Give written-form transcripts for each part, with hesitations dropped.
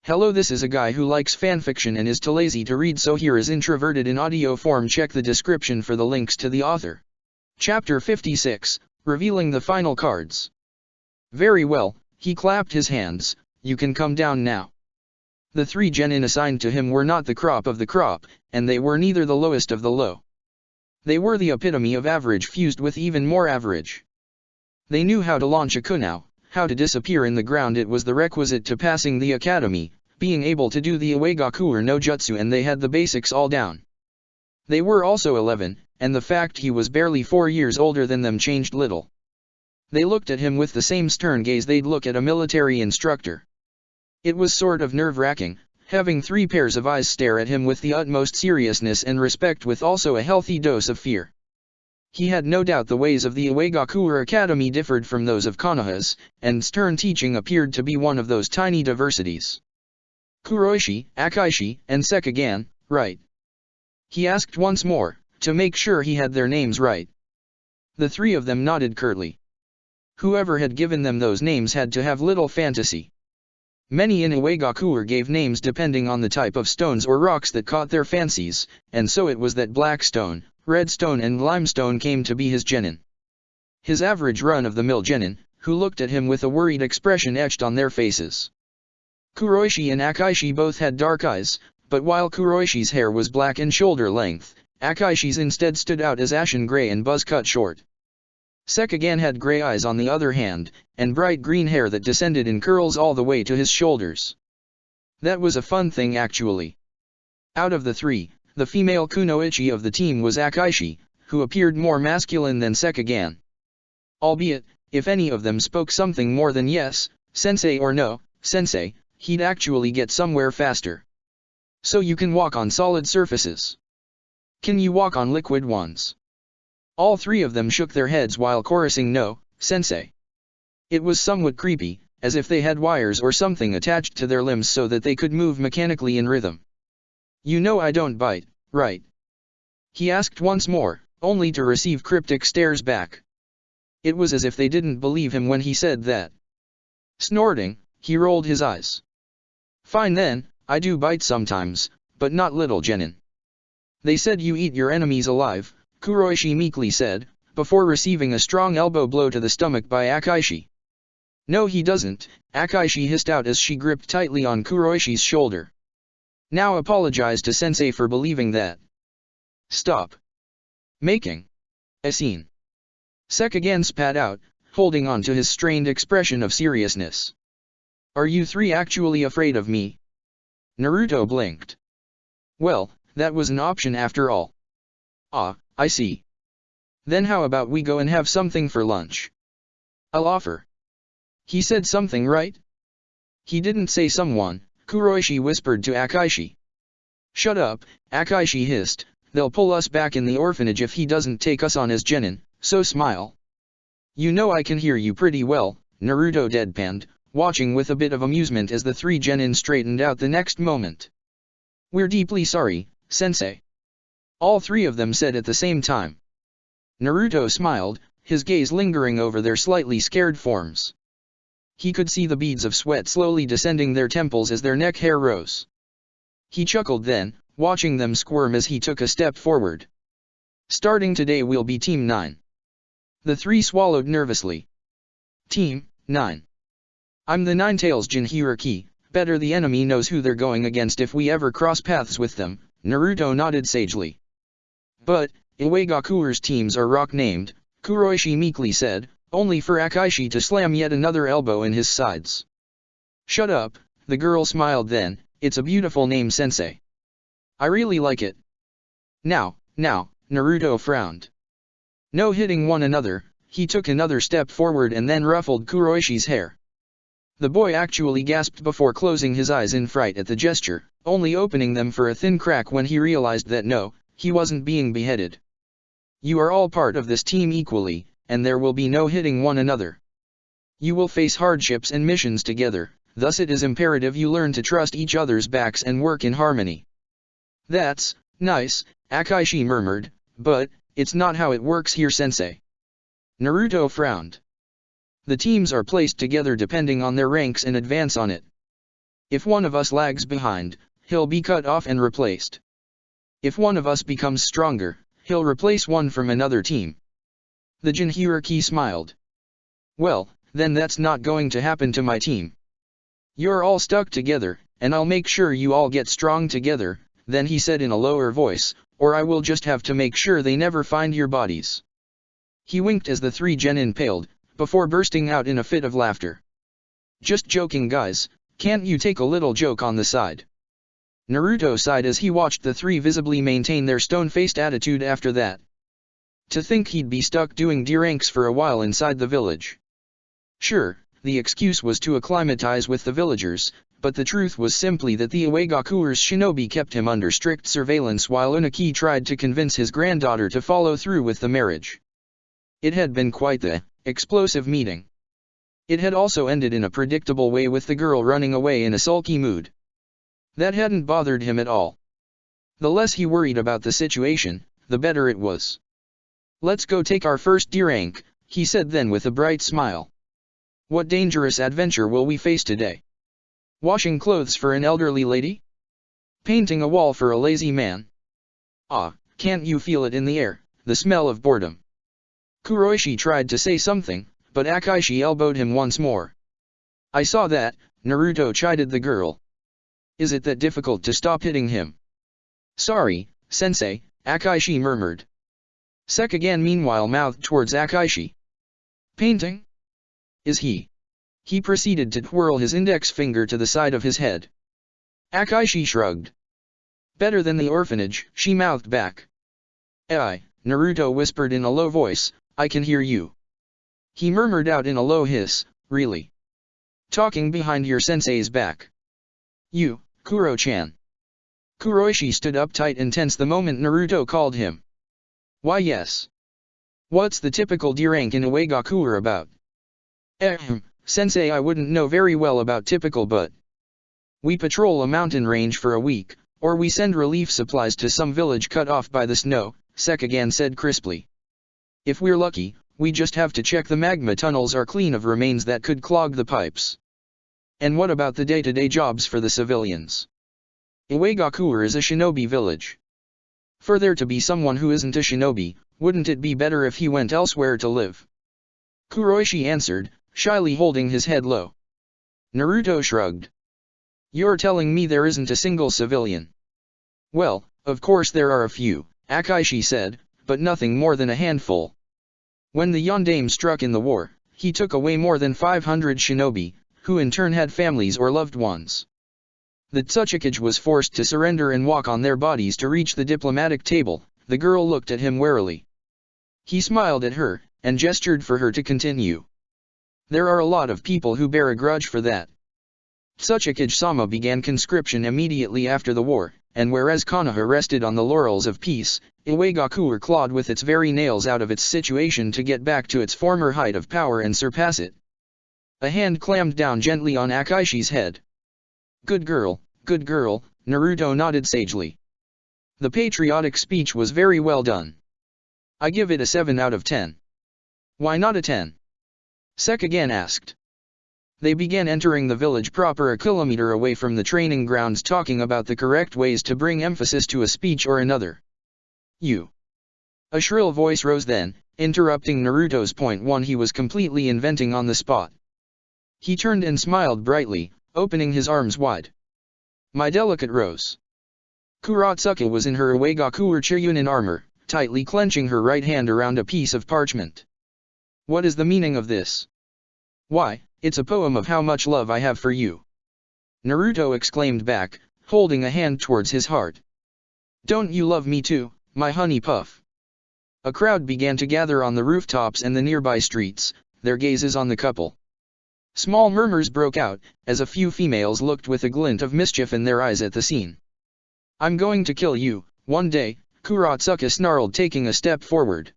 Hello, this is a guy who likes fanfiction and is too lazy to read, so here is Introverted in audio form. Check the description for the links to the author. Chapter 56, Revealing the Final Cards. Very well, he clapped his hands, you can come down now. The three genin assigned to him were not the crop of the crop, and they were neither the lowest of the low. They were the epitome of average fused with even more average. They knew how to launch a kunao, how to disappear in the ground. It was the requisite to passing the academy, being able to do the Uegaku no jutsu, and they had the basics all down. They were also 11, and the fact he was barely 4 years older than them changed little. They looked at him with the same stern gaze they'd look at a military instructor. It was sort of nerve-wracking, having 3 pairs of eyes stare at him with the utmost seriousness and respect, with also a healthy dose of fear. He had no doubt the ways of the Uegaku Academy differed from those of Konoha's, and stern teaching appeared to be one of those tiny diversities. Kuroishi, Akaishi, and Sekagan, right? He asked once more, to make sure he had their names right. The 3 of them nodded curtly. Whoever had given them those names had to have little fantasy. Many in Uegaku gave names depending on the type of stones or rocks that caught their fancies, and so it was that black stone, red stone and limestone came to be his genin. His average run-of-the-mill genin, who looked at him with a worried expression etched on their faces. Kuroishi and Akaishi both had dark eyes, but while Kuroishi's hair was black and shoulder length, Akaishi's instead stood out as ashen gray and buzz-cut short. Sekagan had gray eyes on the other hand, and bright green hair that descended in curls all the way to his shoulders. That was a fun thing actually. Out of the 3, the female kunoichi of the team was Akaishi, who appeared more masculine than Sekagan. Albeit, if any of them spoke something more than yes, sensei, or no, sensei, he'd actually get somewhere faster. So you can walk on solid surfaces. Can you walk on liquid ones? All 3 of them shook their heads while chorusing no, sensei. It was somewhat creepy, as if they had wires or something attached to their limbs so that they could move mechanically in rhythm. You know I don't bite, right? He asked once more, only to receive cryptic stares back. It was as if they didn't believe him when he said that. Snorting, he rolled his eyes. Fine then, I do bite sometimes, but not little genin. They said you eat your enemies alive, Kuroishi meekly said, before receiving a strong elbow blow to the stomach by Akaishi. No he doesn't, Akaishi hissed out as she gripped tightly on Kuroishi's shoulder. Now apologize to sensei for believing that. Stop making a scene. Sekagan spat out, holding on to his strained expression of seriousness. Are you 3 actually afraid of me? Naruto blinked. Well, that was an option after all. Ah, I see. Then how about we go and have something for lunch? I'll offer. He said something, right? He didn't say someone, Kuroishi whispered to Akaishi. Shut up, Akaishi hissed, they'll pull us back in the orphanage if he doesn't take us on as genin, so smile. You know I can hear you pretty well, Naruto deadpanned, watching with a bit of amusement as the 3 genin straightened out the next moment. We're deeply sorry, sensei. All 3 of them said at the same time. Naruto smiled, his gaze lingering over their slightly scared forms. He could see the beads of sweat slowly descending their temples as their neck hair rose. He chuckled then, watching them squirm as he took a step forward. Starting today we'll be Team 9. The 3 swallowed nervously. Team 9. I'm the Ninetales Jinhiriki, better the enemy knows who they're going against if we ever cross paths with them, Naruto nodded sagely. But, Uegaku's teams are rock-named, Kuroishi meekly said, only for Akaishi to slam yet another elbow in his sides. Shut up, the girl smiled then, it's a beautiful name sensei. I really like it. Now, Naruto frowned. No hitting one another, he took another step forward and then ruffled Kuroishi's hair. The boy actually gasped before closing his eyes in fright at the gesture, only opening them for a thin crack when he realized that no, he wasn't being beheaded. You are all part of this team equally, and there will be no hitting one another. You will face hardships and missions together, thus it is imperative you learn to trust each other's backs and work in harmony. That's nice, Akaishi murmured, but it's not how it works here sensei. Naruto frowned. The teams are placed together depending on their ranks and advance on it. If one of us lags behind, he'll be cut off and replaced. If one of us becomes stronger, he'll replace one from another team. The Jinhuriki smiled. Well, then that's not going to happen to my team. You're all stuck together, and I'll make sure you all get strong together, then he said in a lower voice, or I will just have to make sure they never find your bodies. He winked as the three genin paled, before bursting out in a fit of laughter. Just joking guys, can't you take a little joke on the side? Naruto sighed as he watched the three visibly maintain their stone-faced attitude after that. To think he'd be stuck doing D-ranks for a while inside the village. Sure, the excuse was to acclimatize with the villagers, but the truth was simply that the Uegakure's shinobi kept him under strict surveillance while Unaki tried to convince his granddaughter to follow through with the marriage. It had been quite the explosive meeting. It had also ended in a predictable way with the girl running away in a sulky mood. That hadn't bothered him at all. The less he worried about the situation, the better it was. Let's go take our first D-rank, he said then with a bright smile. What dangerous adventure will we face today? Washing clothes for an elderly lady? Painting a wall for a lazy man? Ah, can't you feel it in the air, the smell of boredom? Kuroishi tried to say something, but Akaishi elbowed him once more. I saw that, Naruto chided the girl. Is it that difficult to stop hitting him? Sorry, sensei, Akaishi murmured. Sekagan meanwhile mouthed towards Akaishi. Painting? Is he? He proceeded to twirl his index finger to the side of his head. Akaishi shrugged. Better than the orphanage, she mouthed back. Ai, Naruto whispered in a low voice, I can hear you. He murmured out in a low hiss, really? Talking behind your sensei's back. You, Kuro-chan. Kuroishi stood up tight and tense the moment Naruto called him. Why yes. What's the typical D-rank in Uegakure about? Sensei, I wouldn't know very well about typical, but we patrol a mountain range for a week, or we send relief supplies to some village cut off by the snow, Sekagan said crisply. If we're lucky, we just have to check the magma tunnels are clean of remains that could clog the pipes. And what about the day-to-day jobs for the civilians? Uegakure is a shinobi village. For there to be someone who isn't a shinobi, wouldn't it be better if he went elsewhere to live? Kuroishi answered, shyly holding his head low. Naruto shrugged. You're telling me there isn't a single civilian? Well, of course there are a few, Akaishi said, but nothing more than a handful. When the Yondaime struck in the war, he took away more than 500 shinobi, who in turn had families or loved ones. The Tsuchikage was forced to surrender and walk on their bodies to reach the diplomatic table. The girl looked at him warily. He smiled at her, and gestured for her to continue. There are a lot of people who bear a grudge for that. Tsuchikage-sama began conscription immediately after the war, and whereas Konoha rested on the laurels of peace, Uegakure clawed with its very nails out of its situation to get back to its former height of power and surpass it. A hand clammed down gently on Akaishi's head. Good girl, Naruto nodded sagely. The patriotic speech was very well done. I give it a 7 out of 10. Why not a 10? Sekagan asked. They began entering the village proper a kilometer away from the training grounds, talking about the correct ways to bring emphasis to a speech or another. You. A shrill voice rose then, interrupting Naruto's point, one he was completely inventing on the spot. He turned and smiled brightly, opening his arms wide. My delicate Rose. Kuratsuka was in her Uegakure Chiyunin armor, tightly clenching her right hand around a piece of parchment. What is the meaning of this? Why, it's a poem of how much love I have for you. Naruto exclaimed back, holding a hand towards his heart. Don't you love me too, my honey puff? A crowd began to gather on the rooftops and the nearby streets, their gazes on the couple. Small murmurs broke out, as a few females looked with a glint of mischief in their eyes at the scene. I'm going to kill you, one day, Kuratsuka snarled, taking a step forward.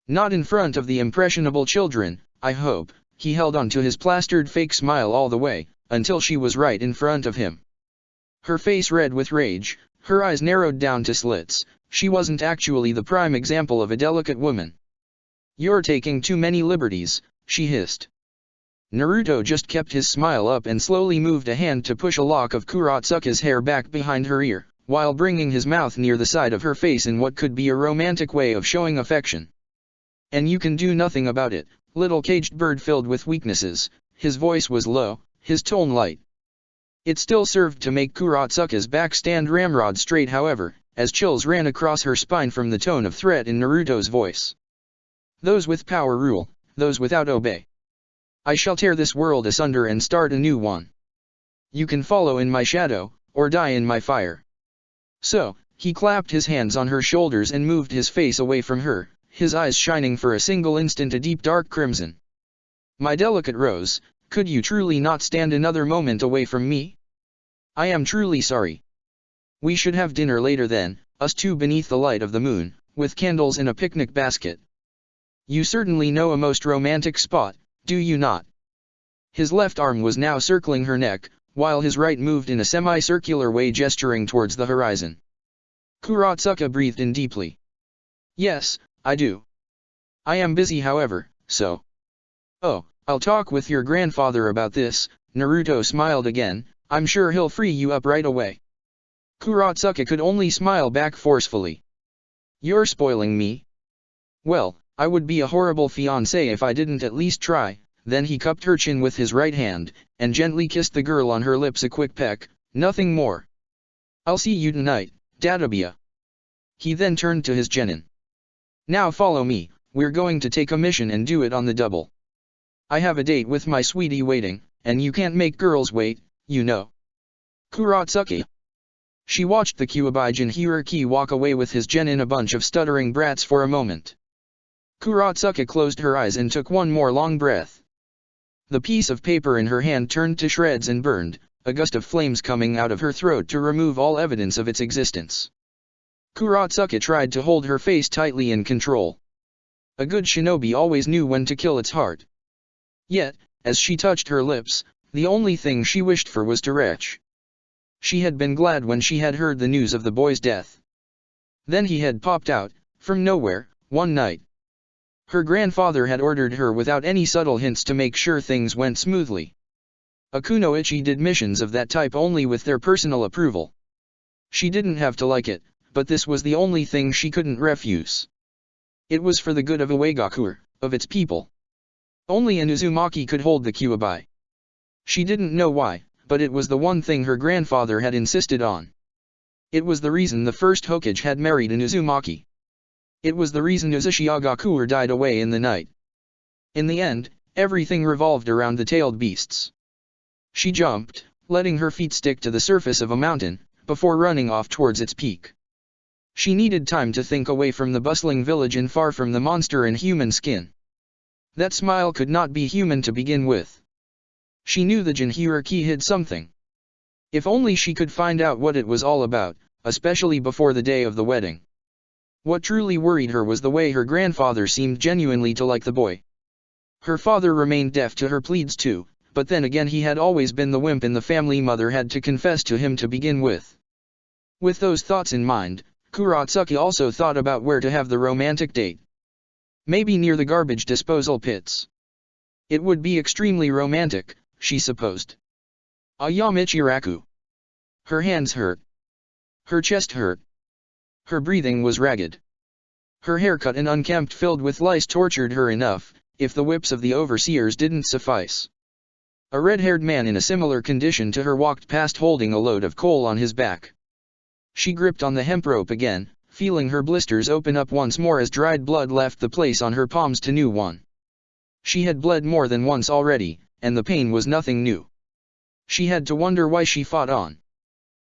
Not in front of the impressionable children, I hope. He held on to his plastered fake smile all the way, until she was right in front of him. Her face red with rage, her eyes narrowed down to slits. She wasn't actually the prime example of a delicate woman. You're taking too many liberties, she hissed. Naruto just kept his smile up and slowly moved a hand to push a lock of Kuratsuka's hair back behind her ear, while bringing his mouth near the side of her face in what could be a romantic way of showing affection. And you can do nothing about it, little caged bird filled with weaknesses. His voice was low, his tone light. It still served to make Kuratsuka's back stand ramrod straight, however, as chills ran across her spine from the tone of threat in Naruto's voice. Those with power rule, those without obey. I shall tear this world asunder and start a new one. You can follow in my shadow, or die in my fire. So, he clapped his hands on her shoulders and moved his face away from her, his eyes shining for a single instant a deep dark crimson. My delicate rose, could you truly not stand another moment away from me? I am truly sorry. We should have dinner later then, us two beneath the light of the moon, with candles in a picnic basket. You certainly know a most romantic spot, do you not? His left arm was now circling her neck, while his right moved in a semicircular way gesturing towards the horizon. Kuratsuka breathed in deeply. Yes, I do. I am busy however, so. Oh, I'll talk with your grandfather about this, Naruto smiled again, I'm sure he'll free you up right away. Kuratsuka could only smile back forcefully. You're spoiling me. Well, I would be a horrible fiancé if I didn't at least try. Then he cupped her chin with his right hand, and gently kissed the girl on her lips a quick peck, nothing more. I'll see you tonight, Databia. He then turned to his genin. Now follow me, we're going to take a mission and do it on the double. I have a date with my sweetie waiting, and you can't make girls wait, you know. Kuratsuka. She watched the Kyuubi Jinhuriki walk away with his genin a bunch of stuttering brats for a moment. Kuratsuka closed her eyes and took one more long breath. The piece of paper in her hand turned to shreds and burned, a gust of flames coming out of her throat to remove all evidence of its existence. Kuratsuka tried to hold her face tightly in control. A good shinobi always knew when to kill its heart. Yet, as she touched her lips, the only thing she wished for was to retch. She had been glad when she had heard the news of the boy's death. Then he had popped out, from nowhere, one night. Her grandfather had ordered her without any subtle hints to make sure things went smoothly. A kunoichi did missions of that type only with their personal approval. She didn't have to like it, but this was the only thing she couldn't refuse. It was for the good of Uegakure, of its people. Only an Uzumaki could hold the Kyuubi. She didn't know why, but it was the one thing her grandfather had insisted on. It was the reason the first Hokage had married an Uzumaki. It was the reason Uzushiagakure died away in the night. In the end, everything revolved around the tailed beasts. She jumped, letting her feet stick to the surface of a mountain, before running off towards its peak. She needed time to think away from the bustling village and far from the monster in human skin. That smile could not be human to begin with. She knew the Jinhuriki hid something. If only she could find out what it was all about, especially before the day of the wedding. What truly worried her was the way her grandfather seemed genuinely to like the boy. Her father remained deaf to her pleads too, but then again he had always been the wimp in the family mother had to confess to him to begin with. With those thoughts in mind, Kuratsuka also thought about where to have the romantic date. Maybe near the garbage disposal pits. It would be extremely romantic, she supposed. Ayamichiraku. Her hands hurt. Her chest hurt. Her breathing was ragged. Her haircut and unkempt filled with lice tortured her enough, if the whips of the overseers didn't suffice. A red-haired man in a similar condition to her walked past holding a load of coal on his back. She gripped on the hemp rope again, feeling her blisters open up once more as dried blood left the place on her palms to new one. She had bled more than once already, and the pain was nothing new. She had to wonder why she fought on.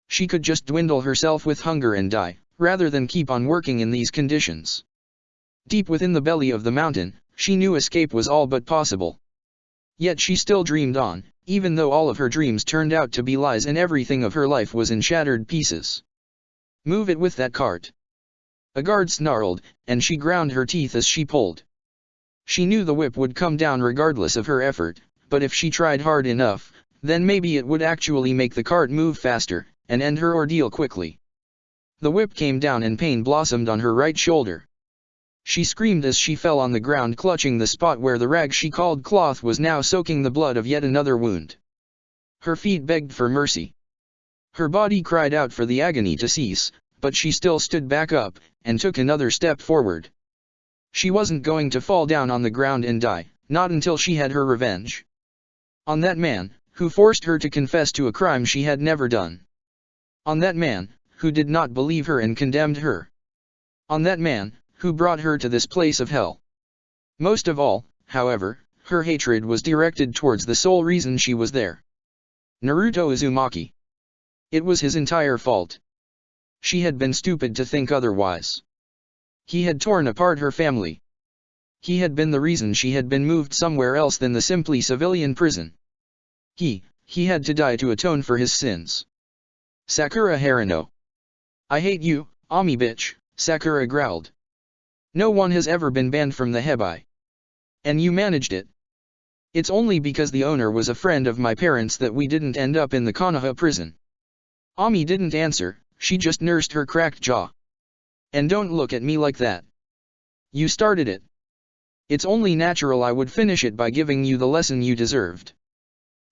She could just dwindle herself with hunger and die, rather than keep on working in these conditions. Deep within the belly of the mountain, she knew escape was all but possible. Yet she still dreamed on, even though all of her dreams turned out to be lies and everything of her life was in shattered pieces. Move it with that cart. A guard snarled, and she ground her teeth as she pulled. She knew the whip would come down regardless of her effort, but if she tried hard enough, then maybe it would actually make the cart move faster, and end her ordeal quickly. The whip came down and pain blossomed on her right shoulder. She screamed as she fell on the ground, clutching the spot where the rag she called cloth was now soaking the blood of yet another wound. Her feet begged for mercy. Her body cried out for the agony to cease, but she still stood back up, and took another step forward. She wasn't going to fall down on the ground and die, not until she had her revenge on that man, who forced her to confess to a crime she had never done. On that man, who did not believe her and condemned her. On that man, who brought her to this place of hell. Most of all, however, her hatred was directed towards the sole reason she was there. Naruto Uzumaki. It was his entire fault. She had been stupid to think otherwise. He had torn apart her family. He had been the reason she had been moved somewhere else than the simply civilian prison. He had to die to atone for his sins. Sakura Harano. I hate you, Ami bitch, Sakura growled. No one has ever been banned from the Hebai. And you managed it. It's only because the owner was a friend of my parents that we didn't end up in the Konoha prison. Ami didn't answer, she just nursed her cracked jaw. And don't look at me like that. You started it. It's only natural I would finish it by giving you the lesson you deserved.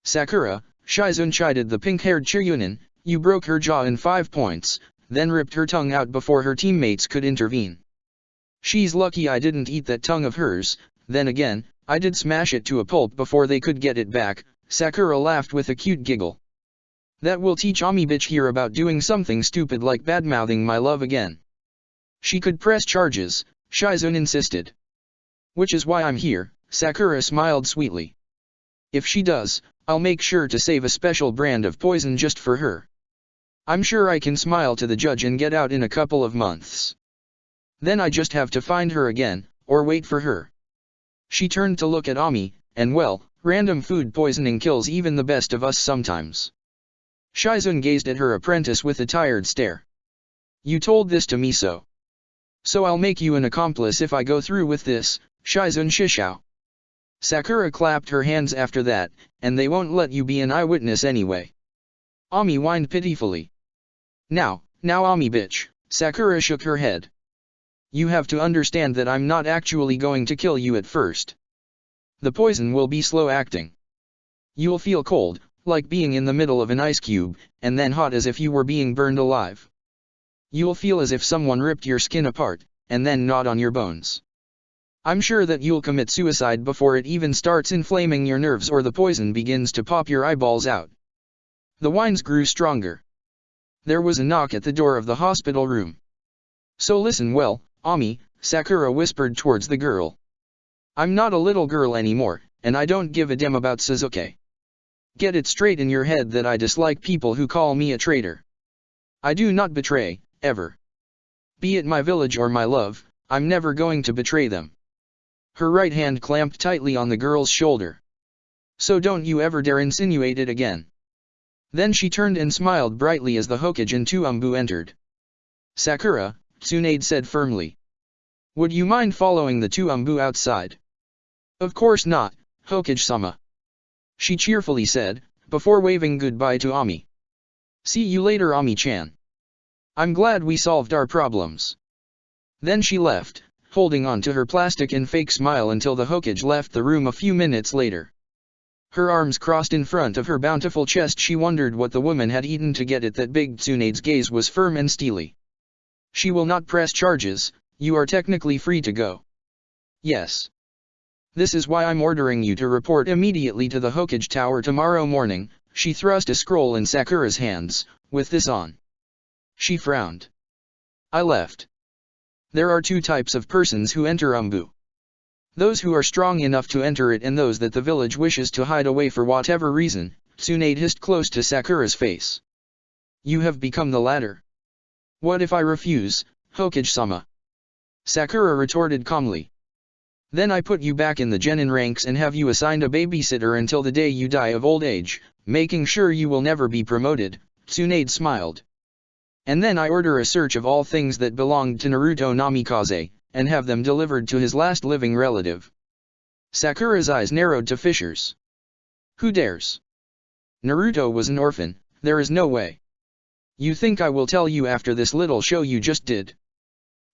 Sakura, Shizune chided the pink-haired Chiryunin, you broke her jaw in 5 points, then ripped her tongue out before her teammates could intervene. She's lucky I didn't eat that tongue of hers, then again, I did smash it to a pulp before they could get it back, Sakura laughed with a cute giggle. That will teach Ami bitch here about doing something stupid like badmouthing my love again. She could press charges, Shizune insisted. Which is why I'm here, Sakura smiled sweetly. If she does, I'll make sure to save a special brand of poison just for her. I'm sure I can smile to the judge and get out in a couple of months. Then I just have to find her again, or wait for her. She turned to look at Ami, and well, random food poisoning kills even the best of us sometimes. Shizune gazed at her apprentice with a tired stare. You told this to me so I'll make you an accomplice if I go through with this, Shizune shishou. Sakura clapped her hands after that, and they won't let you be an eyewitness anyway. Ami whined pitifully. Now, Ami bitch, Sakura shook her head. You have to understand that I'm not actually going to kill you at first. The poison will be slow acting. You'll feel cold, like being in the middle of an ice cube, and then hot as if you were being burned alive. You'll feel as if someone ripped your skin apart, and then gnawed on your bones. I'm sure that you'll commit suicide before it even starts inflaming your nerves or the poison begins to pop your eyeballs out. The whines grew stronger. There was a knock at the door of the hospital room. So listen well, Ami, Sakura whispered towards the girl. I'm not a little girl anymore, and I don't give a damn about Sasuke. Get it straight in your head that I dislike people who call me a traitor. I do not betray, ever. Be it my village or my love, I'm never going to betray them. Her right hand clamped tightly on the girl's shoulder. So don't you ever dare insinuate it again. Then she turned and smiled brightly as the Hokage and Tuumbu entered. Sakura, Tsunade said firmly. Would you mind following the Tuumbu outside? Of course not, Hokage-sama. She cheerfully said, before waving goodbye to Ami. See you later, Ami-chan. I'm glad we solved our problems. Then she left, holding on to her plastic and fake smile until the Hokage left the room a few minutes later. Her arms crossed in front of her bountiful chest, she wondered what the woman had eaten to get it that Big Tsunade's gaze was firm and steely. She will not press charges, you are technically free to go. Yes. This is why I'm ordering you to report immediately to the Hokage Tower tomorrow morning. She thrust a scroll in Sakura's hands. With this on. She frowned. I left. There are 2 types of persons who enter Umbu. Those who are strong enough to enter it and those that the village wishes to hide away for whatever reason. Tsunade hissed close to Sakura's face. You have become the latter. What if I refuse, Hokage-sama? Sakura retorted calmly. Then I put you back in the genin ranks and have you assigned a babysitter until the day you die of old age, making sure you will never be promoted, Tsunade smiled. And then I order a search of all things that belonged to Naruto Namikaze, and have them delivered to his last living relative. Sakura's eyes narrowed to fissures. Who dares? Naruto was an orphan, there is no way. You think I will tell you after this little show you just did?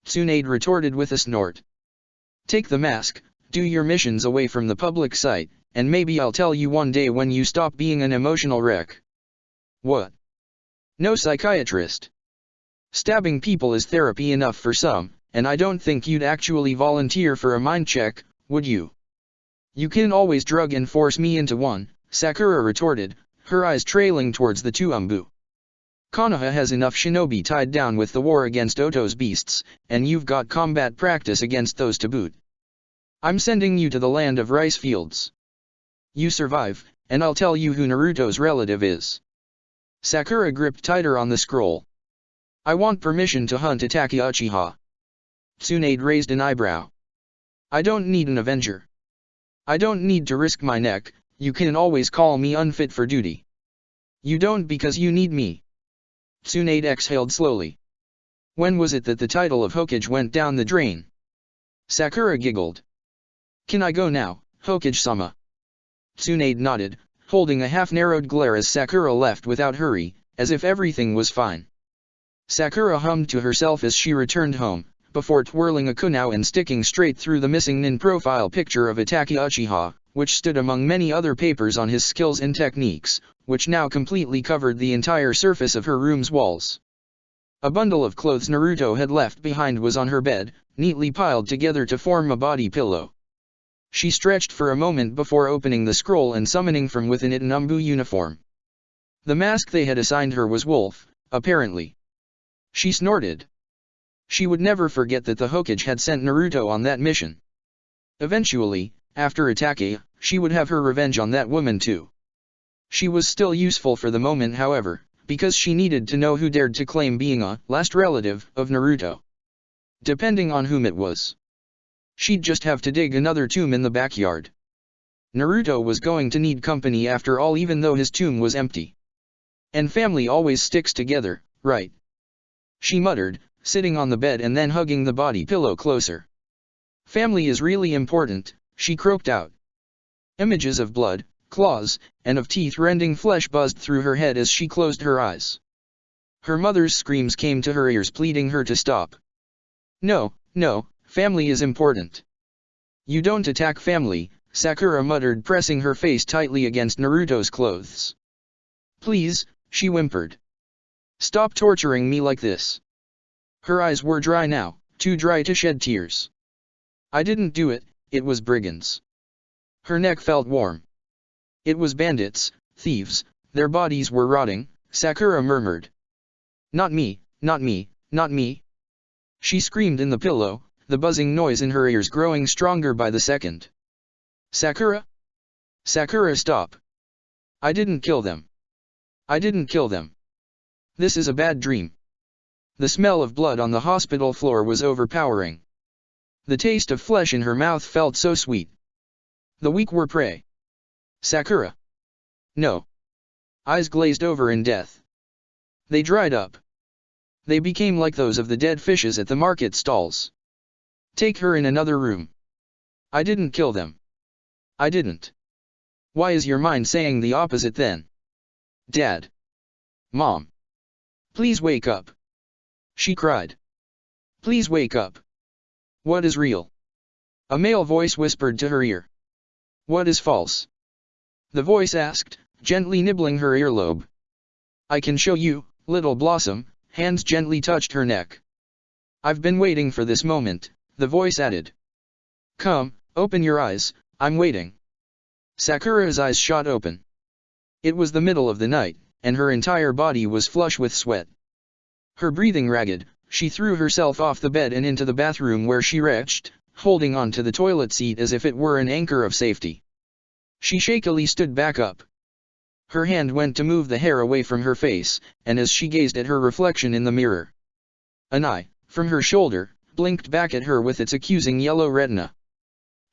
Tsunade retorted with a snort. Take the mask, do your missions away from the public sight, and maybe I'll tell you one day when you stop being an emotional wreck. What? No psychiatrist. Stabbing people is therapy enough for some, and I don't think you'd actually volunteer for a mind check, would you? You can always drug and force me into one, Sakura retorted, her eyes trailing towards the Tuumbu. Konoha has enough shinobi tied down with the war against Oto's beasts, and you've got combat practice against those to boot. I'm sending you to the land of rice fields. You survive, and I'll tell you who Naruto's relative is. Sakura gripped tighter on the scroll. I want permission to hunt Itachi Uchiha. Tsunade raised an eyebrow. I don't need an avenger. I don't need to risk my neck, you can always call me unfit for duty. You don't because you need me. Tsunade exhaled slowly. When was it that the title of Hokage went down the drain? Sakura giggled. Can I go now, Hokage-sama? Tsunade nodded, holding a half-narrowed glare as Sakura left without hurry, as if everything was fine. Sakura hummed to herself as she returned home, before twirling a kunao and sticking straight through the missing nin profile picture of Itachi Uchiha, which stood among many other papers on his skills and techniques, which now completely covered the entire surface of her room's walls. A bundle of clothes Naruto had left behind was on her bed, neatly piled together to form a body pillow. She stretched for a moment before opening the scroll and summoning from within it an Umbu uniform. The mask they had assigned her was wolf, apparently. She snorted. She would never forget that the Hokage had sent Naruto on that mission. Eventually, after Itachi, she would have her revenge on that woman too. She was still useful for the moment, however, because she needed to know who dared to claim being a last relative of Naruto. Depending on whom it was. She'd just have to dig another tomb in the backyard. Naruto was going to need company after all, even though his tomb was empty. And family always sticks together, right? She muttered, sitting on the bed and then hugging the body pillow closer. Family is really important, she croaked out. Images of blood, claws, and of teeth-rending flesh buzzed through her head as she closed her eyes. Her mother's screams came to her ears, pleading her to stop. No, no, family is important. You don't attack family, Sakura muttered, pressing her face tightly against Naruto's clothes. Please, she whimpered. Stop torturing me like this. Her eyes were dry now, too dry to shed tears. I didn't do it, it was brigands. Her neck felt warm. It was bandits, thieves, their bodies were rotting, Sakura murmured. Not me, not me, not me. She screamed in the pillow, the buzzing noise in her ears growing stronger by the second. Sakura? Sakura, stop. I didn't kill them. I didn't kill them. This is a bad dream. The smell of blood on the hospital floor was overpowering. The taste of flesh in her mouth felt so sweet. The weak were prey. Sakura. No. Eyes glazed over in death. They dried up. They became like those of the dead fishes at the market stalls. Take her in another room. I didn't kill them. I didn't. Why is your mind saying the opposite then? Dad. Mom. Please wake up. She cried. Please wake up. What is real? A male voice whispered to her ear. What is false? The voice asked, gently nibbling her earlobe. I can show you, little blossom. Hands gently touched her neck. I've been waiting for this moment, the voice added. Come, open your eyes, I'm waiting. Sakura's eyes shot open. It was the middle of the night, and her entire body was flush with sweat. Her breathing ragged, she threw herself off the bed and into the bathroom, where she retched, holding on to the toilet seat as if it were an anchor of safety. She shakily stood back up. Her hand went to move the hair away from her face, and as she gazed at her reflection in the mirror, an eye, from her shoulder, blinked back at her with its accusing yellow retina.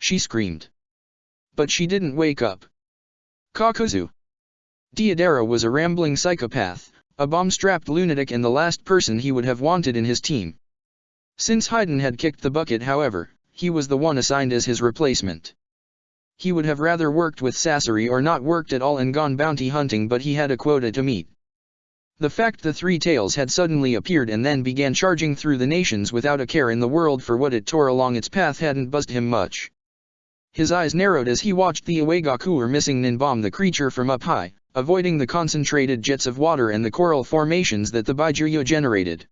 She screamed. But she didn't wake up. Kakuzu. Deidara was a rambling psychopath, a bomb-strapped lunatic, and the last person he would have wanted in his team. Since Haydn had kicked the bucket, however, he was the one assigned as his replacement. He would have rather worked with Sasori or not worked at all and gone bounty hunting, but he had a quota to meet. The fact the three tails had suddenly appeared and then began charging through the nations without a care in the world for what it tore along its path hadn't buzzed him much. His eyes narrowed as he watched the Uegaku missing Nin bomb the creature from up high, avoiding the concentrated jets of water and the coral formations that the Baijuyo generated.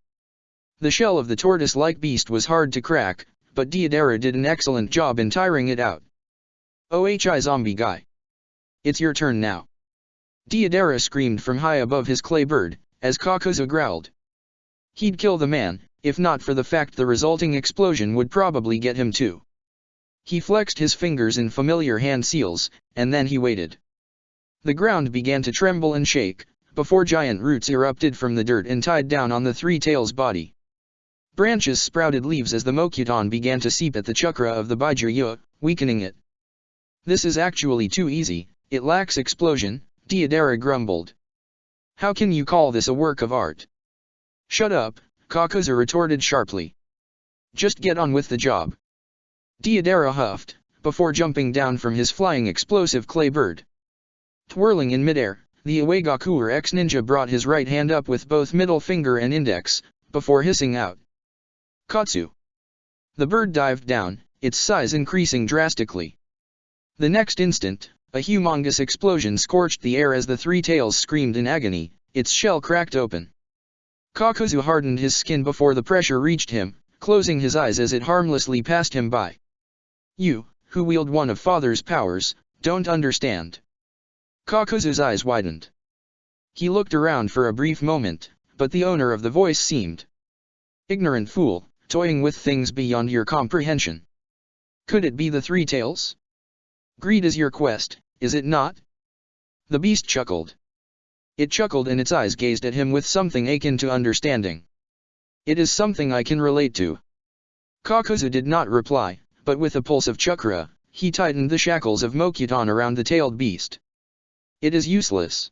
The shell of the tortoise-like beast was hard to crack, but Deidara did an excellent job in tiring it out. "OHI zombie guy. It's your turn now." Deidara screamed from high above his clay bird, as Kakuzu growled. He'd kill the man, if not for the fact the resulting explosion would probably get him too. He flexed his fingers in familiar hand seals, and then he waited. The ground began to tremble and shake, before giant roots erupted from the dirt and tied down on the three tails' body. Branches sprouted leaves as the Mokuton began to seep at the chakra of the Baijuyo, weakening it. "This is actually too easy, it lacks explosion," Deidara grumbled. "How can you call this a work of art?" "Shut up," Kakuzu retorted sharply. "Just get on with the job." Deidara huffed, before jumping down from his flying explosive clay bird. Twirling in midair, the Uegaku ex-ninja brought his right hand up with both middle finger and index, before hissing out, "Katsu!" The bird dived down, its size increasing drastically. The next instant, a humongous explosion scorched the air as the three tails screamed in agony, its shell cracked open. Kakuzu hardened his skin before the pressure reached him, closing his eyes as it harmlessly passed him by. "You, who wield one of Father's powers, don't understand." Kakuzu's eyes widened. He looked around for a brief moment, but the owner of the voice seemed ignorant fool, toying with things beyond your comprehension. Could it be the three tails? Greed is your quest, is it not? The beast chuckled. It chuckled and its eyes gazed at him with something akin to understanding. "It is something I can relate to." Kakuzu did not reply, but with a pulse of chakra, he tightened the shackles of Mokuton around the tailed beast. "It is useless.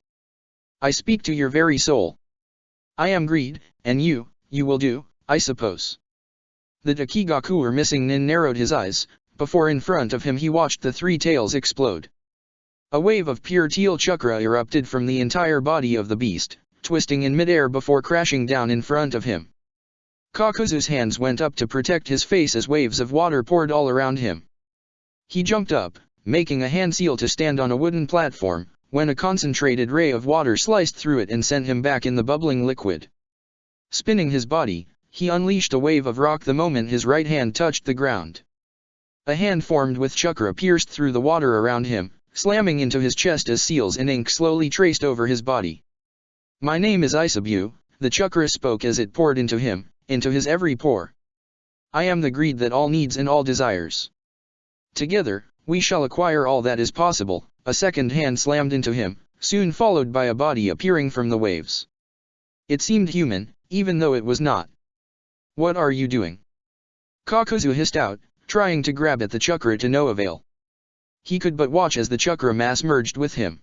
I speak to your very soul. I am greed, and you will do, I suppose." The Dakigaku missing Nin narrowed his eyes, before in front of him he watched the three tails explode. A wave of pure teal chakra erupted from the entire body of the beast, twisting in midair before crashing down in front of him. Kakuzu's hands went up to protect his face as waves of water poured all around him. He jumped up, making a hand seal to stand on a wooden platform, when a concentrated ray of water sliced through it and sent him back in the bubbling liquid. Spinning his body, he unleashed a wave of rock the moment his right hand touched the ground. A hand formed with chakra pierced through the water around him, slamming into his chest as seals and ink slowly traced over his body. "My name is Isabu," the chakra spoke as it poured into him, into his every pore. "I am the greed that all needs and all desires. Together, we shall acquire all that is possible." A second hand slammed into him, soon followed by a body appearing from the waves. It seemed human, even though it was not. "What are you doing?" Kakuzu hissed out, trying to grab at the chakra to no avail. He could but watch as the chakra mass merged with him.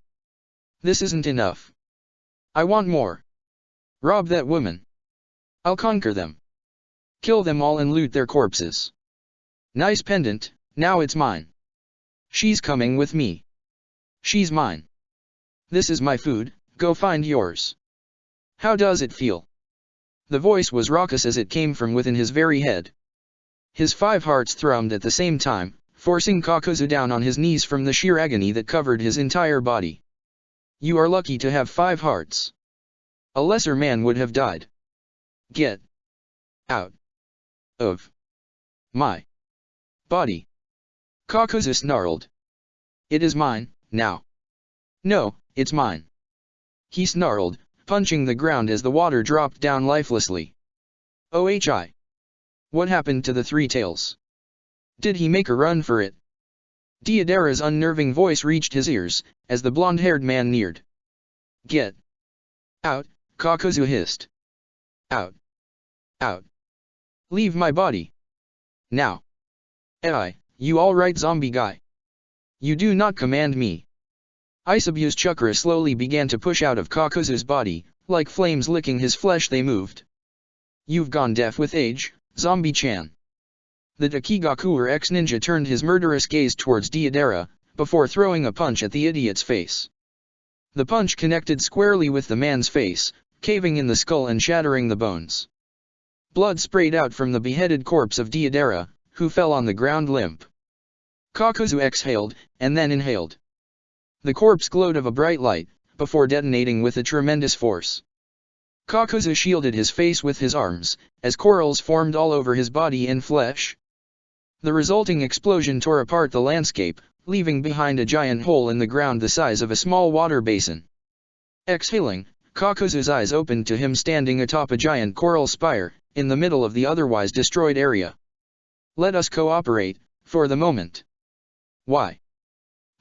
"This isn't enough. I want more. Rob that woman. I'll conquer them. Kill them all and loot their corpses. Nice pendant, now it's mine. She's coming with me. She's mine. This is my food, go find yours. How does it feel?" The voice was raucous as it came from within his very head. His 5 hearts thrummed at the same time, forcing Kakuzu down on his knees from the sheer agony that covered his entire body. "You are lucky to have 5 hearts. A lesser man would have died. Get out of my body." Kakuzu snarled. "It is mine, now." "No, it's mine." He snarled, punching the ground as the water dropped down lifelessly. "OHI. What happened to the three tails? Did he make a run for it?" Deidara's unnerving voice reached his ears, as the blonde-haired man neared. "Get out," Kakuzu hissed. "Out. Out. Leave my body. Now." You alright zombie guy? You do not command me." Isabu's chakra slowly began to push out of Kakuzu's body, like flames licking his flesh they moved. "You've gone deaf with age, zombie-chan." The Dakigaku ex-ninja turned his murderous gaze towards Deidara, before throwing a punch at the idiot's face. The punch connected squarely with the man's face, caving in the skull and shattering the bones. Blood sprayed out from the beheaded corpse of Deidara, who fell on the ground limp. Kakuzu exhaled, and then inhaled. The corpse glowed of a bright light, before detonating with a tremendous force. Kakuzu shielded his face with his arms, as corals formed all over his body and flesh. The resulting explosion tore apart the landscape, leaving behind a giant hole in the ground the size of a small water basin. Exhaling, Kakuzu's eyes opened to him standing atop a giant coral spire, in the middle of the otherwise destroyed area. Let us cooperate, for the moment. Why?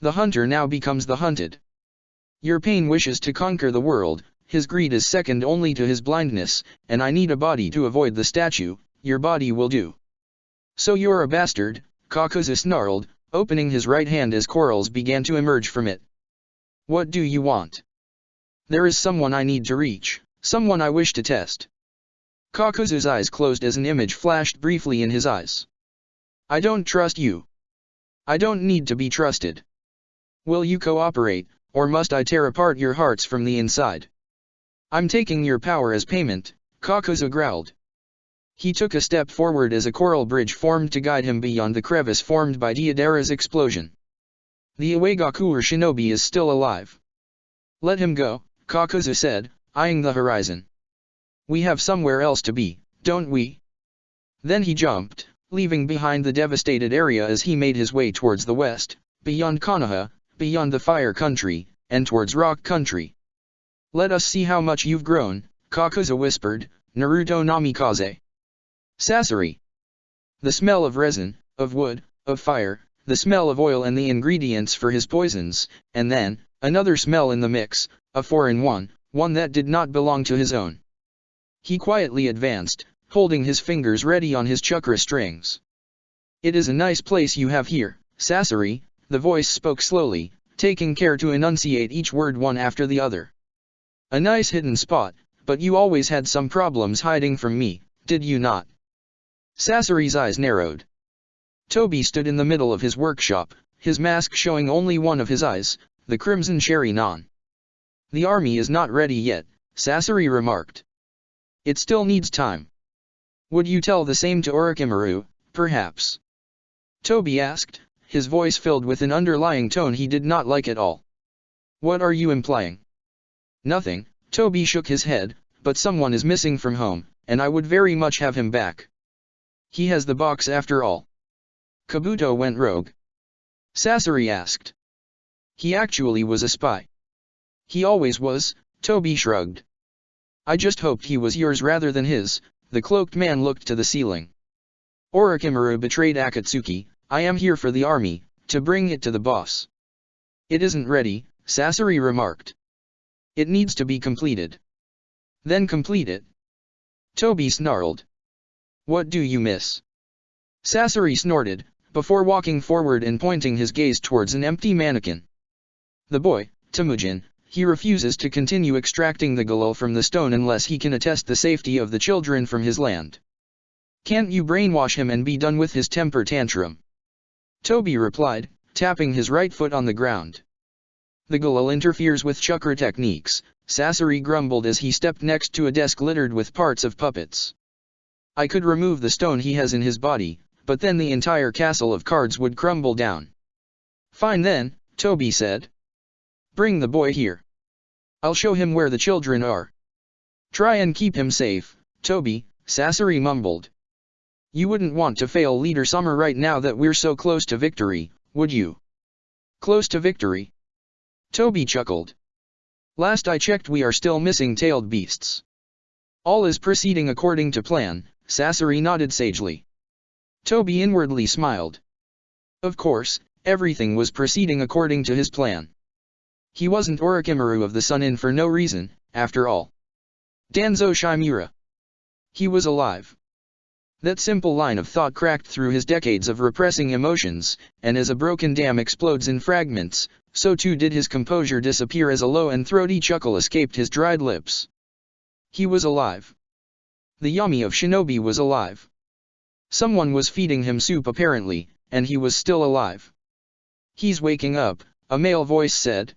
The hunter now becomes the hunted. Your pain wishes to conquer the world, his greed is second only to his blindness, and I need a body to avoid the statue, your body will do. So you're a bastard, Kakuzu snarled, opening his right hand as corals began to emerge from it. What do you want? There is someone I need to reach, someone I wish to test. Kakuzu's eyes closed as an image flashed briefly in his eyes. I don't trust you. I don't need to be trusted. Will you cooperate, or must I tear apart your hearts from the inside? I'm taking your power as payment, Kakuzu growled. He took a step forward as a coral bridge formed to guide him beyond the crevice formed by Deidara's explosion. The Iwagakuer shinobi is still alive. Let him go, Kakuzu said, eyeing the horizon. We have somewhere else to be, don't we? Then he jumped, leaving behind the devastated area as he made his way towards the west, beyond Konoha, beyond the Fire Country, and towards Rock Country. Let us see how much you've grown, Kakuzu whispered, Naruto Namikaze. Sasori. The smell of resin, of wood, of fire, the smell of oil and the ingredients for his poisons, and then, another smell in the mix, a foreign one, one that did not belong to his own. He quietly advanced, holding his fingers ready on his chakra strings. It is a nice place you have here, Sasori, the voice spoke slowly, taking care to enunciate each word one after the other. A nice hidden spot, but you always had some problems hiding from me, did you not? Sasori's eyes narrowed. Toby stood in the middle of his workshop, his mask showing only one of his eyes, the crimson cherry non. The army is not ready yet, Sasori remarked. It still needs time. Would you tell the same to Orochimaru, perhaps? Toby asked, his voice filled with an underlying tone he did not like at all. What are you implying? Nothing, Toby shook his head, but someone is missing from home, and I would very much have him back. He has the box after all. Kabuto went rogue. Sasori asked. He actually was a spy. He always was, Toby shrugged. I just hoped he was yours rather than his, the cloaked man looked to the ceiling. Orochimaru betrayed Akatsuki, I am here for the army, to bring it to the boss. It isn't ready, Sasori remarked. It needs to be completed. Then complete it. Toby snarled. What do you miss? Sasori snorted, before walking forward and pointing his gaze towards an empty mannequin. The boy, Temujin, he refuses to continue extracting the galil from the stone unless he can attest the safety of the children from his land. Can't you brainwash him and be done with his temper tantrum? Toby replied, tapping his right foot on the ground. The galil interferes with chakra techniques, Sasori grumbled as he stepped next to a desk littered with parts of puppets. I could remove the stone he has in his body, but then the entire castle of cards would crumble down. Fine then, Toby said. Bring the boy here. I'll show him where the children are. Try and keep him safe, Toby, Sasori mumbled. You wouldn't want to fail Leader Summer right now that we're so close to victory, would you? Close to victory? Toby chuckled. Last I checked we are still missing tailed beasts. All is proceeding according to plan, Sasori nodded sagely. Toby inwardly smiled. Of course, everything was proceeding according to his plan. He wasn't Orochimaru of the Sun In for no reason, after all. Danzo Shimura. He was alive. That simple line of thought cracked through his decades of repressing emotions, and as a broken dam explodes in fragments, so too did his composure disappear as a low and throaty chuckle escaped his dried lips. He was alive. The Yami of Shinobi was alive. Someone was feeding him soup apparently, and he was still alive. He's waking up, a male voice said.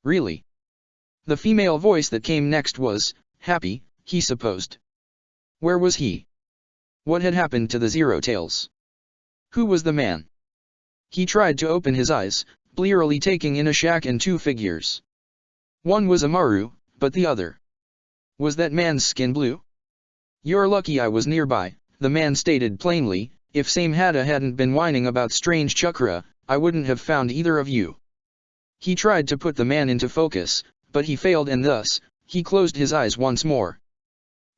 Really? The female voice that came next was, happy, he supposed. Where was he? What had happened to the Zero Tails? Who was the man? He tried to open his eyes, blearily taking in a shack and two figures. One was Amaru, but the other. Was that man's skin blue? You're lucky I was nearby, the man stated plainly. If Samehada hadn't been whining about strange chakra, I wouldn't have found either of you. He tried to put the man into focus, but he failed and thus, he closed his eyes once more.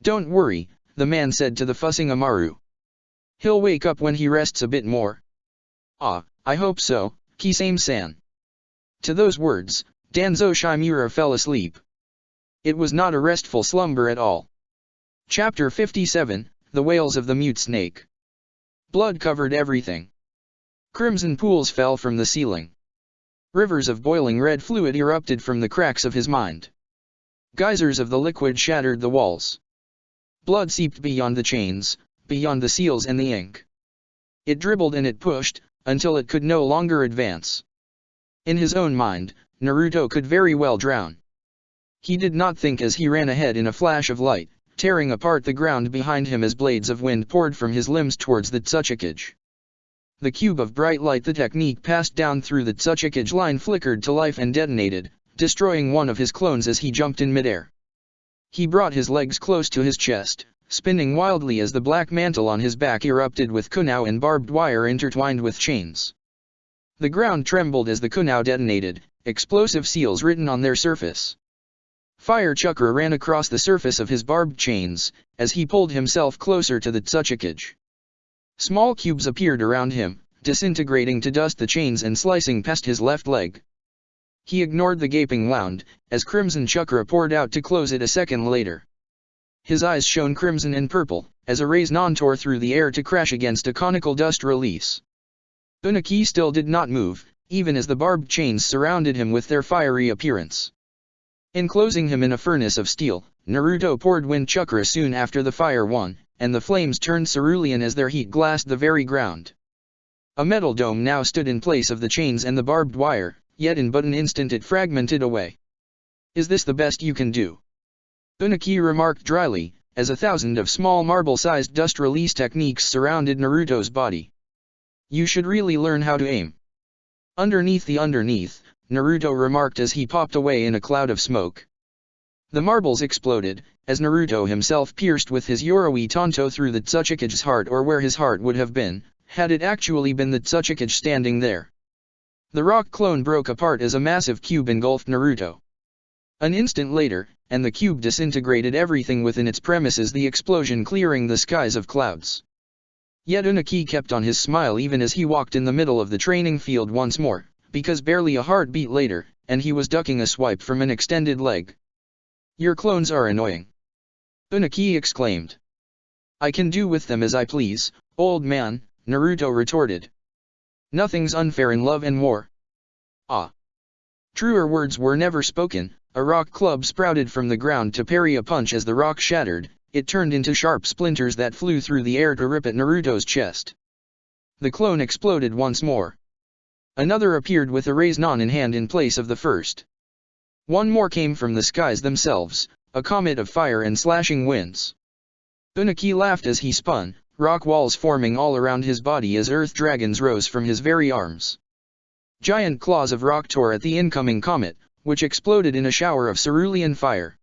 Don't worry, the man said to the fussing Amaru. He'll wake up when he rests a bit more. Ah, I hope so, Kisame-san. To those words, Danzo Shimura fell asleep. It was not a restful slumber at all. Chapter 57, The Wails of the Mute Snake. Blood covered everything. Crimson pools fell from the ceiling. Rivers of boiling red fluid erupted from the cracks of his mind. Geysers of the liquid shattered the walls. Blood seeped beyond the chains, beyond the seals and the ink. It dribbled and it pushed, until it could no longer advance. In his own mind, Naruto could very well drown. He did not think as he ran ahead in a flash of light, tearing apart the ground behind him as blades of wind poured from his limbs towards the Tsuchikage. The cube of bright light the technique passed down through the Tsuchikage line flickered to life and detonated, destroying one of his clones as he jumped in midair. He brought his legs close to his chest, spinning wildly as the black mantle on his back erupted with kunao and barbed wire intertwined with chains. The ground trembled as the kunao detonated, explosive seals written on their surface. Fire chakra ran across the surface of his barbed chains, as he pulled himself closer to the Tsuchikage. Small cubes appeared around him, disintegrating to dust the chains and slicing past his left leg. He ignored the gaping wound, as crimson chakra poured out to close it a second later. His eyes shone crimson and purple, as a rays non tore through the air to crash against a conical dust release. Unaki still did not move, even as the barbed chains surrounded him with their fiery appearance. Enclosing him in a furnace of steel, Naruto poured wind chakra soon after the fire won, and the flames turned cerulean as their heat glassed the very ground. A metal dome now stood in place of the chains and the barbed wire, yet in but an instant it fragmented away. Is this the best you can do? Unaki remarked dryly, as 1,000 of small marble-sized dust release techniques surrounded Naruto's body. You should really learn how to aim. Underneath, Naruto remarked as he popped away in a cloud of smoke. The marbles exploded, as Naruto himself pierced with his Yoroi Tonto through the Tsuchikage's heart, or where his heart would have been, had it actually been the Tsuchikage standing there. The rock clone broke apart as a massive cube engulfed Naruto. An instant later, and the cube disintegrated everything within its premises, the explosion clearing the skies of clouds. Yet Unaki kept on his smile even as he walked in the middle of the training field once more, because barely a heartbeat later, and he was ducking a swipe from an extended leg. Your clones are annoying. Unaki exclaimed. I can do with them as I please, old man, Naruto retorted. Nothing's unfair in love and war. Ah. Truer words were never spoken. A rock club sprouted from the ground to parry a punch. As the rock shattered, it turned into sharp splinters that flew through the air to rip at Naruto's chest. The clone exploded once more. Another appeared with a raise-non in hand in place of the first. One more came from the skies themselves, a comet of fire and slashing winds. Unaki laughed as he spun, rock walls forming all around his body as earth dragons rose from his very arms. Giant claws of rock tore at the incoming comet, which exploded in a shower of cerulean fire.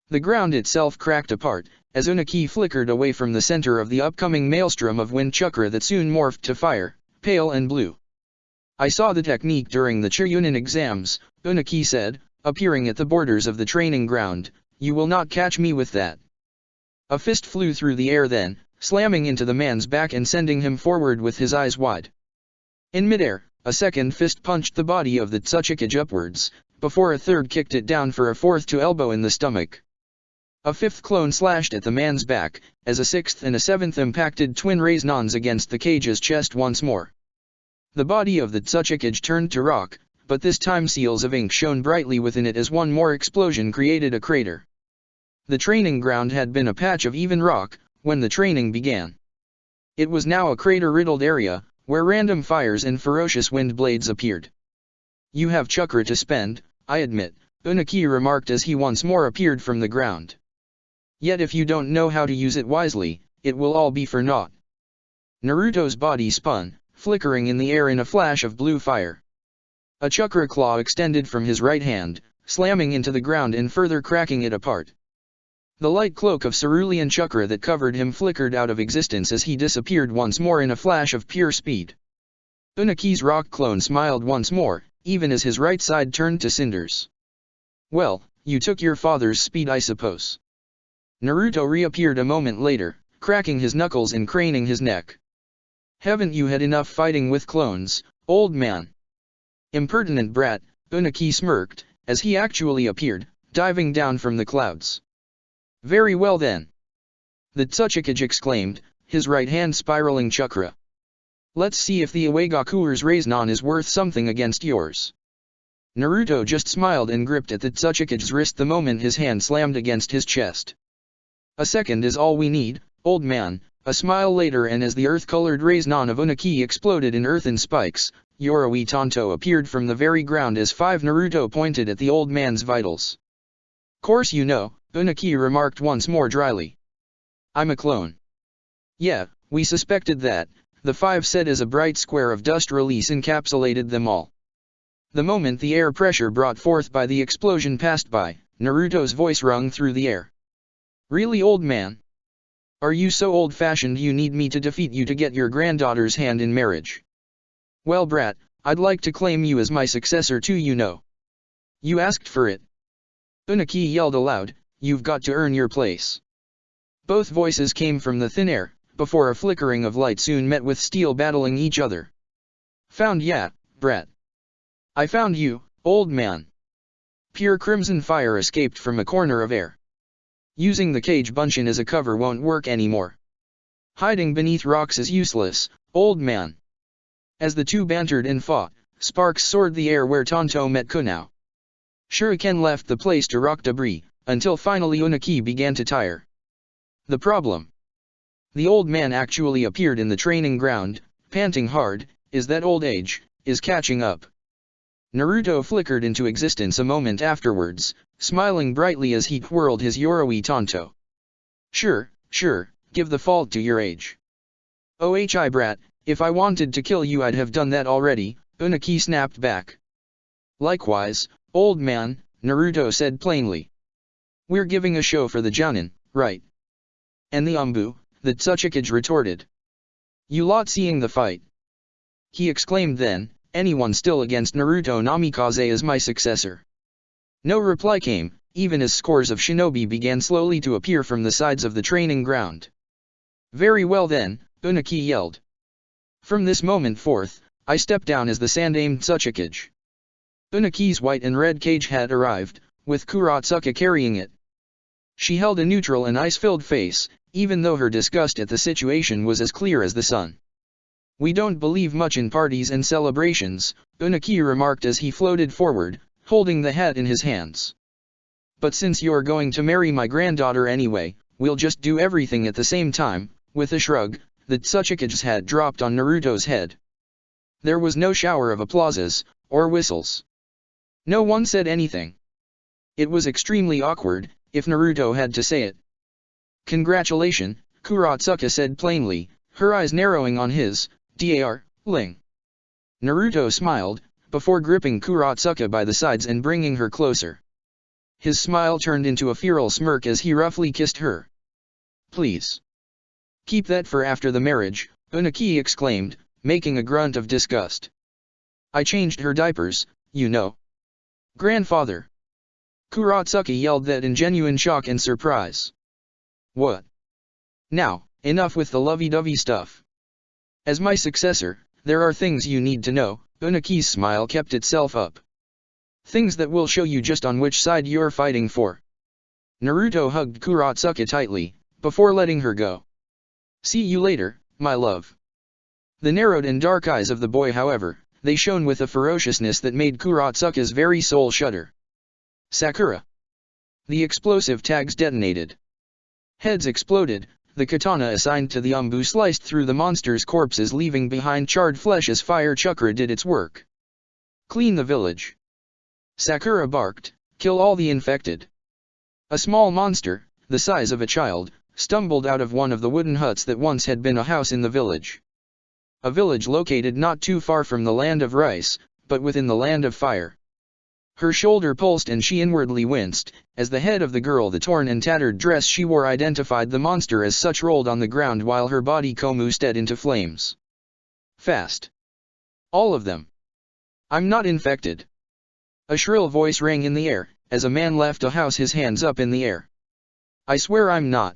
The ground itself cracked apart, as Unaki flickered away from the center of the upcoming maelstrom of wind chakra that soon morphed to fire, pale and blue. I saw the technique during the Chunin exams, Unaki said, appearing at the borders of the training ground. You will not catch me with that. A fist flew through the air then, slamming into the man's back and sending him forward with his eyes wide. In midair, a second fist punched the body of the Tsuchikage upwards, before a third kicked it down for a fourth to elbow in the stomach. A fifth clone slashed at the man's back, as a sixth and a seventh impacted twin raise-nons against the cage's chest once more. The body of the Tsuchikage turned to rock, but this time seals of ink shone brightly within it as one more explosion created a crater. The training ground had been a patch of even rock when the training began. It was now a crater-riddled area, where random fires and ferocious wind blades appeared. You have chakra to spend, I admit, Unaki remarked as he once more appeared from the ground. Yet if you don't know how to use it wisely, it will all be for naught. Naruto's body spun, flickering in the air in a flash of blue fire. A chakra claw extended from his right hand, slamming into the ground and further cracking it apart. The light cloak of cerulean chakra that covered him flickered out of existence as he disappeared once more in a flash of pure speed. Unaki's rock clone smiled once more, even as his right side turned to cinders. Well, you took your father's speed, I suppose. Naruto reappeared a moment later, cracking his knuckles and craning his neck. Haven't you had enough fighting with clones, old man? Impertinent brat, Unaki smirked, as he actually appeared, diving down from the clouds. Very well then. The Tsuchikage exclaimed, his right hand spiraling chakra. Let's see if the Iwagakure's Raiznan is worth something against yours. Naruto just smiled and gripped at the Tsuchikage's wrist the moment his hand slammed against his chest. A second is all we need, old man. A smile later, and as the earth-colored Raiznan of Unaki exploded in earthen spikes, Yoroi Tonto appeared from the very ground as 5 Naruto pointed at the old man's vitals. Course you know, Unaki remarked once more dryly. I'm a clone. Yeah, we suspected that, the 5 said as a bright square of dust release encapsulated them all. The moment the air pressure brought forth by the explosion passed by, Naruto's voice rung through the air. Really, old man? Are you so old-fashioned you need me to defeat you to get your granddaughter's hand in marriage? Well, brat, I'd like to claim you as my successor too, you know. You asked for it. Unaki yelled aloud, you've got to earn your place. Both voices came from the thin air, before a flickering of light soon met with steel battling each other. Found ya, brat. I found you, old man. Pure crimson fire escaped from a corner of air. Using the cage bunshin as a cover won't work anymore. Hiding beneath rocks is useless, old man. As the two bantered and fought, sparks soared the air where Tonto met Kunao. Shuriken left the place to rock debris, until finally Unaki began to tire. The problem? The old man actually appeared in the training ground, panting hard, is that old age, is catching up. Naruto flickered into existence a moment afterwards, smiling brightly as he twirled his Yoroi Tonto. Sure, give the fault to your age. Oh brat, if I wanted to kill you I'd have done that already, Unaki snapped back. Likewise, old man, Naruto said plainly. We're giving a show for the Jounin, right? And the Umbu, the Tsuchikage retorted. You lot seeing the fight? He exclaimed then, anyone still against Naruto Namikaze as my successor? No reply came, even as scores of shinobi began slowly to appear from the sides of the training ground. Very well then, Unaki yelled. From this moment forth, I step down as the sand-aimed Tsuchikage. Unaki's white and red cage had arrived, with Kurotsuka carrying it. She held a neutral and ice-filled face, even though her disgust at the situation was as clear as the sun. We don't believe much in parties and celebrations, Unaki remarked as he floated forward, holding the hat in his hands. But since you're going to marry my granddaughter anyway, we'll just do everything at the same time. With a shrug, the Tsuchikage's hat dropped on Naruto's head. There was no shower of applauses, or whistles. No one said anything. It was extremely awkward, if Naruto had to say it. Congratulations, Kurotsuka said plainly, her eyes narrowing on his, darling. Naruto smiled, before gripping Kurotsuka by the sides and bringing her closer. His smile turned into a feral smirk as he roughly kissed her. Please. Keep that for after the marriage, Unaki exclaimed, making a grunt of disgust. I changed her diapers, you know. Grandfather. Kurotsuka yelled that in genuine shock and surprise. What? Now, enough with the lovey-dovey stuff. As my successor, there are things you need to know. Unaki's smile kept itself up. Things that will show you just on which side you're fighting for. Naruto hugged Kurotsuka tightly, before letting her go. See you later, my love. The narrowed and dark eyes of the boy, however, they shone with a ferociousness that made Kurotsuka's very soul shudder. Sakura. The explosive tags detonated. Heads exploded, the katana assigned to the Umbu sliced through the monster's corpses, leaving behind charred flesh as fire chakra did its work. Clean the village. Sakura barked, kill all the infected. A small monster, the size of a child, stumbled out of one of the wooden huts that once had been a house in the village. A village located not too far from the land of rice, but within the land of fire. Her shoulder pulsed and she inwardly winced, as the head of the girl, the torn and tattered dress she wore identified the monster as such, rolled on the ground while her body combusted into flames. Fast. All of them. I'm not infected. A shrill voice rang in the air, as a man left a house, his hands up in the air. I swear I'm not.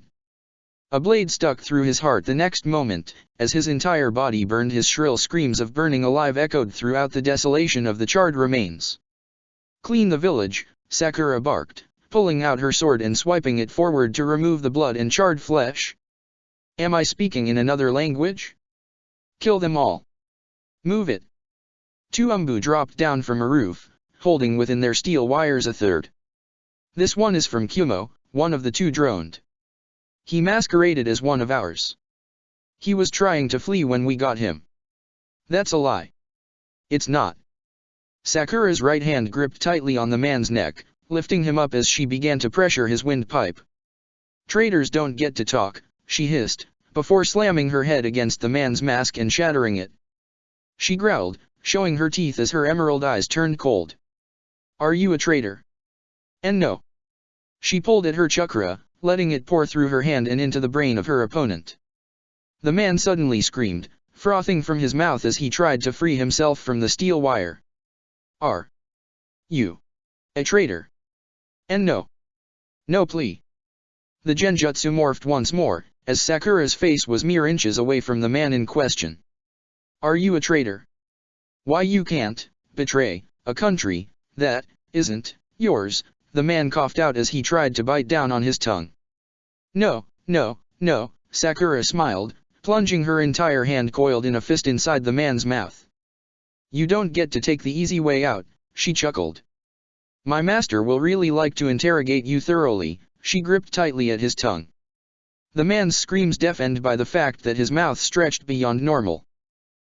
A blade stuck through his heart the next moment, as his entire body burned. His shrill screams of burning alive echoed throughout the desolation of the charred remains. Clean the village, Sakura barked, pulling out her sword and swiping it forward to remove the blood and charred flesh. Am I speaking in another language? Kill them all. Move it. 2 umbu dropped down from a roof, holding within their steel wires a third. This one is from Kumo, one of the 2 droned. He masqueraded as one of ours. He was trying to flee when we got him. That's a lie. It's not. Sakura's right hand gripped tightly on the man's neck, lifting him up as she began to pressure his windpipe. Traitors don't get to talk, she hissed, before slamming her head against the man's mask and shattering it. She growled, showing her teeth as her emerald eyes turned cold. Are you a traitor? And no. She pulled at her chakra, letting it pour through her hand and into the brain of her opponent. The man suddenly screamed, frothing from his mouth as he tried to free himself from the steel wire. Are you a traitor? And no. No plea. The genjutsu morphed once more, as Sakura's face was mere inches away from the man in question. Are you a traitor? Why, you can't betray a country that isn't yours, the man coughed out as he tried to bite down on his tongue. No, no, no, Sakura smiled, plunging her entire hand coiled in a fist inside the man's mouth. You don't get to take the easy way out, she chuckled. My master will really like to interrogate you thoroughly, she gripped tightly at his tongue. The man's screams deafened by the fact that his mouth stretched beyond normal.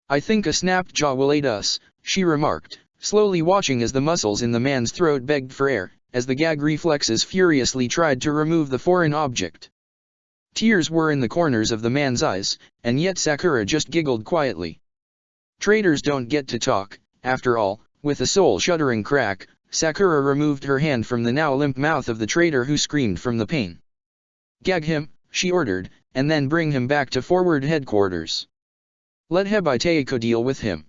I think a snapped jaw will aid us, she remarked, slowly watching as the muscles in the man's throat begged for air, as the gag reflexes furiously tried to remove the foreign object. Tears were in the corners of the man's eyes, and yet Sakura just giggled quietly. Traitors don't get to talk, after all. With a soul-shuddering crack, Sakura removed her hand from the now limp mouth of the traitor who screamed from the pain. Gag him, she ordered, and then bring him back to forward headquarters. Let Hebai Teiko deal with him.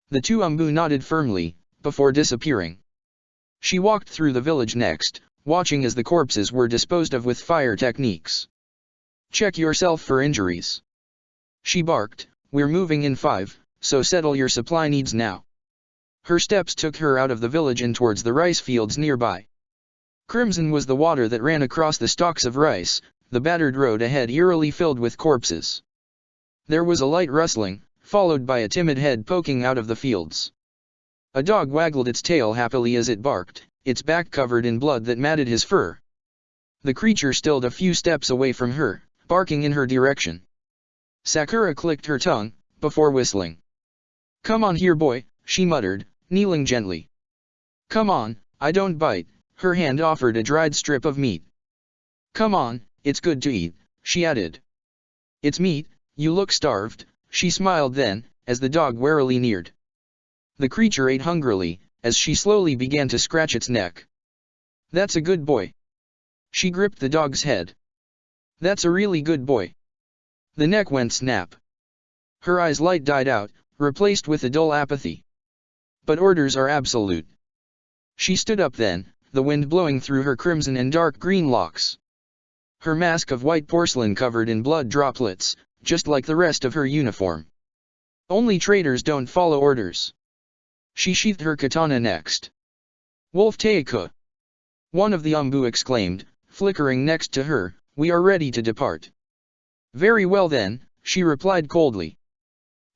The 2 umbu nodded firmly, before disappearing. She walked through the village next, watching as the corpses were disposed of with fire techniques. Check yourself for injuries. She barked, we're moving in 5, so settle your supply needs now. Her steps took her out of the village and towards the rice fields nearby. Crimson was the water that ran across the stalks of rice, the battered road ahead eerily filled with corpses. There was a light rustling, followed by a timid head poking out of the fields. A dog waggled its tail happily as it barked, its back covered in blood that matted his fur. The creature stilled a few steps away from her, barking in her direction. Sakura clicked her tongue, before whistling. Come on here, boy, she muttered, kneeling gently. Come on, I don't bite, her hand offered a dried strip of meat. Come on, it's good to eat, she added. It's meat, you look starved, she smiled then, as the dog warily neared. The creature ate hungrily, as she slowly began to scratch its neck. That's a good boy. She gripped the dog's head. That's a really good boy. The neck went snap. Her eyes' light died out, replaced with a dull apathy. But orders are absolute. She stood up then, the wind blowing through her crimson and dark green locks. Her mask of white porcelain covered in blood droplets, just like the rest of her uniform. Only traitors don't follow orders. She sheathed her katana next. Wolf Teiko! One of the umbu exclaimed, flickering next to her, we are ready to depart. Very well then, she replied coldly.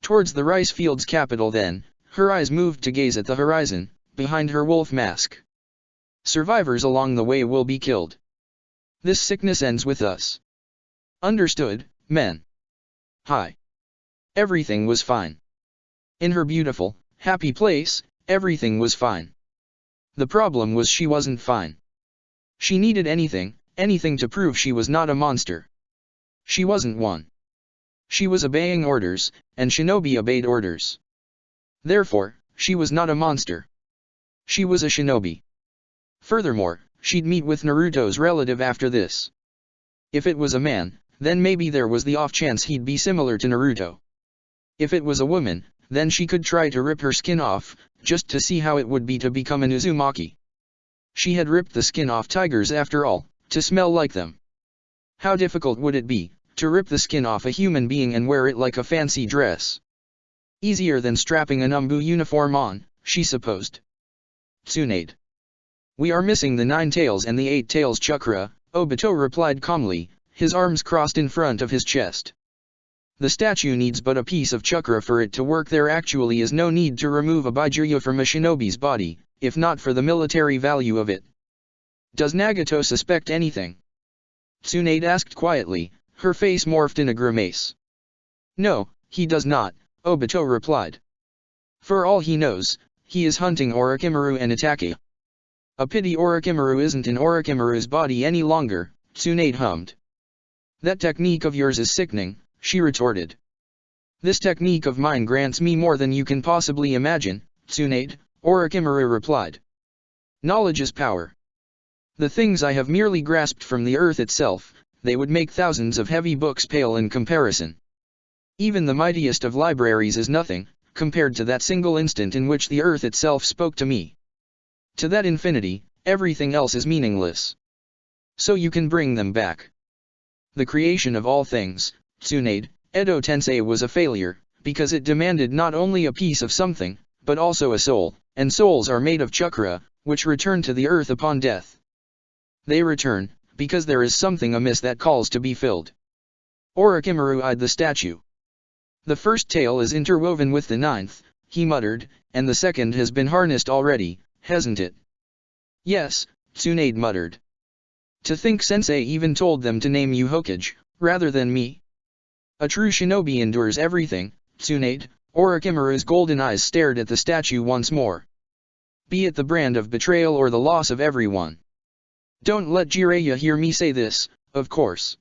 Towards the rice field's capital then, her eyes moved to gaze at the horizon, behind her wolf mask. Survivors along the way will be killed. This sickness ends with us. Understood, men? Hi. Everything was fine. In her beautiful, happy place, everything was fine. The problem was she wasn't fine. She needed anything, anything to prove she was not a monster. She wasn't one. She was obeying orders, and shinobi obeyed orders. Therefore, she was not a monster. She was a shinobi. Furthermore, she'd meet with Naruto's relative after this. If it was a man, then maybe there was the off chance he'd be similar to Naruto. If it was a woman, then she could try to rip her skin off, just to see how it would be to become an Uzumaki. She had ripped the skin off tigers after all, to smell like them. How difficult would it be, to rip the skin off a human being and wear it like a fancy dress? Easier than strapping an umbu uniform on, she supposed. Tsunade. We are missing the 9 tails and the 8 tails chakra, Obito replied calmly, his arms crossed in front of his chest. The statue needs but a piece of chakra for it to work. There actually is no need to remove a Baijuyo from a shinobi's body, if not for the military value of it. Does Nagato suspect anything? Tsunade asked quietly, her face morphed in a grimace. No, he does not, Obito replied. For all he knows, he is hunting Orochimaru and attacking. A pity Orochimaru isn't in Orochimaru's body any longer, Tsunade hummed. That technique of yours is sickening, she retorted. This technique of mine grants me more than you can possibly imagine, Tsunade, Orochimaru replied. Knowledge is power. The things I have merely grasped from the earth itself, they would make thousands of heavy books pale in comparison. Even the mightiest of libraries is nothing, compared to that single instant in which the earth itself spoke to me. To that infinity, everything else is meaningless. So you can bring them back. The creation of all things, Tsunade, Edo Tensei was a failure, because it demanded not only a piece of something, but also a soul, and souls are made of chakra, which return to the earth upon death. They return, because there is something amiss that calls to be filled. Orochimaru eyed the statue. The first tail is interwoven with the 9th, he muttered, and the second has been harnessed already, hasn't it? Yes, Tsunade muttered. To think Sensei even told them to name you Hokage, rather than me. A true shinobi endures everything, Tsunade. Orochimaru's golden eyes stared at the statue once more. Be it the brand of betrayal or the loss of everyone. Don't let Jiraiya hear me say this, of course.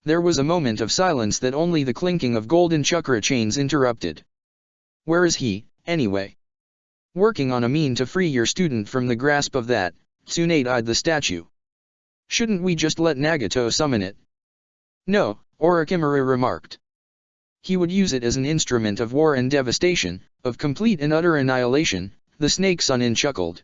There was a moment of silence that only the clinking of golden chakra chains interrupted. Where is he, anyway? Working on a mean to free your student from the grasp of that, Tsunade eyed the statue. Shouldn't we just let Nagato summon it? No, Orochimaru remarked. He would use it as an instrument of war and devastation, of complete and utter annihilation, the snake Sunin chuckled.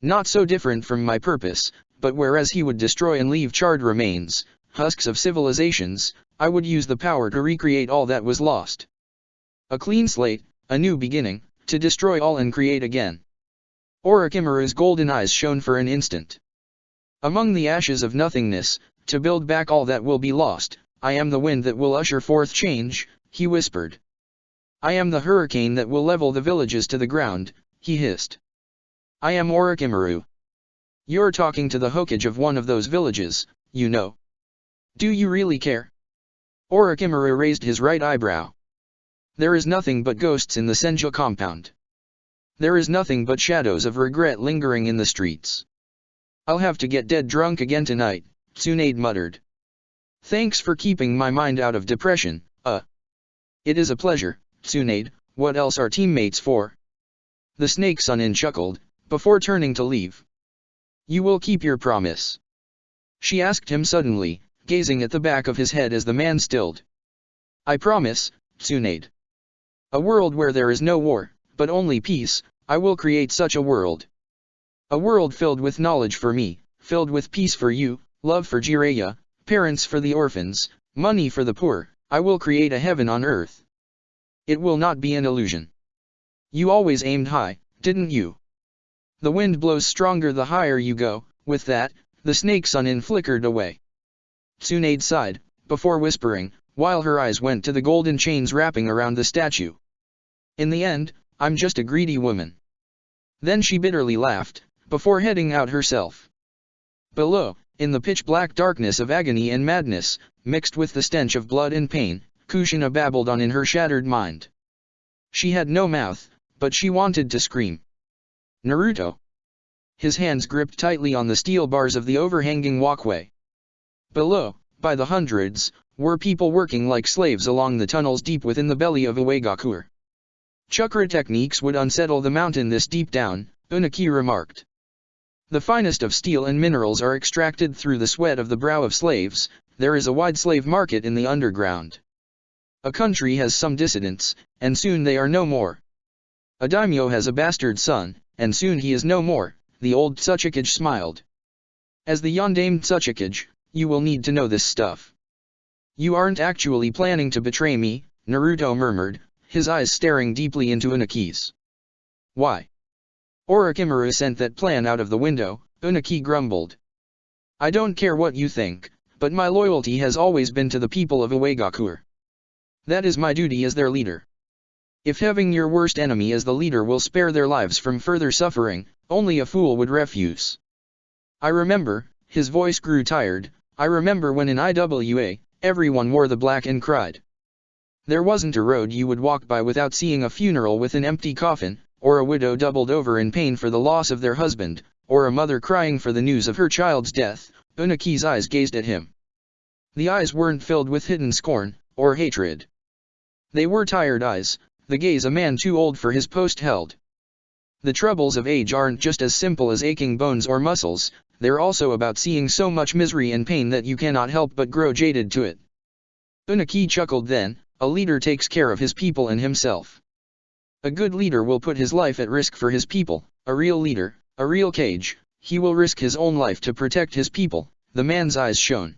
Not so different from my purpose, but whereas he would destroy and leave charred remains, husks of civilizations, I would use the power to recreate all that was lost. A clean slate, a new beginning, to destroy all and create again. Orochimaru's golden eyes shone for an instant. Among the ashes of nothingness, to build back all that will be lost, I am the wind that will usher forth change, he whispered. I am the hurricane that will level the villages to the ground, he hissed. I am Orochimaru. You're talking to the Hokage of one of those villages, you know. Do you really care? Orochimaru raised his right eyebrow. There is nothing but ghosts in the Senju compound. There is nothing but shadows of regret lingering in the streets. I'll have to get dead drunk again tonight, Tsunade muttered. Thanks for keeping my mind out of depression, It is a pleasure, Tsunade, what else are teammates for? The snake Sunin chuckled, before turning to leave. You will keep your promise? She asked him suddenly, gazing at the back of his head as the man stilled. I promise, Tsunade. A world where there is no war, but only peace, I will create such a world. A world filled with knowledge for me, filled with peace for you, love for Jiraiya, parents for the orphans, money for the poor, I will create a heaven on earth. It will not be an illusion. You always aimed high, didn't you? The wind blows stronger the higher you go. With that, the snake Sunin flickered away. Tsunade sighed, before whispering, while her eyes went to the golden chains wrapping around the statue. In the end, I'm just a greedy woman. Then she bitterly laughed, before heading out herself. Below, in the pitch-black darkness of agony and madness, mixed with the stench of blood and pain, Kushina babbled on in her shattered mind. She had no mouth, but she wanted to scream. Naruto. His hands gripped tightly on the steel bars of the overhanging walkway. Below, by the hundreds, were people working like slaves along the tunnels deep within the belly of Uegakur. Chakra techniques would unsettle the mountain this deep down, Unaki remarked. The finest of steel and minerals are extracted through the sweat of the brow of slaves. There is a wide slave market in the underground. A country has some dissidents, and soon they are no more. A daimyo has a bastard son, and soon he is no more. The old Tsuchikage smiled. As the Yondaime Tsuchikage, you will need to know this stuff. You aren't actually planning to betray me, Naruto murmured, his eyes staring deeply into Unaki's. Why? Orochimaru sent that plan out of the window, Unaki grumbled. I don't care what you think, but my loyalty has always been to the people of Uegakur. That is my duty as their leader. If having your worst enemy as the leader will spare their lives from further suffering, only a fool would refuse. I remember, his voice grew tired, I remember when in IWA, everyone wore the black and cried. There wasn't a road you would walk by without seeing a funeral with an empty coffin, or a widow doubled over in pain for the loss of their husband, or a mother crying for the news of her child's death. Unaki's eyes gazed at him. The eyes weren't filled with hidden scorn, or hatred. They were tired eyes, the gaze a man too old for his post held. The troubles of age aren't just as simple as aching bones or muscles, they're also about seeing so much misery and pain that you cannot help but grow jaded to it. Unaki chuckled then, a leader takes care of his people and himself. A good leader will put his life at risk for his people, a real leader, a real Kage, he will risk his own life to protect his people, the man's eyes shone.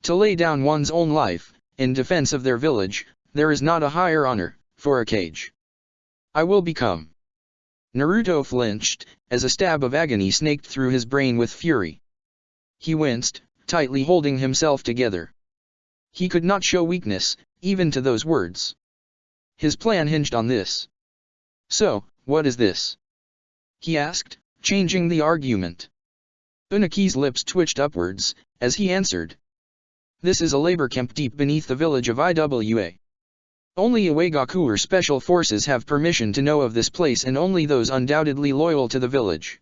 To lay down one's own life, in defense of their village, there is not a higher honor, for a Kage. I will become. Naruto flinched, as a stab of agony snaked through his brain with fury. He winced, tightly holding himself together. He could not show weakness, even to those words. His plan hinged on this. So, what is this? He asked, changing the argument. Unaki's lips twitched upwards, as he answered. This is a labor camp deep beneath the village of Iwa. Only Uegakur special forces have permission to know of this place and only those undoubtedly loyal to the village.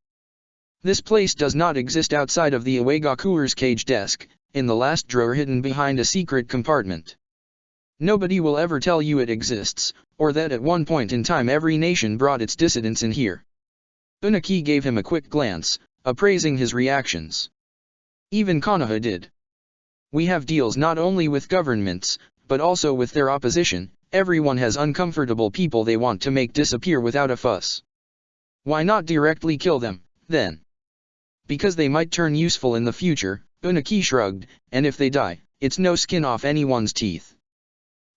This place does not exist outside of the Uegakur's cage desk, in the last drawer hidden behind a secret compartment. Nobody will ever tell you it exists, or that at one point in time every nation brought its dissidents in here. Unaki gave him a quick glance, appraising his reactions. Even Konoha did. We have deals not only with governments, but also with their opposition. Everyone has uncomfortable people they want to make disappear without a fuss. Why not directly kill them, then? Because they might turn useful in the future, Unaki shrugged, and if they die, it's no skin off anyone's teeth.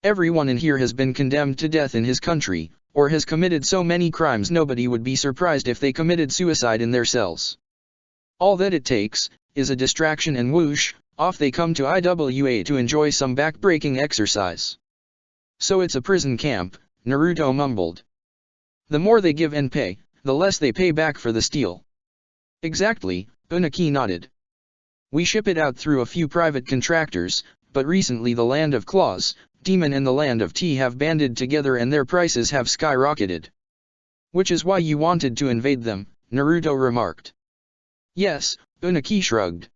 Everyone in here has been condemned to death in his country, or has committed so many crimes nobody would be surprised if they committed suicide in their cells. All that it takes, is a distraction and whoosh, off they come to Iwa to enjoy some back-breaking exercise. So it's a prison camp, Naruto mumbled. The more they give and pay, the less they pay back for the steel. Exactly, Unaki nodded. We ship it out through a few private contractors, but recently the Land of Claws, Demon and the Land of Tea have banded together and their prices have skyrocketed. Which is why you wanted to invade them, Naruto remarked. Yes, Unaki shrugged.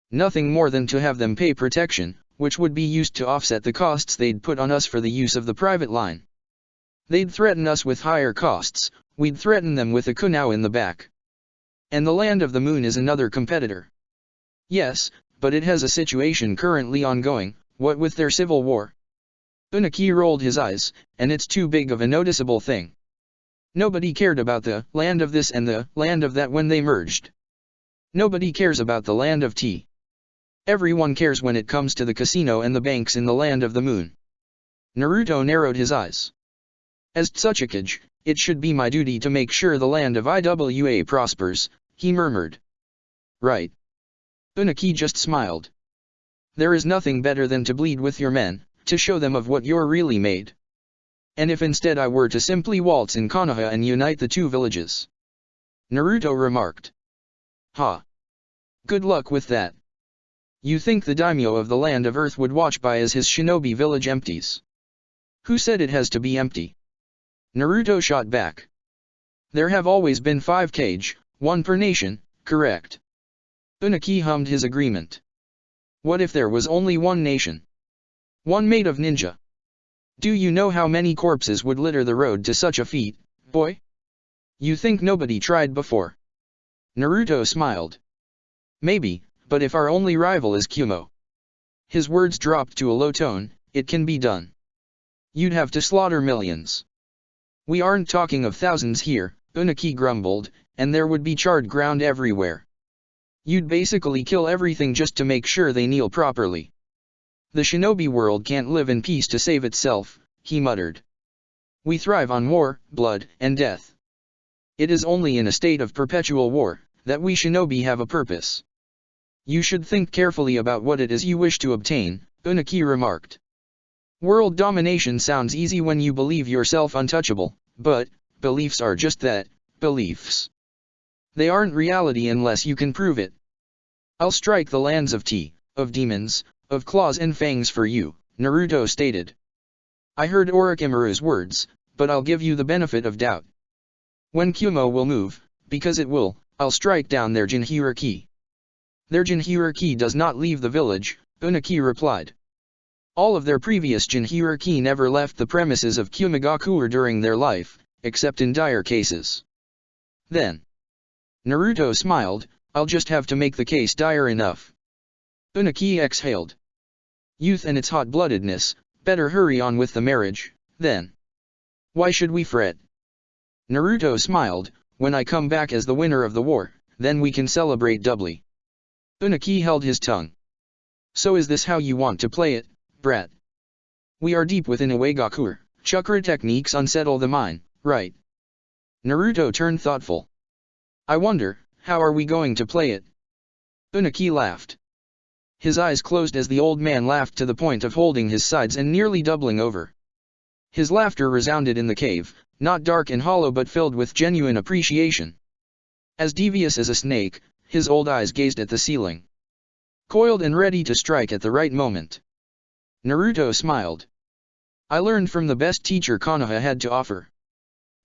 Nothing more than to have them pay protection, which would be used to offset the costs they'd put on us for the use of the private line. They'd threaten us with higher costs, we'd threaten them with a kunao in the back. And the Land of the Moon is another competitor. Yes, but it has a situation currently ongoing, what with their civil war. Unaki rolled his eyes, and it's too big of a noticeable thing. Nobody cared about the land of this and the land of that when they merged. Nobody cares about the Land of Tea. Everyone cares when it comes to the casino and the banks in the Land of the Moon. Naruto narrowed his eyes. As Tsuchikage, it should be my duty to make sure the Land of Iwa prospers, he murmured. Right. Unaki just smiled. There is nothing better than to bleed with your men, to show them of what you're really made. And if instead I were to simply waltz in Konoha and unite the two villages? Naruto remarked. Ha. Good luck with that. You think the daimyo of the Land of Earth would watch by as his shinobi village empties? Who said it has to be empty? Naruto shot back. There have always been 5 Kage, One per nation, correct. Unaki hummed his agreement. What if there was only one nation? One made of ninja. Do you know how many corpses would litter the road to such a feat, boy? You think nobody tried before? Naruto smiled. Maybe, but if our only rival is Kumo. His words dropped to a low tone, it can be done. You'd have to slaughter millions. We aren't talking of thousands here, Unaki grumbled, and there would be charred ground everywhere. You'd basically kill everything just to make sure they kneel properly. The shinobi world can't live in peace to save itself, he muttered. We thrive on war, blood, and death. It is only in a state of perpetual war that we shinobi have a purpose. You should think carefully about what it is you wish to obtain, Unaki remarked. World domination sounds easy when you believe yourself untouchable, but beliefs are just that, beliefs. They aren't reality unless you can prove it. I'll strike the lands of tea, of demons, of claws and fangs for you, Naruto stated. I heard Orochimaru's words, but I'll give you the benefit of doubt. When Kumo will move, because it will, I'll strike down their jinhiriki. Their jinhiriki does not leave the village, Unaki replied. All of their previous jinhiriki never left the premises of Kumogakure during their life, except in dire cases. Then, Naruto smiled, I'll just have to make the case dire enough. Unaki exhaled. Youth and its hot-bloodedness, better hurry on with the marriage, then. Why should we fret? Naruto smiled, when I come back as the winner of the war, then we can celebrate doubly. Unaki held his tongue. So is this how you want to play it, brat? We are deep within Iwagakure, chakra techniques unsettle the mind, right? Naruto turned thoughtful. I wonder, how are we going to play it? Unaki laughed. His eyes closed as the old man laughed to the point of holding his sides and nearly doubling over. His laughter resounded in the cave, not dark and hollow but filled with genuine appreciation. As devious as a snake, his old eyes gazed at the ceiling. Coiled and ready to strike at the right moment. Naruto smiled. I learned from the best teacher Konoha had to offer.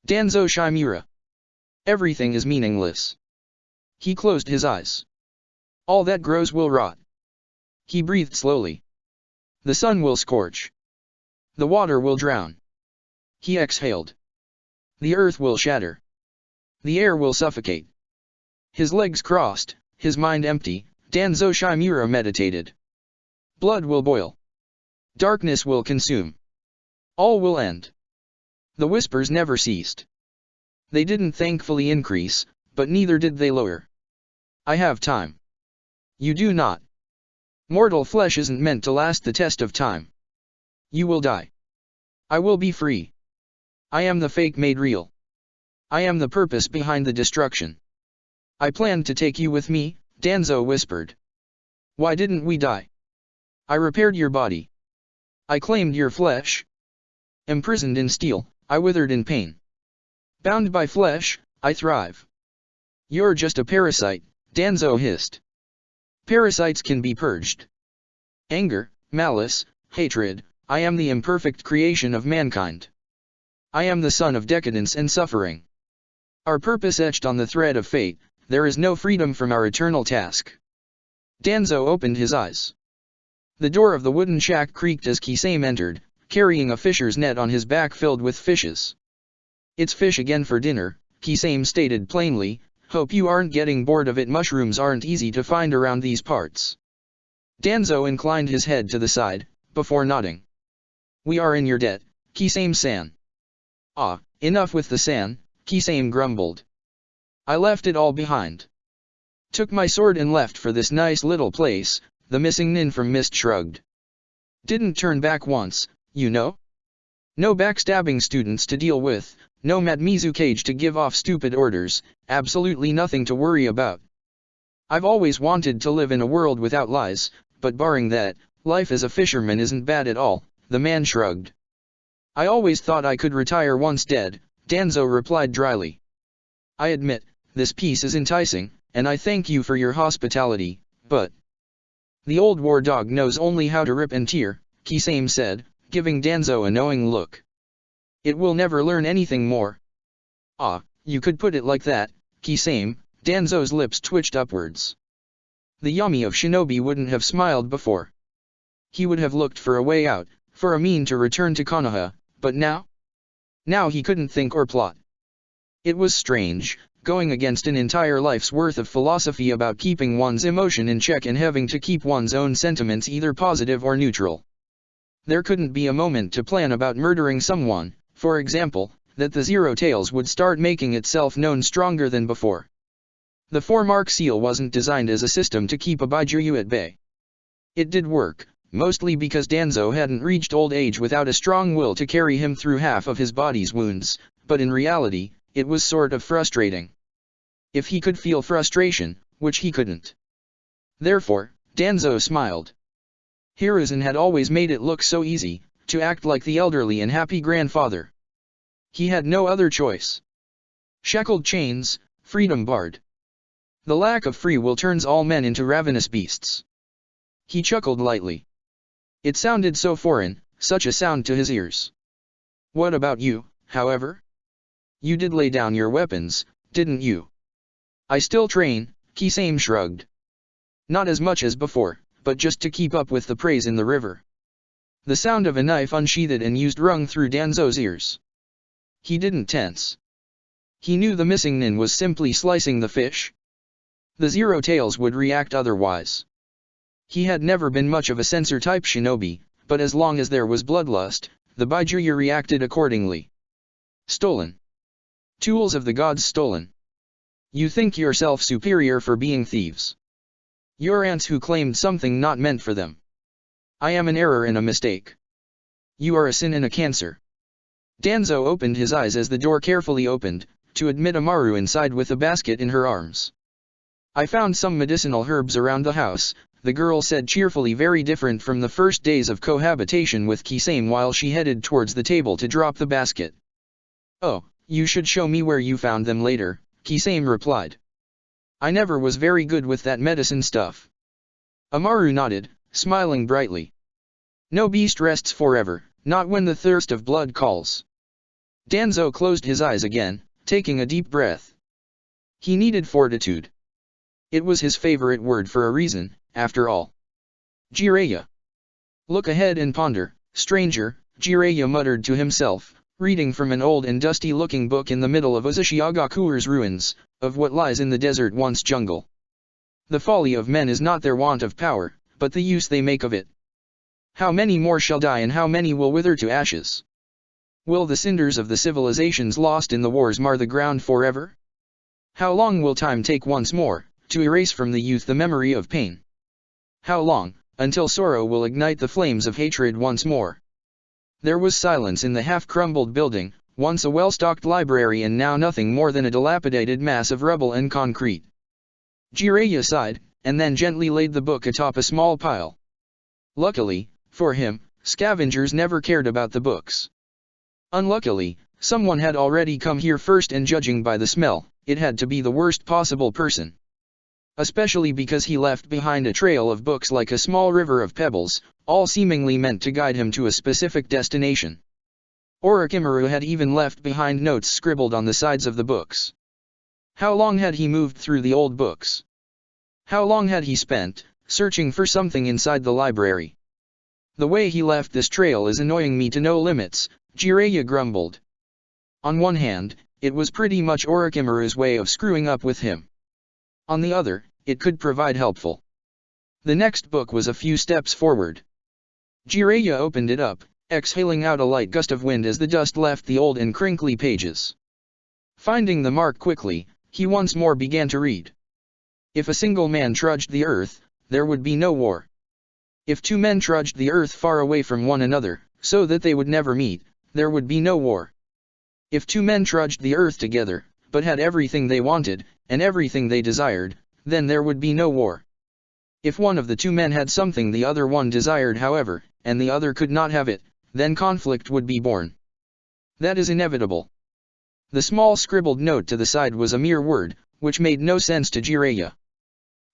Danzo Shimura. Everything is meaningless. He closed his eyes. All that grows will rot. He breathed slowly. The sun will scorch. The water will drown. He exhaled. The earth will shatter. The air will suffocate. His legs crossed, his mind empty, Danzo Shimura meditated. Blood will boil. Darkness will consume. All will end. The whispers never ceased. They didn't thankfully increase, but neither did they lower. I have time. You do not. Mortal flesh isn't meant to last the test of time. You will die. I will be free. I am the fake made real. I am the purpose behind the destruction. I planned to take you with me, Danzo whispered. Why didn't we die? I repaired your body. I claimed your flesh. Imprisoned in steel, I withered in pain. Bound by flesh, I thrive. You're just a parasite, Danzo hissed. Parasites can be purged. Anger, malice, hatred, I am the imperfect creation of mankind. I am the son of decadence and suffering. Our purpose etched on the thread of fate, there is no freedom from our eternal task. Danzo opened his eyes. The door of the wooden shack creaked as Kisame entered, carrying a fisher's net on his back filled with fishes. It's fish again for dinner, Kisame stated plainly, hope you aren't getting bored of it. Mushrooms aren't easy to find around these parts. Danzo inclined his head to the side, before nodding. We are in your debt, Kisame-san. Ah, enough with the san, Kisame grumbled. I left it all behind. Took my sword and left for this nice little place, the missing nin from Mist shrugged. Didn't turn back once, you know? No backstabbing students to deal with, no Matmizu cage to give off stupid orders, absolutely nothing to worry about. I've always wanted to live in a world without lies, but barring that, life as a fisherman isn't bad at all, the man shrugged. I always thought I could retire once dead, Danzo replied dryly. I admit, this piece is enticing, and I thank you for your hospitality, but... The old war dog knows only how to rip and tear, Kisame said, giving Danzo a knowing look. It will never learn anything more. Ah, you could put it like that, Kisame, Danzo's lips twitched upwards. The Yami of Shinobi wouldn't have smiled before. He would have looked for a way out, for a mean to return to Konoha, but now? Now he couldn't think or plot. It was strange, going against an entire life's worth of philosophy about keeping one's emotion in check and having to keep one's own sentiments either positive or neutral. There couldn't be a moment to plan about murdering someone, for example, that the Zero Tails would start making itself known stronger than before. The 4-mark seal wasn't designed as a system to keep a Baijuyu at bay. It did work, mostly because Danzo hadn't reached old age without a strong will to carry him through half of his body's wounds, but in reality, it was sort of frustrating. If he could feel frustration, which he couldn't. Therefore, Danzo smiled. Hiruzen had always made it look so easy, to act like the elderly and happy grandfather. He had no other choice. Shackled chains, freedom barred. The lack of free will turns all men into ravenous beasts. He chuckled lightly. It sounded so foreign, such a sound to his ears. What about you, however? You did lay down your weapons, didn't you? I still train, Kisame shrugged. Not as much as before, but just to keep up with the praise in the river. The sound of a knife unsheathed and used rung through Danzo's ears. He didn't tense. He knew the missing nin was simply slicing the fish. The Zero Tails would react otherwise. He had never been much of a censor-type shinobi, but as long as there was bloodlust, the Baijuyu reacted accordingly. Stolen. Tools of the gods stolen. You think yourself superior for being thieves. You're ants who claimed something not meant for them. I am an error and a mistake. You are a sin and a cancer. Danzo opened his eyes as the door carefully opened, to admit Amaru inside with a basket in her arms. I found some medicinal herbs around the house, the girl said cheerfully, very different from the first days of cohabitation with Kisame while she headed towards the table to drop the basket. Oh, you should show me where you found them later, Kisame replied. I never was very good with that medicine stuff. Amaru nodded, smiling brightly. No beast rests forever, not when the thirst of blood calls. Danzo closed his eyes again, taking a deep breath. He needed fortitude. It was his favorite word for a reason, after all. Jiraiya. Look ahead and ponder, stranger, Jiraiya muttered to himself, reading from an old and dusty-looking book in the middle of Uzushiagakure's ruins, of what lies in the desert once jungle. The folly of men is not their want of power, but the use they make of it. How many more shall die and how many will wither to ashes? Will the cinders of the civilizations lost in the wars mar the ground forever? How long will time take once more, to erase from the youth the memory of pain? How long, until sorrow will ignite the flames of hatred once more? There was silence in the half-crumbled building, once a well-stocked library and now nothing more than a dilapidated mass of rubble and concrete. Jiraiya sighed, and then gently laid the book atop a small pile. Luckily, for him, scavengers never cared about the books. Unluckily, someone had already come here first, and judging by the smell, it had to be the worst possible person. Especially because he left behind a trail of books like a small river of pebbles, all seemingly meant to guide him to a specific destination. Orochimaru had even left behind notes scribbled on the sides of the books. How long had he moved through the old books? How long had he spent, searching for something inside the library? The way he left this trail is annoying me to no limits, Jiraiya grumbled. On one hand, it was pretty much Orochimaru's way of screwing up with him. On the other, it could provide helpful. The next book was a few steps forward. Jiraiya opened it up, exhaling out a light gust of wind as the dust left the old and crinkly pages. Finding the mark quickly, he once more began to read. If a single man trudged the earth, there would be no war. If two men trudged the earth far away from one another, so that they would never meet, there would be no war. If two men trudged the earth together, but had everything they wanted, and everything they desired, then there would be no war. If one of the two men had something the other one desired however, and the other could not have it, then conflict would be born. That is inevitable. The small scribbled note to the side was a mere word, which made no sense to Jiraiya.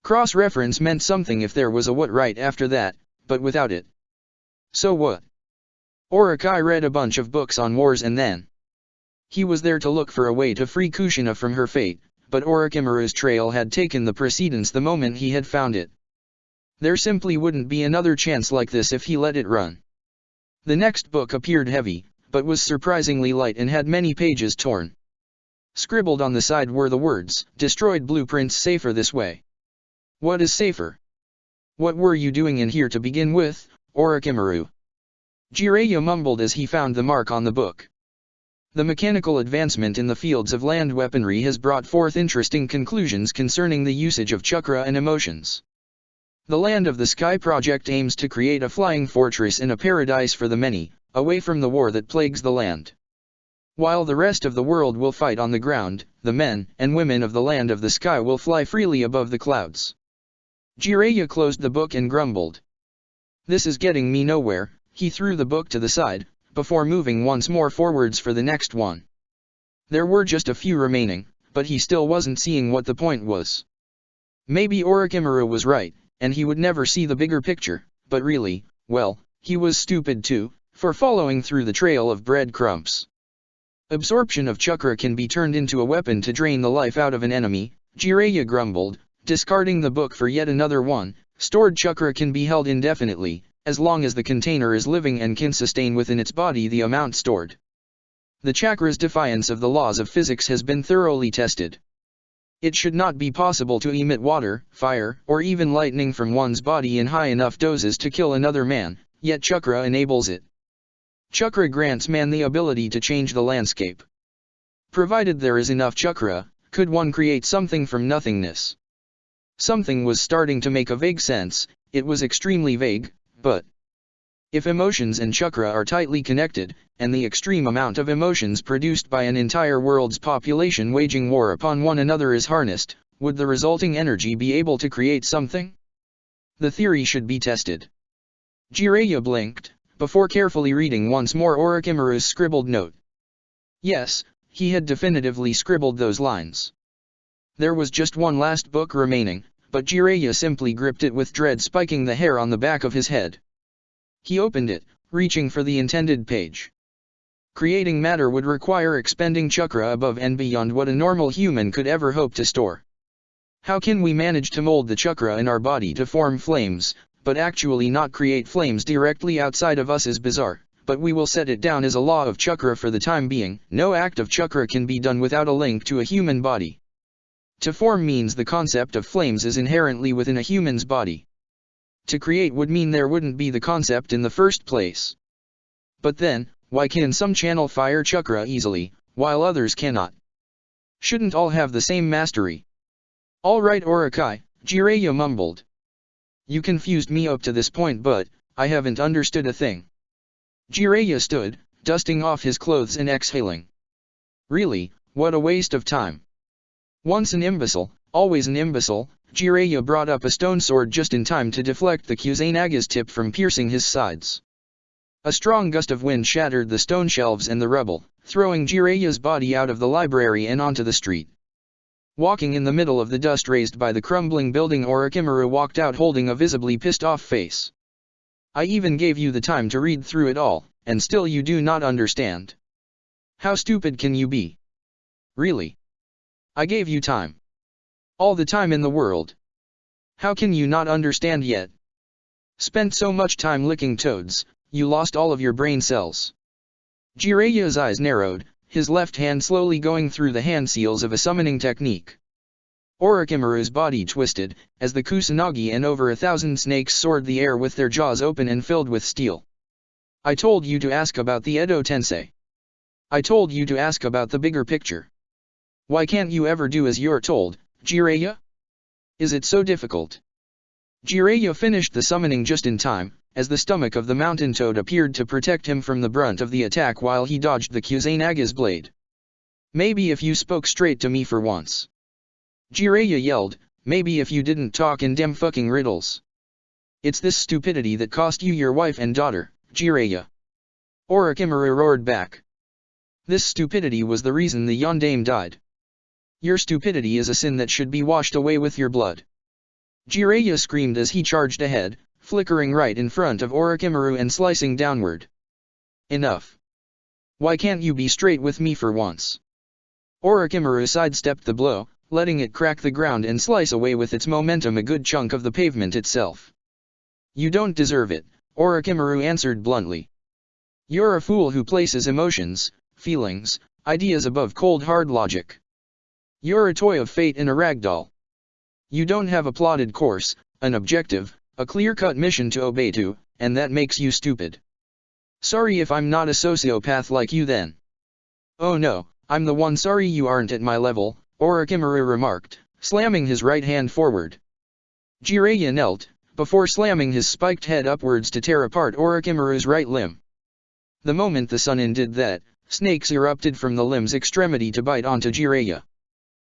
Cross-reference meant something if there was a what right after that, but without it. So what? Orochi read a bunch of books on wars and then. He was there to look for a way to free Kushina from her fate, but Orochimaru's trail had taken the precedence the moment he had found it. There simply wouldn't be another chance like this if he let it run. The next book appeared heavy, but was surprisingly light and had many pages torn. Scribbled on the side were the words, "Destroyed blueprints safer this way." What is safer? What were you doing in here to begin with, Orochimaru? Jiraiya mumbled as he found the mark on the book. The mechanical advancement in the fields of land weaponry has brought forth interesting conclusions concerning the usage of chakra and emotions. The Land of the Sky project aims to create a flying fortress and a paradise for the many, away from the war that plagues the land. While the rest of the world will fight on the ground, the men and women of the Land of the Sky will fly freely above the clouds. Jiraiya closed the book and grumbled. This is getting me nowhere. He threw the book to the side, before moving once more forwards for the next one. There were just a few remaining, but he still wasn't seeing what the point was. Maybe Orochimaru was right, and he would never see the bigger picture, but really, well, he was stupid too, for following through the trail of breadcrumbs. Absorption of chakra can be turned into a weapon to drain the life out of an enemy, Jiraiya grumbled, discarding the book for yet another one. Stored chakra can be held indefinitely, as long as the container is living and can sustain within its body the amount stored. The chakra's defiance of the laws of physics has been thoroughly tested. It should not be possible to emit water, fire, or even lightning from one's body in high enough doses to kill another man, yet chakra enables it. Chakra grants man the ability to change the landscape. Provided there is enough chakra, could one create something from nothingness? Something was starting to make a vague sense. It was extremely vague, but if emotions and chakra are tightly connected, and the extreme amount of emotions produced by an entire world's population waging war upon one another is harnessed, would the resulting energy be able to create something? The theory should be tested. Jiraiya blinked, before carefully reading once more Orochimaru's scribbled note. Yes, he had definitively scribbled those lines. There was just one last book remaining, but Jiraiya simply gripped it with dread spiking the hair on the back of his head. He opened it, reaching for the intended page. Creating matter would require expending chakra above and beyond what a normal human could ever hope to store. How can we manage to mold the chakra in our body to form flames, but actually not create flames directly outside of us is bizarre, but we will set it down as a law of chakra for the time being. No act of chakra can be done without a link to a human body. To form means the concept of flames is inherently within a human's body. To create would mean there wouldn't be the concept in the first place. But then, why can some channel fire chakra easily, while others cannot? Shouldn't all have the same mastery? All right Orochi, Jiraiya mumbled. You confused me up to this point, but I haven't understood a thing. Jiraiya stood, dusting off his clothes and exhaling. Really, what a waste of time. Once an imbecile, always an imbecile. Jiraiya brought up a stone sword just in time to deflect the Kusanaga's tip from piercing his sides. A strong gust of wind shattered the stone shelves and the rubble, throwing Jiraiya's body out of the library and onto the street. Walking in the middle of the dust raised by the crumbling building, Orochimaru walked out holding a visibly pissed-off face. I even gave you the time to read through it all, and still you do not understand. How stupid can you be? Really? I gave you time. All the time in the world. How can you not understand yet? Spent so much time licking toads, you lost all of your brain cells. Jiraiya's eyes narrowed, his left hand slowly going through the hand seals of a summoning technique. Orochimaru's body twisted, as the Kusanagi and over 1,000 snakes soared the air with their jaws open and filled with steel. I told you to ask about the Edo Tensei. I told you to ask about the bigger picture. Why can't you ever do as you're told, Jiraiya? Is it so difficult? Jiraiya finished the summoning just in time, as the stomach of the mountain toad appeared to protect him from the brunt of the attack while he dodged the Kusanaga's blade. Maybe if you spoke straight to me for once. Jiraiya yelled, maybe if you didn't talk in dem fucking riddles. It's this stupidity that cost you your wife and daughter, Jiraiya. Orochimaru roared back. This stupidity was the reason the Yondaime died. Your stupidity is a sin that should be washed away with your blood. Jiraiya screamed as he charged ahead, flickering right in front of Orochimaru and slicing downward. Enough. Why can't you be straight with me for once? Orochimaru sidestepped the blow, letting it crack the ground and slice away with its momentum a good chunk of the pavement itself. You don't deserve it, Orochimaru answered bluntly. You're a fool who places emotions, feelings, ideas above cold hard logic. You're a toy of fate in a ragdoll. You don't have a plotted course, an objective, a clear-cut mission to obey to, and that makes you stupid. Sorry if I'm not a sociopath like you then. Oh no, I'm the one sorry you aren't at my level, Orochimaru remarked, slamming his right hand forward. Jiraiya knelt, before slamming his spiked head upwards to tear apart Orochimaru's right limb. The moment the Sunin did that, snakes erupted from the limb's extremity to bite onto Jiraiya.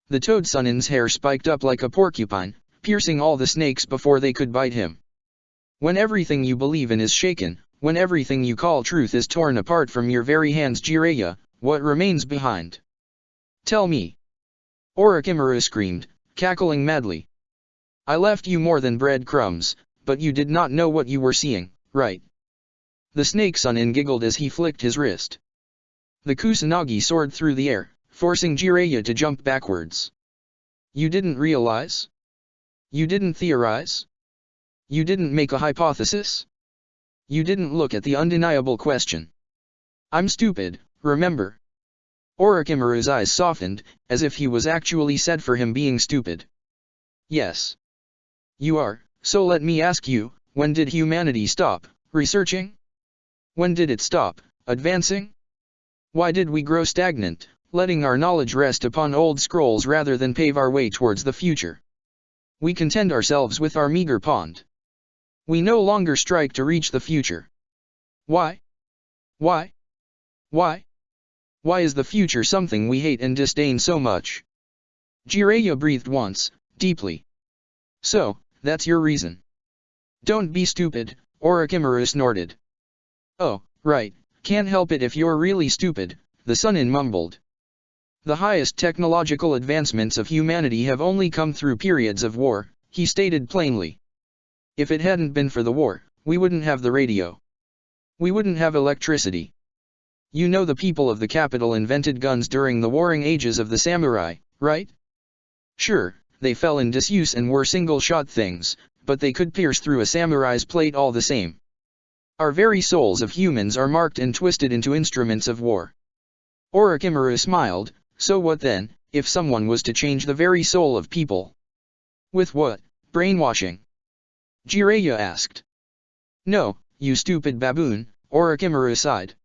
The Toad Sunin's hair spiked up like a porcupine, piercing all the snakes before they could bite him. When everything you believe in is shaken, when everything you call truth is torn apart from your very hands, Jiraiya, what remains behind? Tell me. Orochimaru screamed, cackling madly. I left you more than breadcrumbs, but you did not know what you were seeing, right? The Snake Sunin giggled as he flicked his wrist. The Kusanagi soared through the air, forcing Jiraiya to jump backwards. You didn't realize? You didn't theorize? You didn't make a hypothesis? You didn't look at the undeniable question. I'm stupid, remember? Orochimaru's eyes softened, as if he was actually said for him being stupid. Yes. You are, so let me ask you, when did humanity stop researching? When did it stop advancing? Why did we grow stagnant, letting our knowledge rest upon old scrolls rather than pave our way towards the future? We content ourselves with our meager pond. We no longer strike to reach the future. Why? Why? Why? Why is the future something we hate and disdain so much? Jiraiya breathed once, deeply. So, that's your reason. Don't be stupid, Orochimaru snorted. Oh, right, can't help it if you're really stupid, the Sunin mumbled. The highest technological advancements of humanity have only come through periods of war, he stated plainly. If it hadn't been for the war, we wouldn't have the radio. We wouldn't have electricity. You know the people of the capital invented guns during the warring ages of the samurai, right? Sure, they fell in disuse and were single-shot things, but they could pierce through a samurai's plate all the same. Our very souls of humans are marked and twisted into instruments of war. Orochimaru smiled, so what then, if someone was to change the very soul of people? With what, brainwashing? Jiraiya asked. No, you stupid baboon, Orochimaru sighed.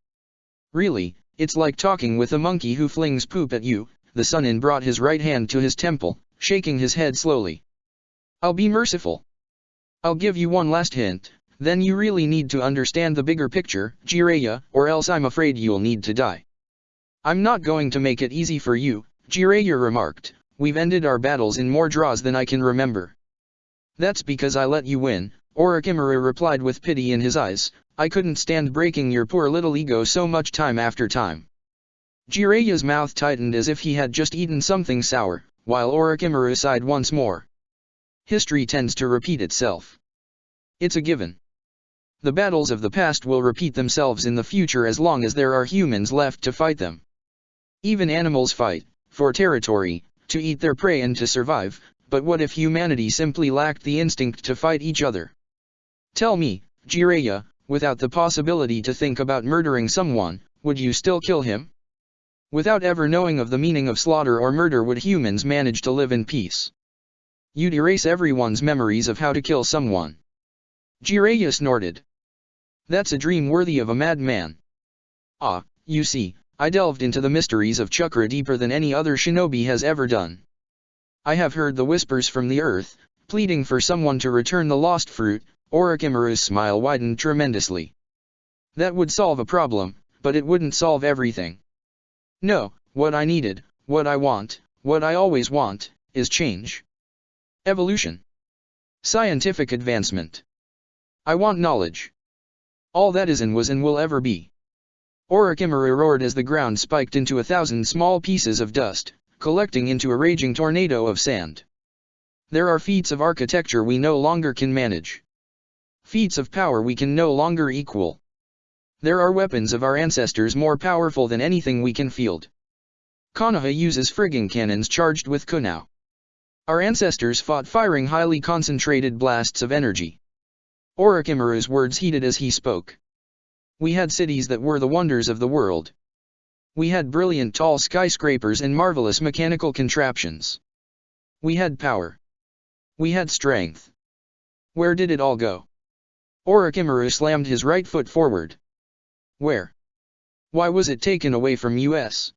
Really, it's like talking with a monkey who flings poop at you, the Sunin brought his right hand to his temple, shaking his head slowly. I'll be merciful. I'll give you one last hint, then you really need to understand the bigger picture, Jiraiya, or else I'm afraid you'll need to die. I'm not going to make it easy for you, Jiraiya remarked, we've ended our battles in more draws than I can remember. That's because I let you win, Orochimaru replied with pity in his eyes, I couldn't stand breaking your poor little ego so much time after time. Jiraiya's mouth tightened as if he had just eaten something sour, while Orochimaru sighed once more. History tends to repeat itself. It's a given. The battles of the past will repeat themselves in the future as long as there are humans left to fight them. Even animals fight, for territory, to eat their prey and to survive, but what if humanity simply lacked the instinct to fight each other? Tell me, Jiraiya, without the possibility to think about murdering someone, would you still kill him? Without ever knowing of the meaning of slaughter or murder, would humans manage to live in peace? You'd erase everyone's memories of how to kill someone. Jiraiya snorted. That's a dream worthy of a madman. Ah, you see, I delved into the mysteries of chakra deeper than any other shinobi has ever done. I have heard the whispers from the earth, pleading for someone to return the lost fruit. Orochimaru's smile widened tremendously. That would solve a problem, but it wouldn't solve everything. No, what I needed, what I want, what I always want, is change. Evolution. Scientific advancement. I want knowledge. All that is and was and will ever be. Orochimaru roared as the ground spiked into 1,000 small pieces of dust, collecting into a raging tornado of sand. There are feats of architecture we no longer can manage. Feats of power we can no longer equal. There are weapons of our ancestors more powerful than anything we can field. Konoha uses frigging cannons charged with kunao. Our ancestors fought firing highly concentrated blasts of energy. Orochimaru's words heated as he spoke. We had cities that were the wonders of the world. We had brilliant tall skyscrapers and marvelous mechanical contraptions. We had power. We had strength. Where did it all go? Orochimaru slammed his right foot forward. Where? Why was it taken away from us?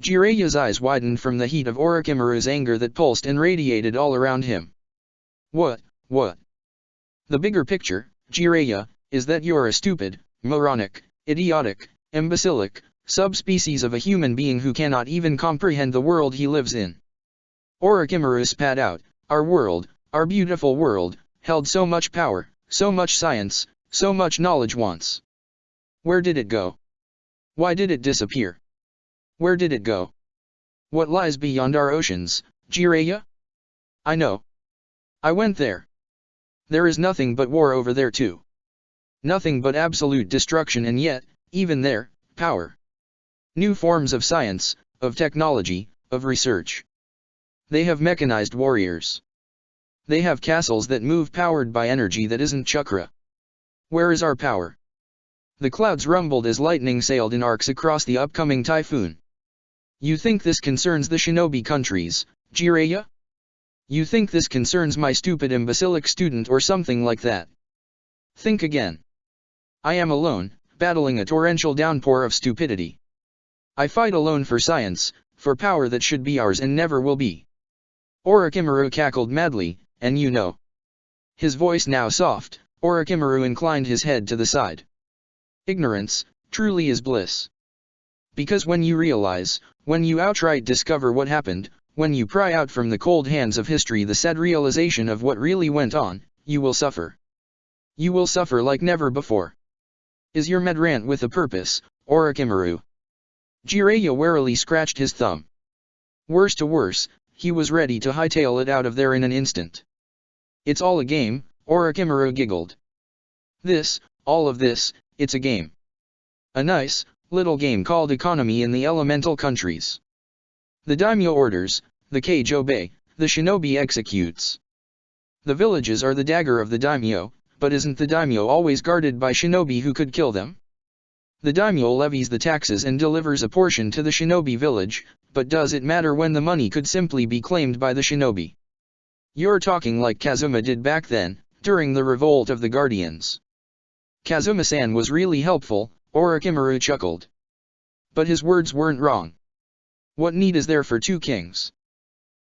Jiraiya's eyes widened from the heat of Orochimaru's anger that pulsed and radiated all around him. What? The bigger picture, Jiraiya, is that you're a stupid, moronic, idiotic, imbecilic, subspecies of a human being who cannot even comprehend the world he lives in. Orochimaru spat out, our world, our beautiful world, held so much power, so much science, so much knowledge once. Where did it go? Why did it disappear? Where did it go? What lies beyond our oceans, Jiraiya? I know. I went there. There is nothing but war over there too. Nothing but absolute destruction, and yet, even there, power. New forms of science, of technology, of research. They have mechanized warriors. They have castles that move powered by energy that isn't chakra. Where is our power? The clouds rumbled as lightning sailed in arcs across the upcoming typhoon. You think this concerns the shinobi countries, Jiraiya? You think this concerns my stupid imbecilic student or something like that? Think again. I am alone, battling a torrential downpour of stupidity. I fight alone for science, for power that should be ours and never will be. Orochimaru cackled madly, and you know. His voice now soft, Orochimaru inclined his head to the side. Ignorance, truly is bliss. Because when you realize, when you outright discover what happened, when you pry out from the cold hands of history the sad realization of what really went on, you will suffer. You will suffer like never before. Is your mad rant with a purpose, Orochimaru? Jiraiya warily scratched his thumb. Worse to worse, he was ready to hightail it out of there in an instant. It's all a game, Orochimaru giggled. All of this, it's a game. A nice, little game called economy in the elemental countries. The daimyo orders, the kage obey, the shinobi executes. The villages are the dagger of the daimyo, but isn't the daimyo always guarded by shinobi who could kill them? The daimyo levies the taxes and delivers a portion to the shinobi village, but does it matter when the money could simply be claimed by the shinobi? You're talking like Kazuma did back then, during the revolt of the Guardians. Kazuma-san was really helpful, Orochimaru chuckled. But his words weren't wrong. What need is there for two kings?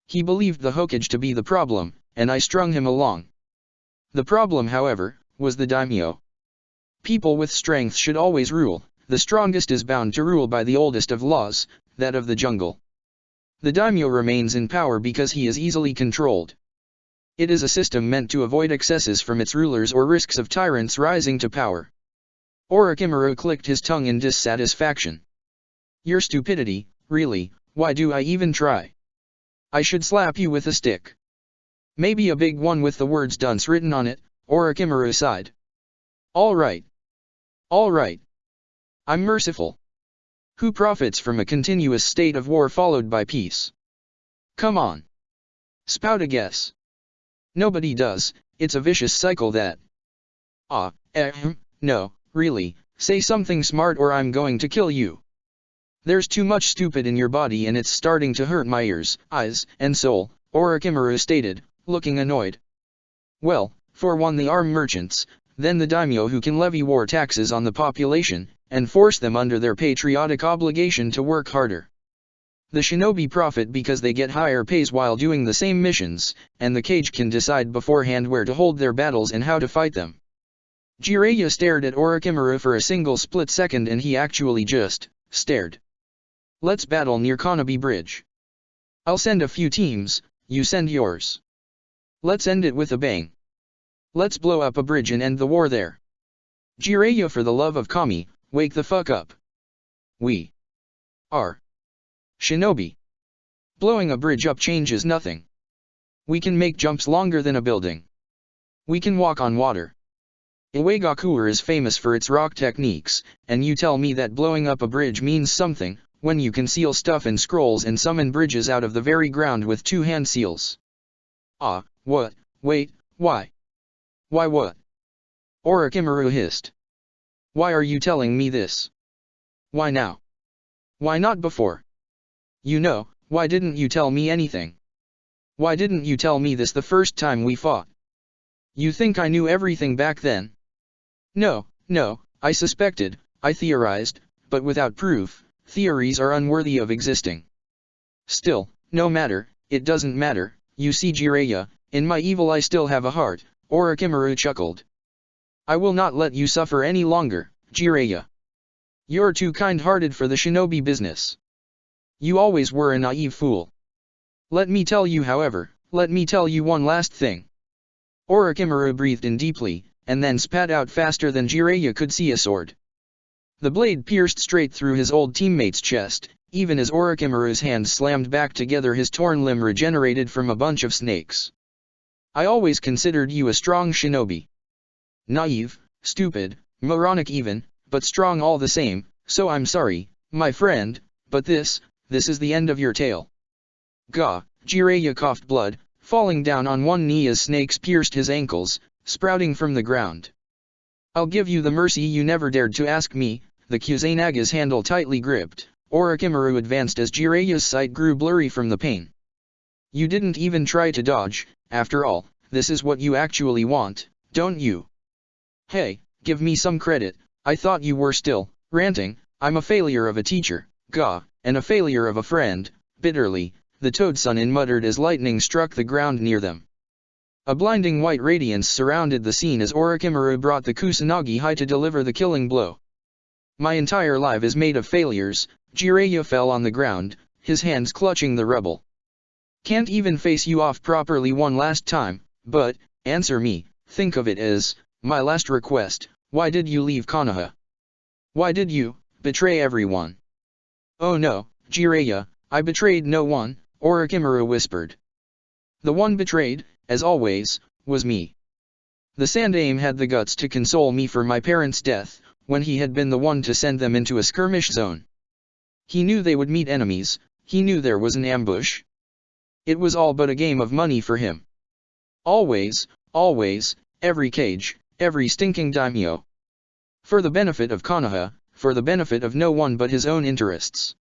He believed the Hokage to be the problem, and I strung him along. The problem, however, was the daimyo. People with strength should always rule, the strongest is bound to rule by the oldest of laws, that of the jungle. The daimyo remains in power because he is easily controlled. It is a system meant to avoid excesses from its rulers or risks of tyrants rising to power. Orochimaru clicked his tongue in dissatisfaction. Your stupidity, really, why do I even try? I should slap you with a stick. Maybe a big one with the words dunce written on it, Orochimaru sighed. All right. I'm merciful. Who profits from a continuous state of war followed by peace? Come on. Spout a guess. Nobody does, it's a vicious cycle that. No, really, say something smart or I'm going to kill you. There's too much stupid in your body and it's starting to hurt my ears, eyes, and soul, Orochimaru stated, looking annoyed. Well, for one the arm merchants, then the daimyo who can levy war taxes on the population, and force them under their patriotic obligation to work harder. The shinobi profit because they get higher pays while doing the same missions, and the kage can decide beforehand where to hold their battles and how to fight them. Jiraiya stared at Orochimaru for a single split second and he actually just stared. Let's battle near Konobe Bridge. I'll send a few teams, you send yours. Let's end it with a bang. Let's blow up a bridge and end the war there. Jiraiya, for the love of Kami, wake the fuck up. We are shinobi. Blowing a bridge up changes nothing. We can make jumps longer than a building. We can walk on water. Iwagakuer is famous for its rock techniques, and you tell me that blowing up a bridge means something, when you conceal stuff in scrolls and summon bridges out of the very ground with two hand seals. Ah, what? Wait, why? Why what? Orochimaru hissed. Why are you telling me this? Why now? Why not before? You know, why didn't you tell me anything? Why didn't you tell me this the first time we fought? You think I knew everything back then? No, no, I suspected, I theorized, but without proof, theories are unworthy of existing. Still, no matter, it doesn't matter, you see Jiraiya, in my evil I still have a heart, Orochimaru chuckled. I will not let you suffer any longer, Jiraiya. You're too kind-hearted for the shinobi business. You always were a naive fool. Let me tell you however, let me tell you one last thing. Orochimaru breathed in deeply, and then spat out faster than Jiraiya could see a sword. The blade pierced straight through his old teammate's chest, even as Orochimaru's hand slammed back together his torn limb regenerated from a bunch of snakes. I always considered you a strong shinobi. Naive, stupid, moronic even, but strong all the same, so I'm sorry, my friend, but this is the end of your tale. Gah, Jiraiya coughed blood, falling down on one knee as snakes pierced his ankles, sprouting from the ground. I'll give you the mercy you never dared to ask me, the Kusanaga's handle tightly gripped. Orochimaru advanced as Jiraiya's sight grew blurry from the pain. You didn't even try to dodge, after all, this is what you actually want, don't you? Hey, give me some credit, I thought you were still ranting. I'm a failure of a teacher, gah, and a failure of a friend, bitterly, the Toad-Sonin muttered as lightning struck the ground near them. A blinding white radiance surrounded the scene as Orochimaru brought the Kusanagi high to deliver the killing blow. My entire life is made of failures. Jiraiya fell on the ground, his hands clutching the rubble. Can't even face you off properly one last time, but, answer me, think of it as, my last request, why did you leave Konoha? Why did you betray everyone? Oh no, Jiraiya, I betrayed no one, Orochimaru whispered. The one betrayed, as always, was me. The Sandaime had the guts to console me for my parents' death, when he had been the one to send them into a skirmish zone. He knew they would meet enemies, he knew there was an ambush. It was all but a game of money for him. Always, always, every cage, every stinking daimyo. For the benefit of Konoha, for the benefit of no one but his own interests.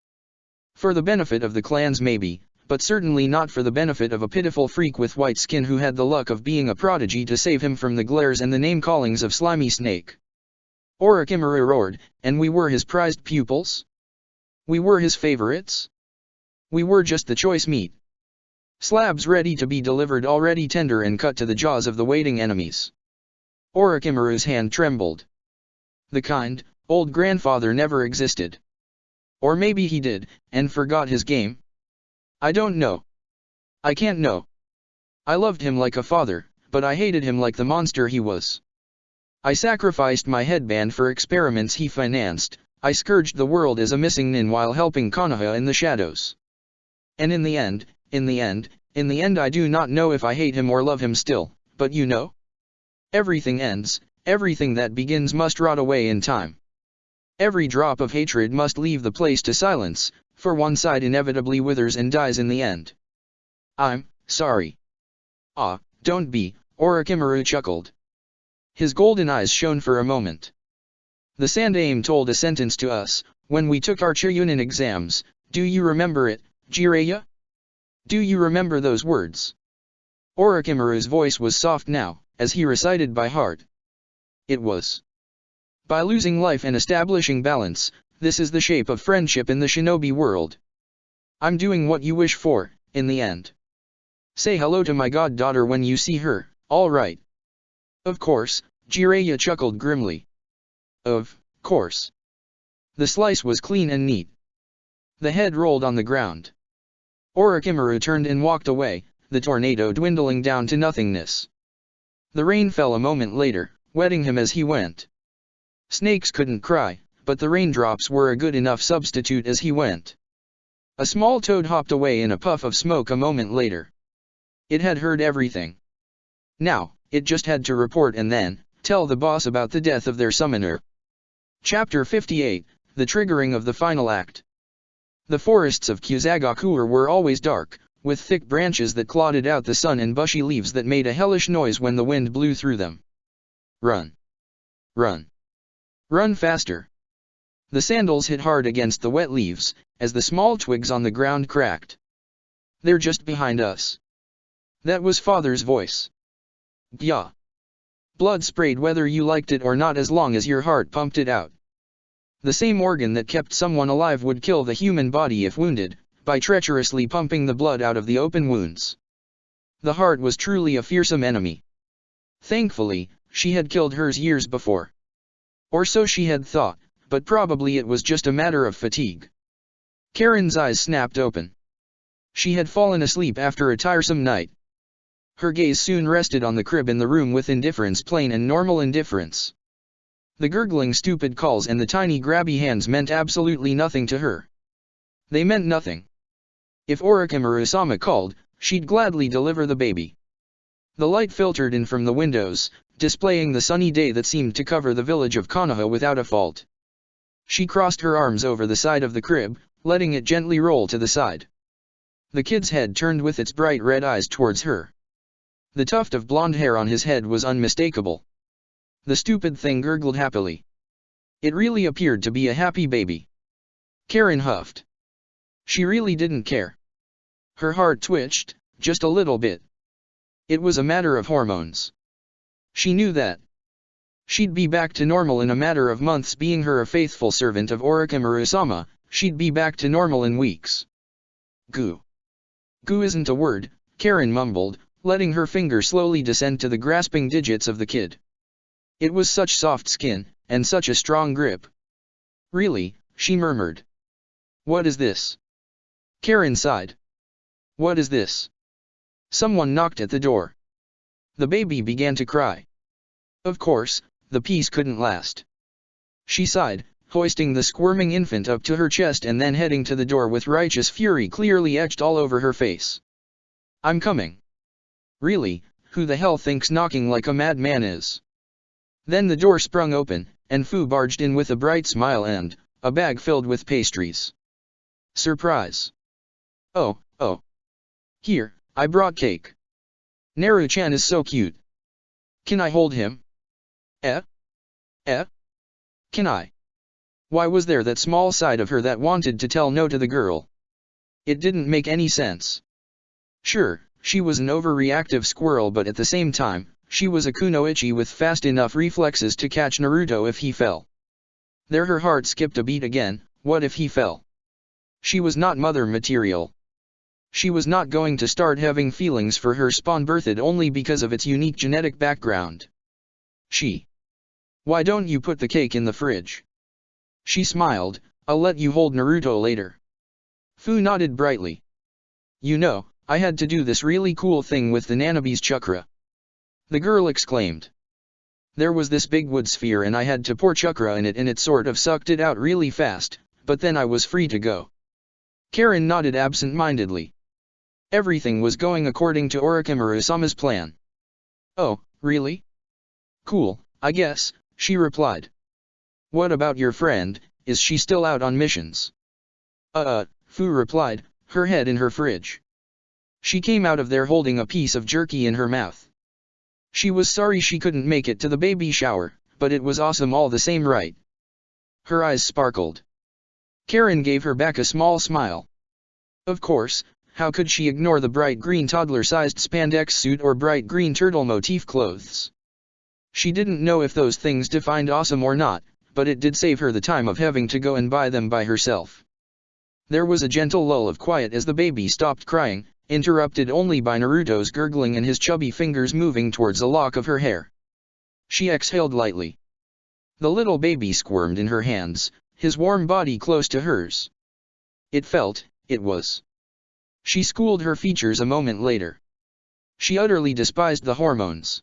For the benefit of the clans maybe, but certainly not for the benefit of a pitiful freak with white skin who had the luck of being a prodigy to save him from the glares and the name-callings of Slimy Snake. Orochimaru roared, and we were his prized pupils? We were his favorites? We were just the choice meat. Slabs ready to be delivered, already tender and cut to the jaws of the waiting enemies. Orochimaru's hand trembled. The kind, old grandfather never existed. Or maybe he did, and forgot his game. I don't know. I can't know. I loved him like a father, but I hated him like the monster he was. I sacrificed my headband for experiments he financed, I scourged the world as a missing nin while helping Konoha in the shadows. And in the end I do not know if I hate him or love him still, but you know? Everything ends, everything that begins must rot away in time. Every drop of hatred must leave the place to silence, for one side inevitably withers and dies in the end. I'm sorry. Ah, don't be, Orochimaru chuckled. His golden eyes shone for a moment. The Sandaime told a sentence to us, when we took our Chunin exams, do you remember it, Jiraiya? Do you remember those words? Orochimaru's voice was soft now, as he recited by heart. It was. By losing life and establishing balance, this is the shape of friendship in the shinobi world. I'm doing what you wish for, in the end. Say hello to my goddaughter when you see her, all right? Of course, Jiraiya chuckled grimly. Of course. The slice was clean and neat. The head rolled on the ground. Orochimaru turned and walked away, the tornado dwindling down to nothingness. The rain fell a moment later, wetting him as he went. Snakes couldn't cry, but the raindrops were a good enough substitute as he went. A small toad hopped away in a puff of smoke a moment later. It had heard everything. Now, it just had to report and then tell the boss about the death of their summoner. Chapter 58, The Triggering of the Final Act. The forests of Kusagakur were always dark, with thick branches that clouded out the sun and bushy leaves that made a hellish noise when the wind blew through them. Run! Run! Run faster! The sandals hit hard against the wet leaves, as the small twigs on the ground cracked. They're just behind us. That was Father's voice. Gah! Blood sprayed whether you liked it or not as long as your heart pumped it out. The same organ that kept someone alive would kill the human body if wounded, by treacherously pumping the blood out of the open wounds. The heart was truly a fearsome enemy. Thankfully, she had killed hers years before. Or so she had thought, but probably it was just a matter of fatigue. Karen's eyes snapped open. She had fallen asleep after a tiresome night. Her gaze soon rested on the crib in the room with indifference, plain and normal indifference. The gurgling stupid calls and the tiny grabby hands meant absolutely nothing to her. They meant nothing. If Orochimaru-sama called, she'd gladly deliver the baby. The light filtered in from the windows, displaying the sunny day that seemed to cover the village of Konoha without a fault. She crossed her arms over the side of the crib, letting it gently roll to the side. The kid's head turned with its bright red eyes towards her. The tuft of blonde hair on his head was unmistakable. The stupid thing gurgled happily. It really appeared to be a happy baby. Karen huffed. She really didn't care. Her heart twitched, just a little bit. It was a matter of hormones. She knew that. She'd be back to normal in a matter of months. Being her a faithful servant of Orochimaru-sama, she'd be back to normal in weeks. Goo. Goo isn't a word, Karen mumbled, letting her finger slowly descend to the grasping digits of the kid. It was such soft skin, and such a strong grip. Really, she murmured. What is this? Karen sighed. What is this? Someone knocked at the door. The baby began to cry. Of course, the peace couldn't last. She sighed, hoisting the squirming infant up to her chest and then heading to the door with righteous fury clearly etched all over her face. I'm coming. Really, who the hell thinks knocking like a madman is? Then the door sprung open, and Fu barged in with a bright smile and a bag filled with pastries. Surprise! Oh. Here, I brought cake. Naru-chan is so cute. Can I hold him? Can I? Why was there that small side of her that wanted to tell no to the girl? It didn't make any sense. Sure, she was an overreactive squirrel, but at the same time, she was a kunoichi with fast enough reflexes to catch Naruto if he fell. There her heart skipped a beat again. What if he fell? She was not mother material. She was not going to start having feelings for her spawn birthed only because of its unique genetic background. Why don't you put the cake in the fridge? She smiled. I'll let you hold Naruto later. Fu nodded brightly. You know, I had to do this really cool thing with the Nanabe's chakra. The girl exclaimed. There was this big wood sphere and I had to pour chakra in it and it sort of sucked it out really fast, but then I was free to go. Karen nodded absent-mindedly. Everything was going according to Orochimaru-sama's plan. Oh, really? Cool, I guess, she replied. What about your friend, is she still out on missions? Fu replied, her head in her fridge. She came out of there holding a piece of jerky in her mouth. She was sorry she couldn't make it to the baby shower, but it was awesome all the same, right? Her eyes sparkled. Karen gave her back a small smile. Of course, how could she ignore the bright green toddler-sized spandex suit or bright green turtle motif clothes? She didn't know if those things defined awesome or not, but it did save her the time of having to go and buy them by herself. There was a gentle lull of quiet as the baby stopped crying, interrupted only by Naruto's gurgling and his chubby fingers moving towards a lock of her hair. She exhaled lightly. The little baby squirmed in her hands, his warm body close to hers. It was. She schooled her features a moment later. She utterly despised the hormones.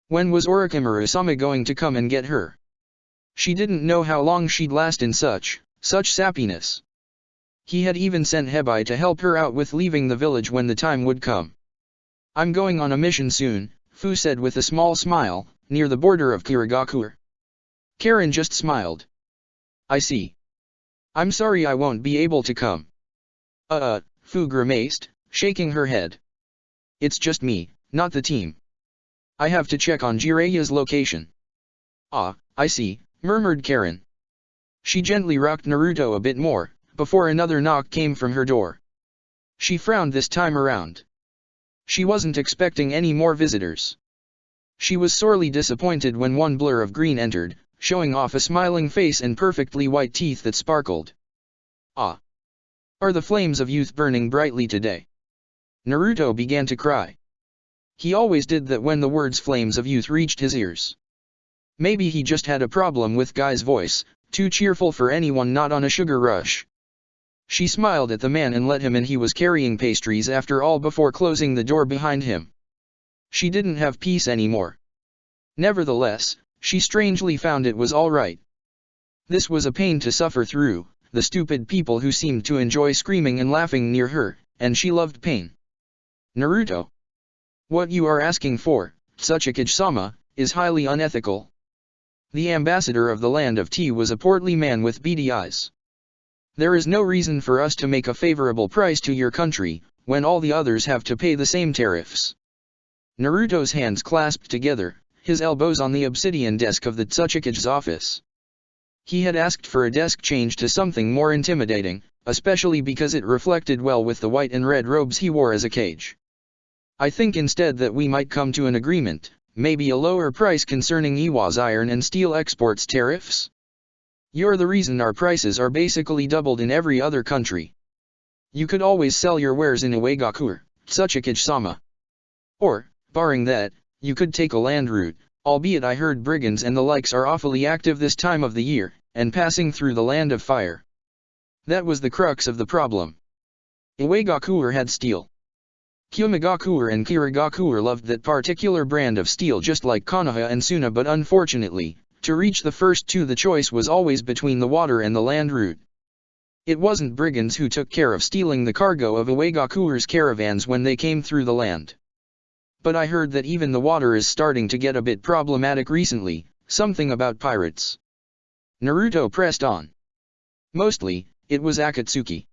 When was Orochimaru-sama going to come and get her? She didn't know how long she'd last in such sappiness. He had even sent Hebai to help her out with leaving the village when the time would come. I'm going on a mission soon, Fu said with a small smile, near the border of Kirigakure. Karen just smiled. I see. I'm sorry I won't be able to come. Fu grimaced, shaking her head. It's just me, not the team. I have to check on Jiraiya's location. Ah, I see, murmured Karen. She gently rocked Naruto a bit more, before another knock came from her door. She frowned this time around. She wasn't expecting any more visitors. She was sorely disappointed when one blur of green entered, showing off a smiling face and perfectly white teeth that sparkled. Ah! Are the flames of youth burning brightly today? Naruto began to cry. He always did that when the words flames of youth reached his ears. Maybe he just had a problem with Guy's voice, too cheerful for anyone not on a sugar rush. She smiled at the man and let him in. He was carrying pastries after all before closing the door behind him. She didn't have peace anymore. Nevertheless, she strangely found it was all right. This was a pain to suffer through, the stupid people who seemed to enjoy screaming and laughing near her, and she loved pain. Naruto. What you are asking for, Tsuchikage-sama, is highly unethical. The ambassador of the land of tea was a portly man with beady eyes. There is no reason for us to make a favorable price to your country, when all the others have to pay the same tariffs. Naruto's hands clasped together, his elbows on the obsidian desk of the Tsuchikage's office. He had asked for a desk change to something more intimidating, especially because it reflected well with the white and red robes he wore as a Kage. I think instead that we might come to an agreement, maybe a lower price concerning Iwa's iron and steel exports tariffs? You're the reason our prices are basically doubled in every other country. You could always sell your wares in Iwagakure, Tsuchikage-sama. Or, barring that, you could take a land route, albeit I heard brigands and the likes are awfully active this time of the year, and passing through the land of fire. That was the crux of the problem. Iwagakure had steel. Kyomagakure and Kirigakure loved that particular brand of steel just like Konoha and Suna, but unfortunately, to reach the first two the choice was always between the water and the land route. It wasn't brigands who took care of stealing the cargo of Iwagakure's caravans when they came through the land. But I heard that even the water is starting to get a bit problematic recently, something about pirates. Naruto pressed on. Mostly, it was Akatsuki.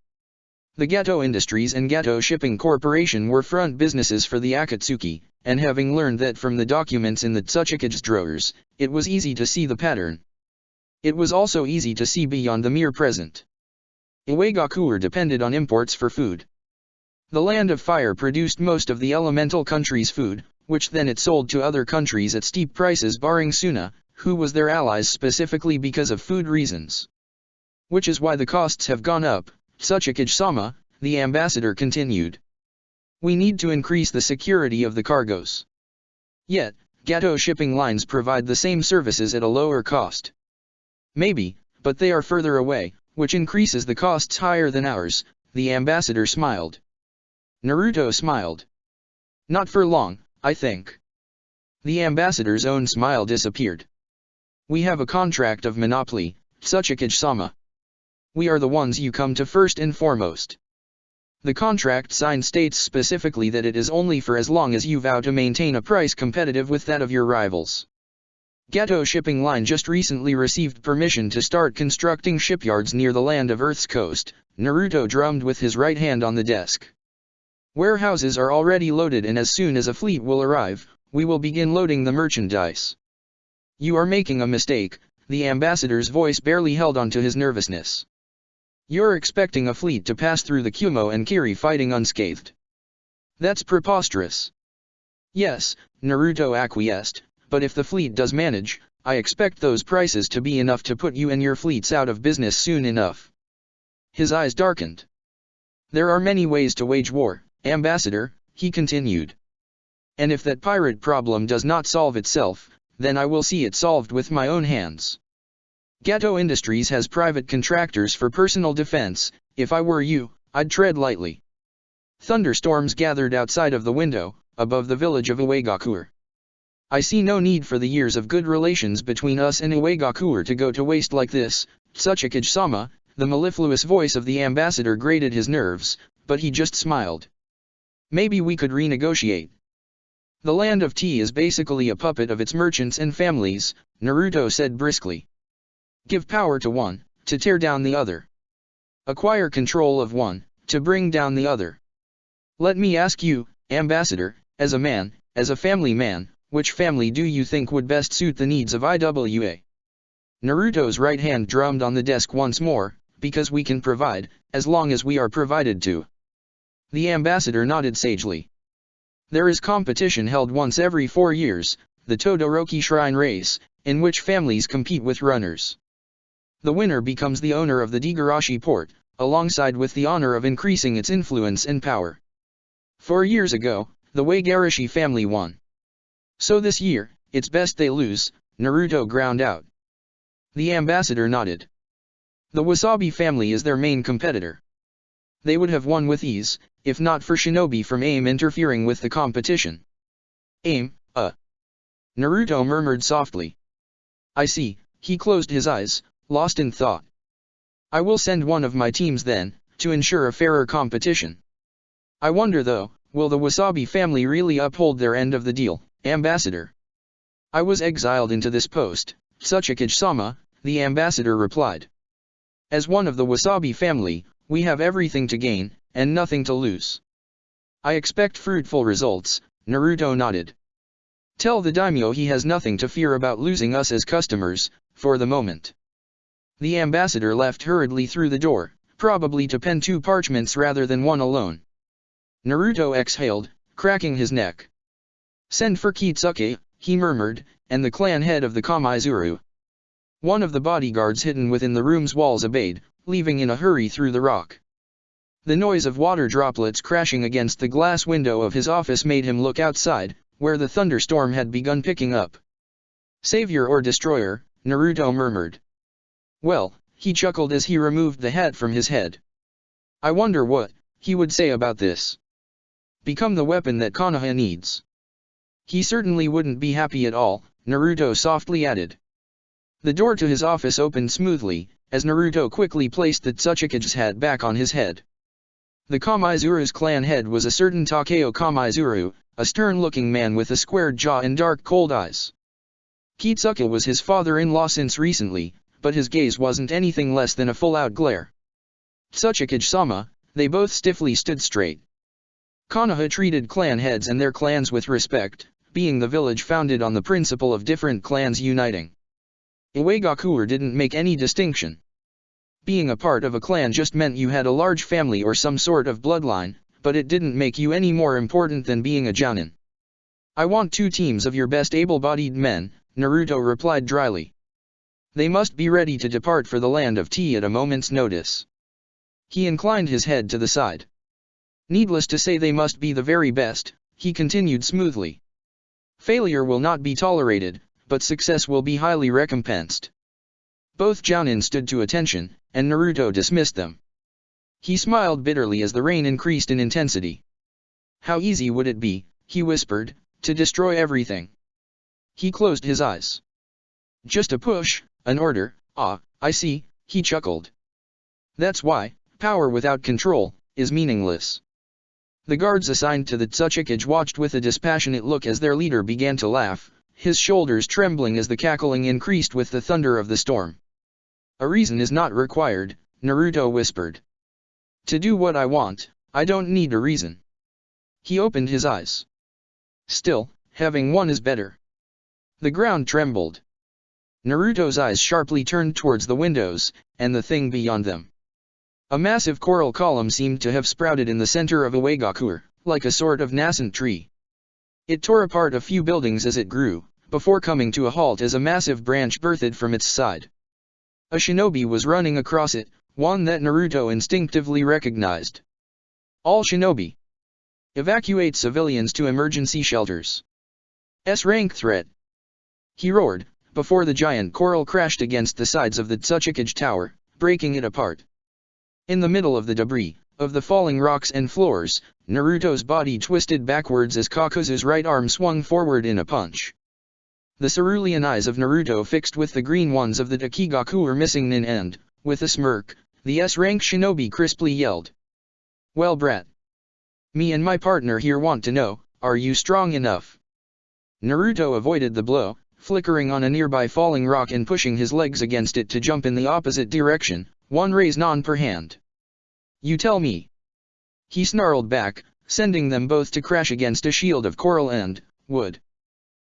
The Gato Industries and Gato Shipping Corporation were front businesses for the Akatsuki, and having learned that from the documents in the Tsuchikage's drawers, it was easy to see the pattern. It was also easy to see beyond the mere present. Iwagakure depended on imports for food. The Land of Fire produced most of the elemental country's food, which then it sold to other countries at steep prices barring Suna, who was their allies specifically because of food reasons. Which is why the costs have gone up, Tsuchikage-sama, the ambassador continued. We need to increase the security of the cargoes. Yet, Gato shipping lines provide the same services at a lower cost. Maybe, but they are further away, which increases the costs higher than ours, the ambassador smiled. Naruto smiled. Not for long, I think. The ambassador's own smile disappeared. We have a contract of monopoly, Tsuchikage-sama. We are the ones you come to first and foremost. The contract signed states specifically that it is only for as long as you vow to maintain a price competitive with that of your rivals. Gato Shipping Line just recently received permission to start constructing shipyards near the land of Earth's coast. Naruto drummed with his right hand on the desk. Warehouses are already loaded, and as soon as a fleet will arrive, we will begin loading the merchandise. You are making a mistake, the ambassador's voice barely held on to his nervousness. You're expecting a fleet to pass through the Kumo and Kiri fighting unscathed. That's preposterous. Yes, Naruto acquiesced, but if the fleet does manage, I expect those prices to be enough to put you and your fleets out of business soon enough. His eyes darkened. There are many ways to wage war, Ambassador, he continued. And if that pirate problem does not solve itself, then I will see it solved with my own hands. Gato Industries has private contractors for personal defense. If I were you, I'd tread lightly. Thunderstorms gathered outside of the window, above the village of Iwagakure. I see no need for the years of good relations between us and Iwagakure to go to waste like this. Tsuchikage-sama, the mellifluous voice of the ambassador grated his nerves, but he just smiled. Maybe we could renegotiate. The land of tea is basically a puppet of its merchants and families, Naruto said briskly. Give power to one, to tear down the other. Acquire control of one, to bring down the other. Let me ask you, Ambassador, as a man, as a family man, which family do you think would best suit the needs of IWA? Naruto's right hand drummed on the desk once more, because we can provide, as long as we are provided to. The ambassador nodded sagely. There is competition held once every 4 years, the Todoroki Shrine Race, in which families compete with runners. The winner becomes the owner of the Digarashi port, alongside with the honor of increasing its influence and power. 4 years ago, the Wagarashi family won. So this year, it's best they lose, Naruto ground out. The ambassador nodded. The Wasabi family is their main competitor. They would have won with ease, if not for Shinobi from AIM interfering with the competition. AIM, Naruto murmured softly. I see, he closed his eyes, lost in thought. I will send one of my teams then, to ensure a fairer competition. I wonder though, will the Wasabi family really uphold their end of the deal, Ambassador? I was exiled into this post, Tsuchikage-sama, the ambassador replied. As one of the Wasabi family, we have everything to gain, and nothing to lose. I expect fruitful results, Naruto nodded. Tell the daimyo he has nothing to fear about losing us as customers, for the moment. The ambassador left hurriedly through the door, probably to pen 2 parchments rather than 1 alone. Naruto exhaled, cracking his neck. Send for Kitsuke, he murmured, and the clan head of the Kamaizuru. One of the bodyguards hidden within the room's walls obeyed, leaving in a hurry through the rock. The noise of water droplets crashing against the glass window of his office made him look outside, where the thunderstorm had begun picking up. Savior or destroyer, Naruto murmured. Well, he chuckled as he removed the hat from his head. I wonder what he would say about this. Become the weapon that Konoha needs. He certainly wouldn't be happy at all, Naruto softly added. The door to his office opened smoothly, as Naruto quickly placed the Tsuchikage's hat back on his head. The Kamaizuru's clan head was a certain Takeo Kamaizuru, a stern-looking man with a squared jaw and dark cold eyes. Kitsuke was his father-in-law since recently, but his gaze wasn't anything less than a full-out glare. Tsuchikage-sama, they both stiffly stood straight. Konoha treated clan heads and their clans with respect, being the village founded on the principle of different clans uniting. Iwagakure didn't make any distinction. Being a part of a clan just meant you had a large family or some sort of bloodline, but it didn't make you any more important than being a jounin. I want 2 teams of your best able-bodied men, Naruto replied dryly. They must be ready to depart for the land of tea at a moment's notice. He inclined his head to the side. Needless to say they must be the very best, he continued smoothly. Failure will not be tolerated, but success will be highly recompensed. Both jounin stood to attention, and Naruto dismissed them. He smiled bitterly as the rain increased in intensity. How easy would it be, he whispered, to destroy everything. He closed his eyes. Just a push, an order, I see, he chuckled. That's why, power without control, is meaningless. The guards assigned to the Tsuchikage watched with a dispassionate look as their leader began to laugh, his shoulders trembling as the cackling increased with the thunder of the storm. A reason is not required, Naruto whispered. To do what I want, I don't need a reason. He opened his eyes. Still, having won is better. The ground trembled. Naruto's eyes sharply turned towards the windows, and the thing beyond them. A massive coral column seemed to have sprouted in the center of Iwagakure, like a sort of nascent tree. It tore apart a few buildings as it grew, before coming to a halt as a massive branch birthed from its side. A shinobi was running across it, one that Naruto instinctively recognized. All shinobi. Evacuate civilians to emergency shelters. S-rank threat. He roared, before the giant coral crashed against the sides of the Tsuchikage tower, breaking it apart. In the middle of the debris, of the falling rocks and floors, Naruto's body twisted backwards as Kakuzu's right arm swung forward in a punch. The cerulean eyes of Naruto fixed with the green ones of the Dakigaku were missing and, with a smirk, the S-rank shinobi crisply yelled. Well brat. Me and my partner here want to know, are you strong enough? Naruto avoided the blow, flickering on a nearby falling rock and pushing his legs against it to jump in the opposite direction, one raise non per hand. You tell me. He snarled back, sending them both to crash against a shield of coral and wood.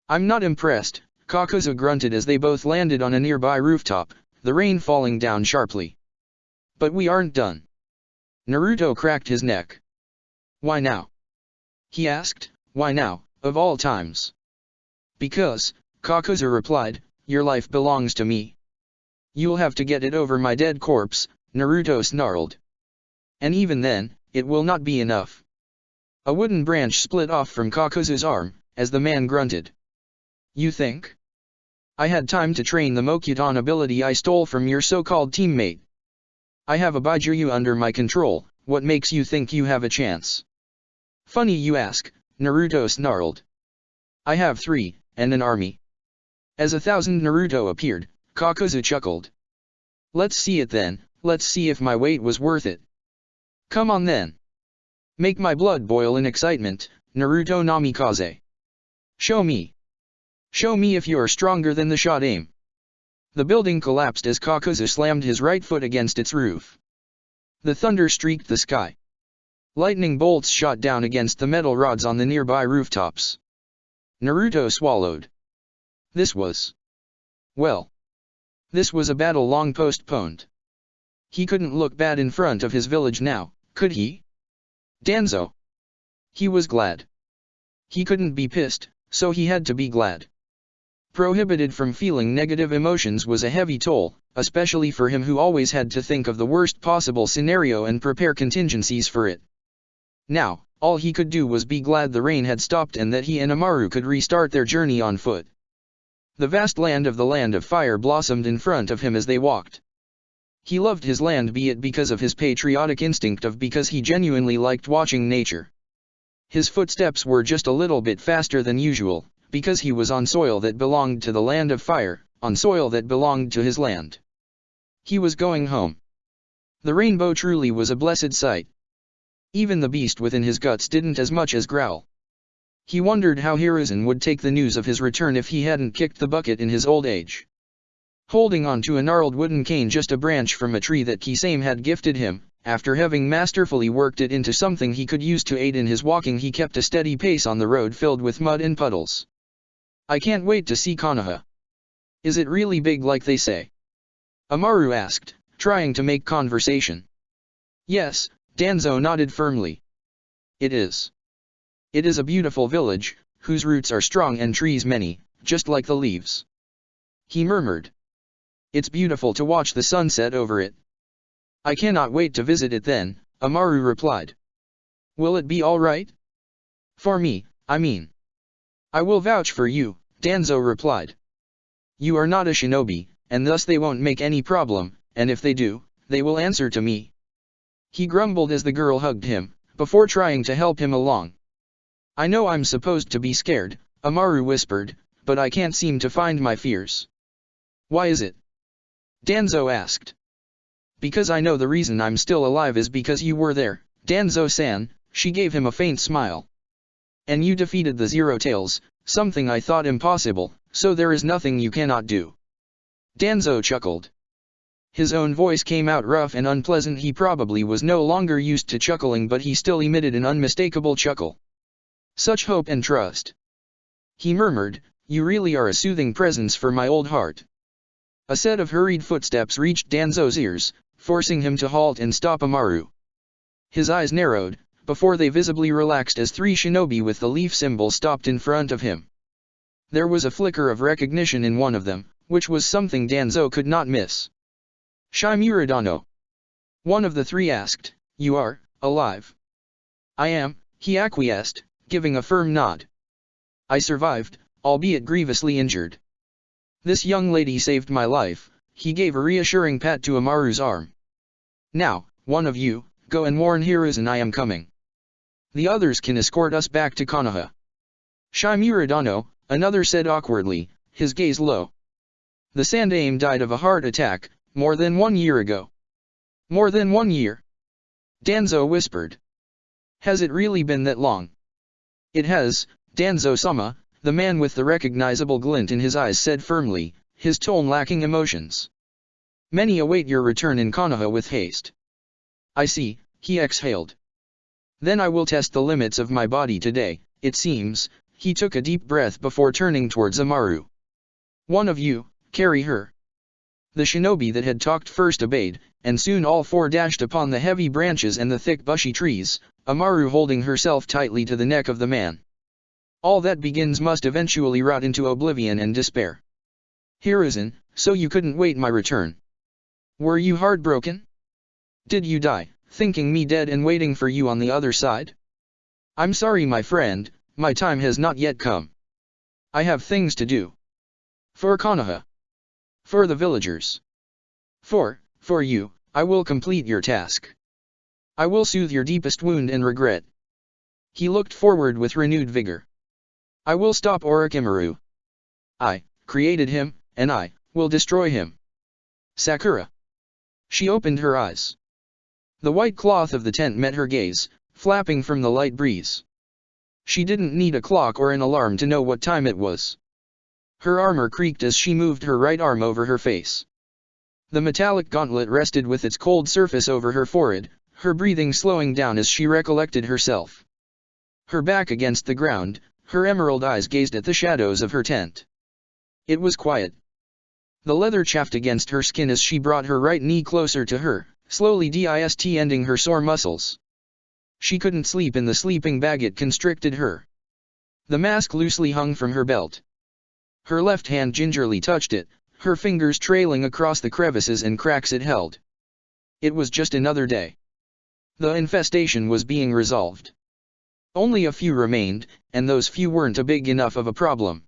"I'm not impressed," Kakuzu grunted as they both landed on a nearby rooftop, the rain falling down sharply. "But we aren't done." Naruto cracked his neck. "Why now?" he asked. "Why now, of all times?" "Because," Kakuzu replied, "your life belongs to me." "You'll have to get it over my dead corpse," Naruto snarled. "And even then, it will not be enough." A wooden branch split off from Kakuzu's arm, as the man grunted. "You think? I had time to train the Mokuton ability I stole from your so-called teammate. I have a Baijiryu under my control, what makes you think you have a chance?" "Funny you ask," Naruto snarled. "I have 3, and an army." As 1,000 Naruto appeared, Kakuzu chuckled. "Let's see it then, let's see if my weight was worth it." "Come on then. Make my blood boil in excitement, Naruto Namikaze. Show me. Show me if you're stronger than the shot aim." The building collapsed as Kakuzu slammed his right foot against its roof. The thunder streaked the sky. Lightning bolts shot down against the metal rods on the nearby rooftops. Naruto swallowed. This was a battle long postponed. He couldn't look bad in front of his village now, could he? Danzo. He was glad. He couldn't be pissed, so he had to be glad. Prohibited from feeling negative emotions was a heavy toll, especially for him who always had to think of the worst possible scenario and prepare contingencies for it. Now, all he could do was be glad the rain had stopped and that he and Amaru could restart their journey on foot. The vast land of fire blossomed in front of him as they walked. He loved his land, be it because of his patriotic instinct or because he genuinely liked watching nature. His footsteps were just a little bit faster than usual, because he was on soil that belonged to the land of fire, on soil that belonged to his land. He was going home. The rainbow truly was a blessed sight. Even the beast within his guts didn't as much as growl. He wondered how Hiruzen would take the news of his return if he hadn't kicked the bucket in his old age. Holding on to a gnarled wooden cane, just a branch from a tree that Kisame had gifted him, after having masterfully worked it into something he could use to aid in his walking, he kept a steady pace on the road filled with mud and puddles. "I can't wait to see Konoha. Is it really big like they say?" Amaru asked, trying to make conversation. "Yes," Danzo nodded firmly. "It is. It is a beautiful village, whose roots are strong and trees many, just like the leaves," he murmured. "It's beautiful to watch the sunset over it." "I cannot wait to visit it then," Amaru replied. "Will it be all right?" "For me, I mean." "I will vouch for you," Danzo replied. "You are not a shinobi, and thus they won't make any problem, and if they do, they will answer to me," he grumbled as the girl hugged him, before trying to help him along. "I know I'm supposed to be scared," Amaru whispered, "but I can't seem to find my fears." "Why is it?" Danzo asked. "Because I know the reason I'm still alive is because you were there, Danzo-san," she gave him a faint smile. "And you defeated the Zero Tails, something I thought impossible, so there is nothing you cannot do." Danzo chuckled. His own voice came out rough and unpleasant. He probably was no longer used to chuckling, but he still emitted an unmistakable chuckle. "Such hope and trust," he murmured, "you really are a soothing presence for my old heart." A set of hurried footsteps reached Danzo's ears, forcing him to halt and stop Amaru. His eyes narrowed, before they visibly relaxed as 3 shinobi with the leaf symbol stopped in front of him. There was a flicker of recognition in one of them, which was something Danzo could not miss. "Shimiridano?" one of the 3 asked. "You are alive?" "I am," he acquiesced, giving a firm nod. "I survived, albeit grievously injured. This young lady saved my life," he gave a reassuring pat to Amaru's arm. "Now, one of you, go and warn Hiruzen I am coming. The others can escort us back to Konoha." "Shimiridano," another said awkwardly, his gaze low. "The Sandaime died of a heart attack, more than 1 year ago." "More than 1 year?" Danzo whispered. "Has it really been that long?" "It has, Danzo-sama," the man with the recognizable glint in his eyes said firmly, his tone lacking emotions. "Many await your return in Konoha with haste." "I see," he exhaled. Then I will test the limits of my body today, it seems. He took a deep breath before turning towards Amaru. One of you, carry her. The shinobi that had talked first obeyed, and soon all four dashed upon the heavy branches and the thick bushy trees, Amaru holding herself tightly to the neck of the man. All that begins must eventually rot into oblivion and despair. Hiruzen, so you couldn't wait my return. Were you heartbroken? Did you die, thinking me dead and waiting for you on the other side? I'm sorry my friend, my time has not yet come. I have things to do. For Konoha. For the villagers. For you, I will complete your task. I will soothe your deepest wound and regret. He looked forward with renewed vigor. I will stop Orochimaru. I created him, and I will destroy him. Sakura. She opened her eyes. The white cloth of the tent met her gaze, flapping from the light breeze. She didn't need a clock or an alarm to know what time it was. Her armor creaked as she moved her right arm over her face. The metallic gauntlet rested with its cold surface over her forehead, her breathing slowing down as she recollected herself. Her back against the ground, her emerald eyes gazed at the shadows of her tent. It was quiet. The leather chafed against her skin as she brought her right knee closer to her, slowly ending her sore muscles. She couldn't sleep in the sleeping bag, it constricted her. The mask loosely hung from her belt. Her left hand gingerly touched it, her fingers trailing across the crevices and cracks it held. It was just another day. The infestation was being resolved. Only a few remained, and those few weren't a big enough of a problem.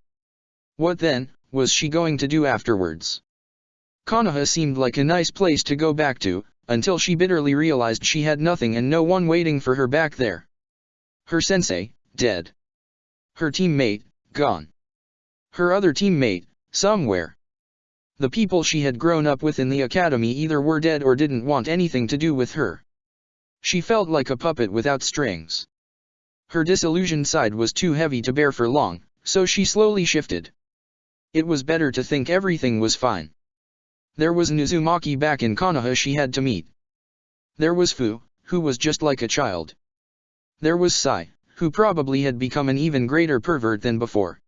What then, was she going to do afterwards? Konoha seemed like a nice place to go back to, until she bitterly realized she had nothing and no one waiting for her back there. Her sensei, dead. Her teammate, gone. Her other teammate, somewhere. The people she had grown up with in the academy either were dead or didn't want anything to do with her. She felt like a puppet without strings. Her disillusioned side was too heavy to bear for long, so she slowly shifted. It was better to think everything was fine. There was Nuzumaki back in Konoha she had to meet. There was Fu, who was just like a child. There was Sai, who probably had become an even greater pervert than before.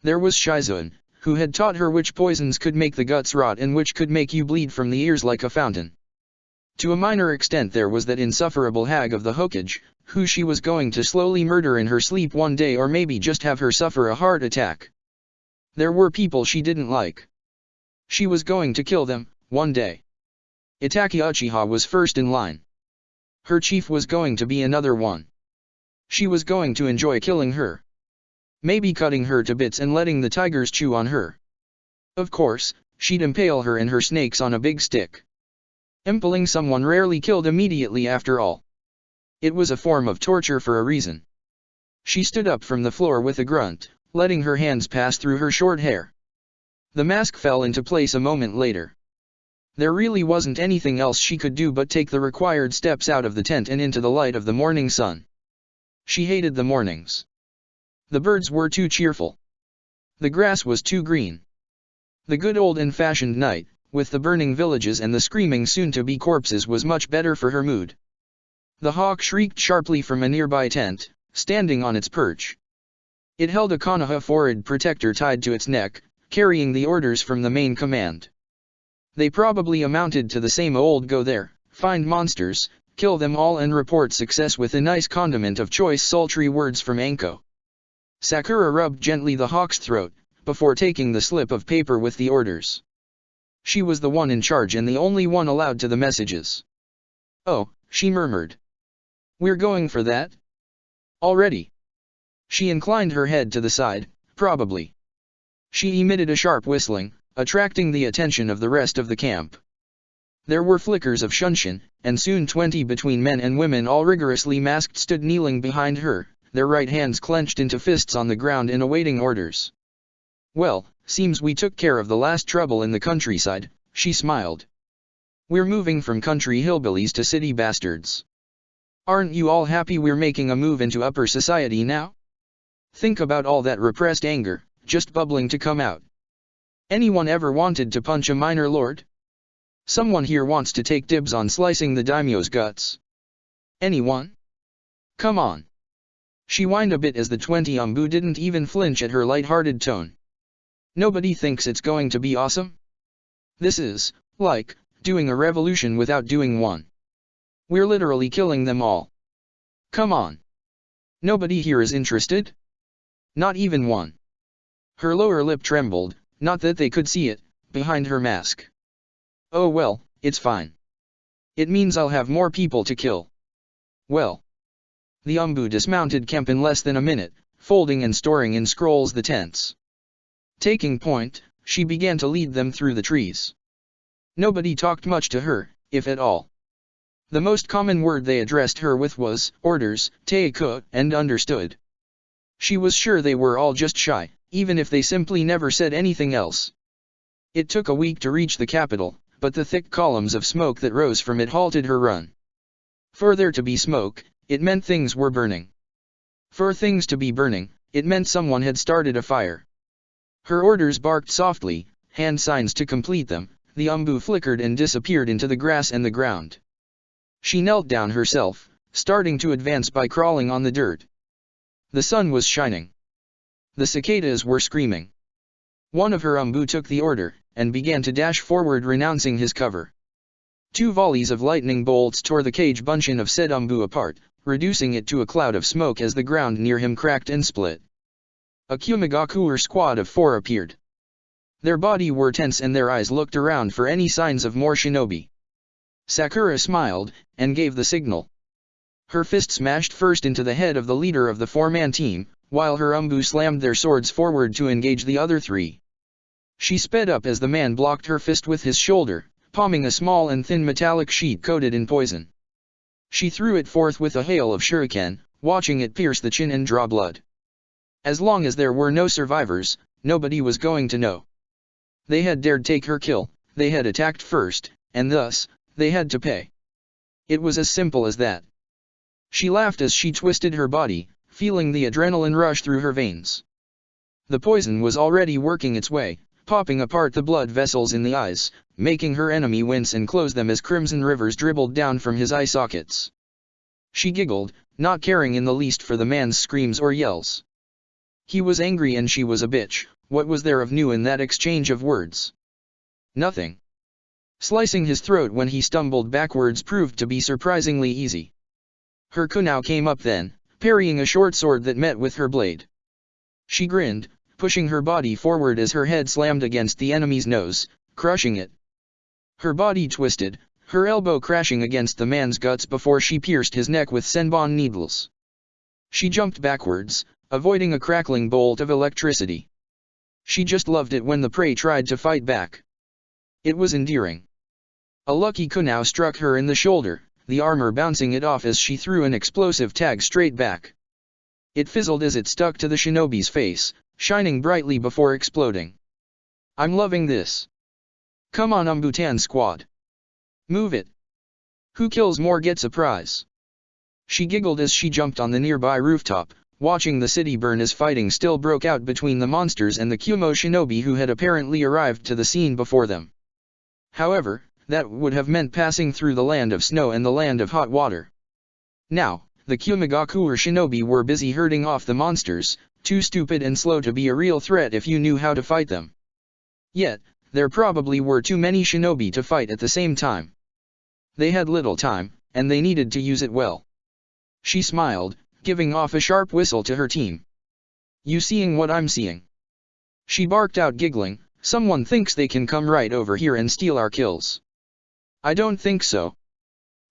There was Shizune, who had taught her which poisons could make the guts rot and which could make you bleed from the ears like a fountain. To a minor extent there was that insufferable hag of the Hokage, who she was going to slowly murder in her sleep one day or maybe just have her suffer a heart attack. There were people she didn't like. She was going to kill them, one day. Itaki Uchiha was first in line. Her chief was going to be another one. She was going to enjoy killing her. Maybe cutting her to bits and letting the tigers chew on her. Of course, she'd impale her and her snakes on a big stick. Impaling someone rarely killed immediately after all. It was a form of torture for a reason. She stood up from the floor with a grunt, letting her hands pass through her short hair. The mask fell into place a moment later. There really wasn't anything else she could do but take the required steps out of the tent and into the light of the morning sun. She hated the mornings. The birds were too cheerful. The grass was too green. The good old-fashioned night, with the burning villages and the screaming soon-to-be corpses, was much better for her mood. The hawk shrieked sharply from a nearby tent, standing on its perch. It held a Konoha forward protector tied to its neck, carrying the orders from the main command. They probably amounted to the same old go there, find monsters, kill them all and report success with a nice condiment of choice sultry words from Anko. Sakura rubbed gently the hawk's throat, before taking the slip of paper with the orders. She was the one in charge and the only one allowed to the messages. Oh, she murmured. We're going for that? Already? She inclined her head to the side, probably. She emitted a sharp whistling, attracting the attention of the rest of the camp. There were flickers of shunshin, and soon 20 between men and women all rigorously masked stood kneeling behind her, their right hands clenched into fists on the ground and awaiting orders. Well, seems we took care of the last trouble in the countryside, she smiled. We're moving from country hillbillies to city bastards. Aren't you all happy we're making a move into upper society now? Think about all that repressed anger, just bubbling to come out. Anyone ever wanted to punch a minor lord? Someone here wants to take dibs on slicing the daimyo's guts. Anyone? Come on. She whined a bit as the 20 Umbu didn't even flinch at her light-hearted tone. Nobody thinks it's going to be awesome? This is, like, doing a revolution without doing one. We're literally killing them all. Come on. Nobody here is interested? Not even one. Her lower lip trembled, not that they could see it, behind her mask. Oh well, it's fine. It means I'll have more people to kill. Well. The Umbu dismounted Kemp in less than a minute, folding and storing in scrolls the tents. Taking point, she began to lead them through the trees. Nobody talked much to her, if at all. The most common word they addressed her with was, orders, teiko, and understood. She was sure they were all just shy, even if they simply never said anything else. It took a week to reach the capital, but the thick columns of smoke that rose from it halted her run. For there to be smoke, it meant things were burning. For things to be burning, it meant someone had started a fire. Her orders barked softly, hand signs to complete them, the Umbu flickered and disappeared into the grass and the ground. She knelt down herself, starting to advance by crawling on the dirt. The sun was shining. The cicadas were screaming. One of her Umbu took the order, and began to dash forward renouncing his cover. 2 volleys of lightning bolts tore the cage buncheon of said Umbu apart, reducing it to a cloud of smoke as the ground near him cracked and split. A Kumigakuer squad of 4 appeared. Their body were tense and their eyes looked around for any signs of more shinobi. Sakura smiled, and gave the signal. Her fist smashed first into the head of the leader of the 4-man team, while her Umbu slammed their swords forward to engage the other 3. She sped up as the man blocked her fist with his shoulder, palming a small and thin metallic sheet coated in poison. She threw it forth with a hail of shuriken, watching it pierce the chin and draw blood. As long as there were no survivors, nobody was going to know. They had dared take her kill, they had attacked first, and thus, they had to pay. It was as simple as that. She laughed as she twisted her body, feeling the adrenaline rush through her veins. The poison was already working its way, popping apart the blood vessels in the eyes, making her enemy wince and close them as crimson rivers dribbled down from his eye sockets. She giggled, not caring in the least for the man's screams or yells. He was angry and she was a bitch. What was there of new in that exchange of words? Nothing. Slicing his throat when he stumbled backwards proved to be surprisingly easy. Her kunao came up then, parrying a short sword that met with her blade. She grinned, pushing her body forward as her head slammed against the enemy's nose, crushing it. Her body twisted, her elbow crashing against the man's guts before she pierced his neck with senbon needles. She jumped backwards, avoiding a crackling bolt of electricity. She just loved it when the prey tried to fight back. It was endearing. A lucky kunao struck her in the shoulder, the armor bouncing it off as she threw an explosive tag straight back. It fizzled as it stuck to the shinobi's face, shining brightly before exploding. I'm loving this. Come on Umbutan squad. Move it. Who kills more gets a prize. She giggled as she jumped on the nearby rooftop, watching the city burn as fighting still broke out between the monsters and the Kumo shinobi who had apparently arrived to the scene before them. However, that would have meant passing through the land of snow and the land of hot water. Now, the Kumigakuer shinobi were busy herding off the monsters, too stupid and slow to be a real threat if you knew how to fight them. Yet, there probably were too many shinobi to fight at the same time. They had little time, and they needed to use it well. She smiled, giving off a sharp whistle to her team. You seeing what I'm seeing? She barked out giggling, someone thinks they can come right over here and steal our kills. I don't think so.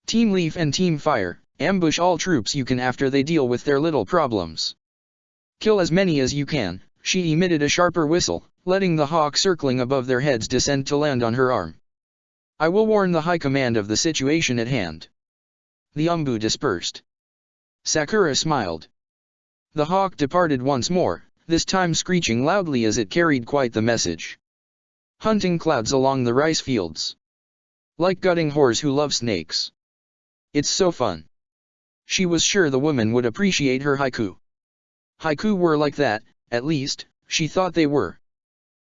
Team Leaf and Team Fire, ambush all troops you can after they deal with their little problems. Kill as many as you can. She emitted a sharper whistle, letting the hawk circling above their heads descend to land on her arm. I will warn the high command of the situation at hand. The Umbu dispersed. Sakura smiled. The hawk departed once more, this time screeching loudly as it carried quite the message. Hunting clouds along the rice fields. Like gutting whores who love snakes. It's so fun. She was sure the woman would appreciate her haiku. Haiku were like that, at least, she thought they were.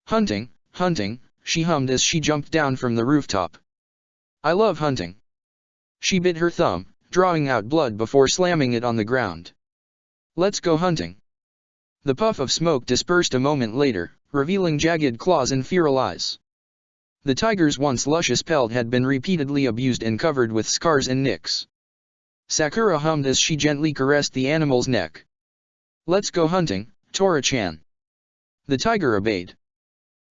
Hunting, hunting, she hummed as she jumped down from the rooftop. I love hunting. She bit her thumb, drawing out blood before slamming it on the ground. "Let's go hunting." The puff of smoke dispersed a moment later, revealing jagged claws and feral eyes. The tiger's once luscious pelt had been repeatedly abused and covered with scars and nicks. Sakura hummed as she gently caressed the animal's neck. "Let's go hunting, Tora-chan." The tiger obeyed.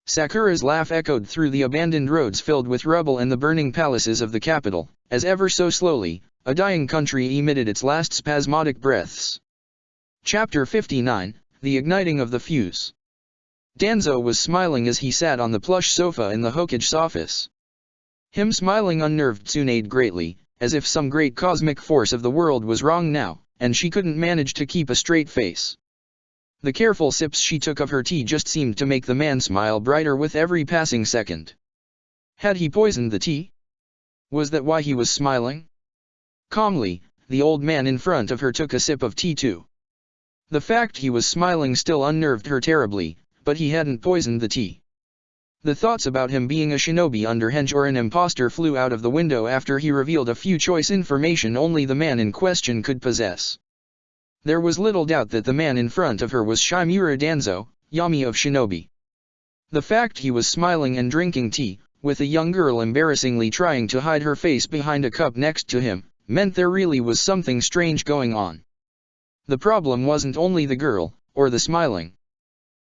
Sakura's laugh echoed through the abandoned roads filled with rubble and the burning palaces of the capital, as ever so slowly, a dying country emitted its last spasmodic breaths. Chapter 59, The Igniting of the Fuse. Danzo was smiling as he sat on the plush sofa in the Hokage's office. Him smiling unnerved Tsunade greatly, as if some great cosmic force of the world was wrong now, and she couldn't manage to keep a straight face. The careful sips she took of her tea just seemed to make the man smile brighter with every passing second. Had he poisoned the tea? Was that why he was smiling? Calmly, the old man in front of her took a sip of tea too. The fact he was smiling still unnerved her terribly, but he hadn't poisoned the tea. The thoughts about him being a shinobi underhenge or an imposter flew out of the window after he revealed a few choice information only the man in question could possess. There was little doubt that the man in front of her was Shimura Danzo, Yami of Shinobi. The fact he was smiling and drinking tea, with a young girl embarrassingly trying to hide her face behind a cup next to him, meant there really was something strange going on. The problem wasn't only the girl, or the smiling.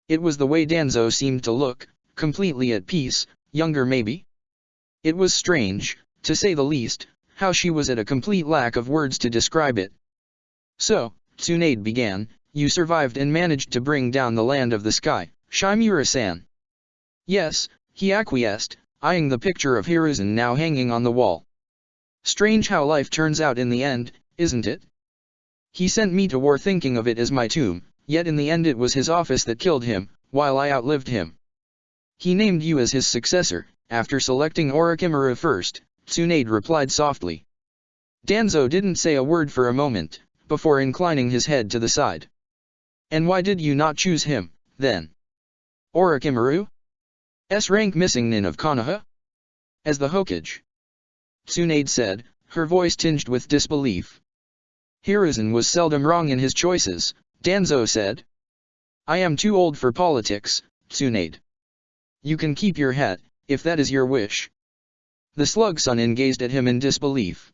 It was the way Danzo seemed to look, completely at peace, younger maybe? It was strange, to say the least, how she was at a complete lack of words to describe it. "So," Tsunade began, "you survived and managed to bring down the land of the sky, Shimura-san." "Yes," he acquiesced, eyeing the picture of Hiruzen now hanging on the wall. "Strange how life turns out in the end, isn't it? He sent me to war thinking of it as my tomb, yet in the end it was his office that killed him, while I outlived him. He named you as his successor, after selecting Orochimaru first," Tsunade replied softly. Danzo didn't say a word for a moment, before inclining his head to the side. "And why did you not choose him, then? Orochimaru? S-rank missing nin of Konoha? As the Hokage?" Tsunade said, her voice tinged with disbelief. "Hiruzen was seldom wrong in his choices," Danzo said. "I am too old for politics, Tsunade. You can keep your hat, if that is your wish." The slug Sunin gazed at him in disbelief.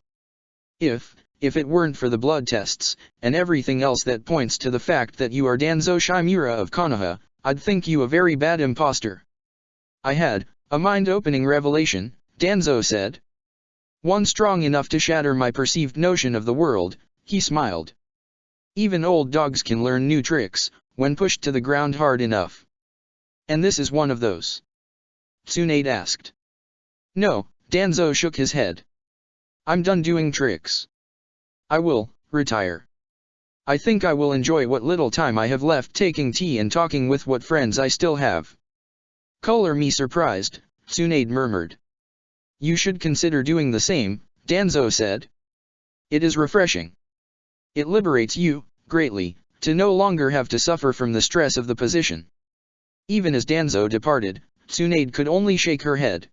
If it weren't for the blood tests, and everything else that points to the fact that you are Danzo Shimura of Konoha, I'd think you a very bad imposter." "I had a mind-opening revelation," Danzo said. "One strong enough to shatter my perceived notion of the world," he smiled. "Even old dogs can learn new tricks, when pushed to the ground hard enough." "And this is one of those?" Tsunade asked. "No," Danzo shook his head. "I'm done doing tricks. I will retire. I think I will enjoy what little time I have left taking tea and talking with what friends I still have." "Color me surprised," Tsunade murmured. "You should consider doing the same," Danzo said. "It is refreshing. It liberates you, greatly, to no longer have to suffer from the stress of the position." Even as Danzo departed, Tsunade could only shake her head.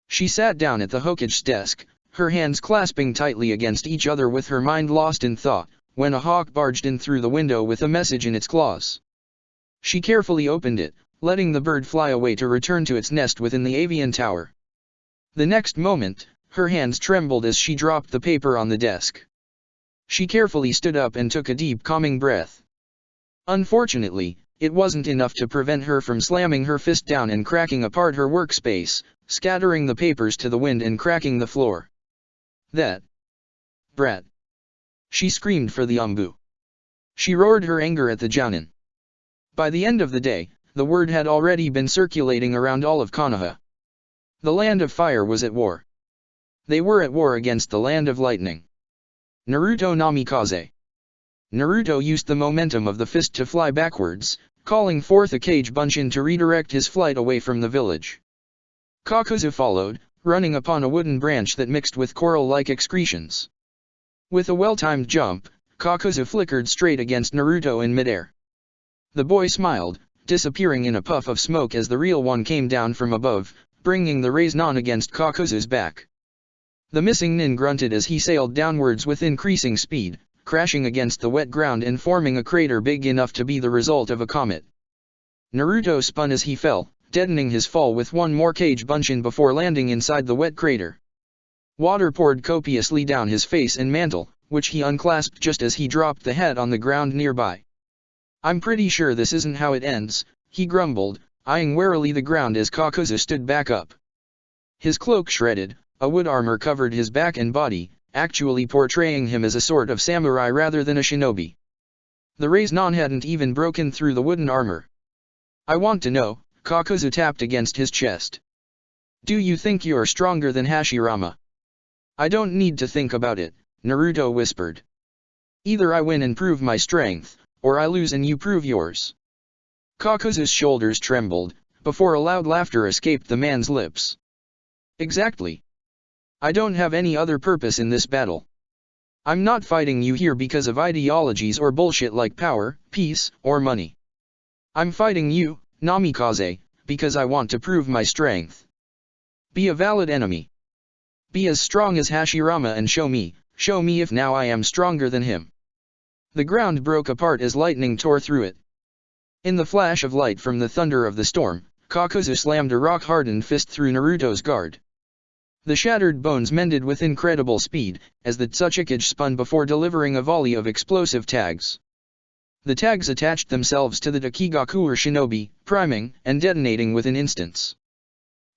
She sat down at the Hokage's desk, her hands clasping tightly against each other with her mind lost in thought, when a hawk barged in through the window with a message in its claws. She carefully opened it, letting the bird fly away to return to its nest within the avian tower. The next moment, her hands trembled as she dropped the paper on the desk. She carefully stood up and took a deep calming breath. Unfortunately, it wasn't enough to prevent her from slamming her fist down and cracking apart her workspace, scattering the papers to the wind and cracking the floor. "That brat!" She screamed for the umbu. She roared her anger at the jounin. By the end of the day, the word had already been circulating around all of Konoha. The land of fire was at war. They were at war against the land of lightning. Naruto Namikaze. Naruto used the momentum of the fist to fly backwards, calling forth a Kage Bunshin to redirect his flight away from the village. Kakuzu followed, running upon a wooden branch that mixed with coral-like excretions. With a well-timed jump, Kakuzu flickered straight against Naruto in midair. The boy smiled, disappearing in a puff of smoke as the real one came down from above, bringing the raise non against Kakuzu's back. The missing nin grunted as he sailed downwards with increasing speed, crashing against the wet ground and forming a crater big enough to be the result of a comet. Naruto spun as he fell, deadening his fall with one more cage bunshin before landing inside the wet crater. Water poured copiously down his face and mantle, which he unclasped just as he dropped the head on the ground nearby. "I'm pretty sure this isn't how it ends," he grumbled, eyeing warily the ground as Kakuzu stood back up. His cloak shredded, a wood armor covered his back and body, actually portraying him as a sort of samurai rather than a shinobi. The Raiznon hadn't even broken through the wooden armor. "I want to know," Kakuzu tapped against his chest. "Do you think you're stronger than Hashirama?" "I don't need to think about it," Naruto whispered. "Either I win and prove my strength, or I lose and you prove yours." Kakuzu's shoulders trembled, before a loud laughter escaped the man's lips. "Exactly. I don't have any other purpose in this battle. I'm not fighting you here because of ideologies or bullshit like power, peace, or money. I'm fighting you, Namikaze, because I want to prove my strength. Be a valid enemy. Be as strong as Hashirama and show me if now I am stronger than him." The ground broke apart as lightning tore through it. In the flash of light from the thunder of the storm, Kakuzu slammed a rock-hardened fist through Naruto's guard. The shattered bones mended with incredible speed, as the Tsuchikage spun before delivering a volley of explosive tags. The tags attached themselves to the Dakigaku or shinobi, priming and detonating within instants.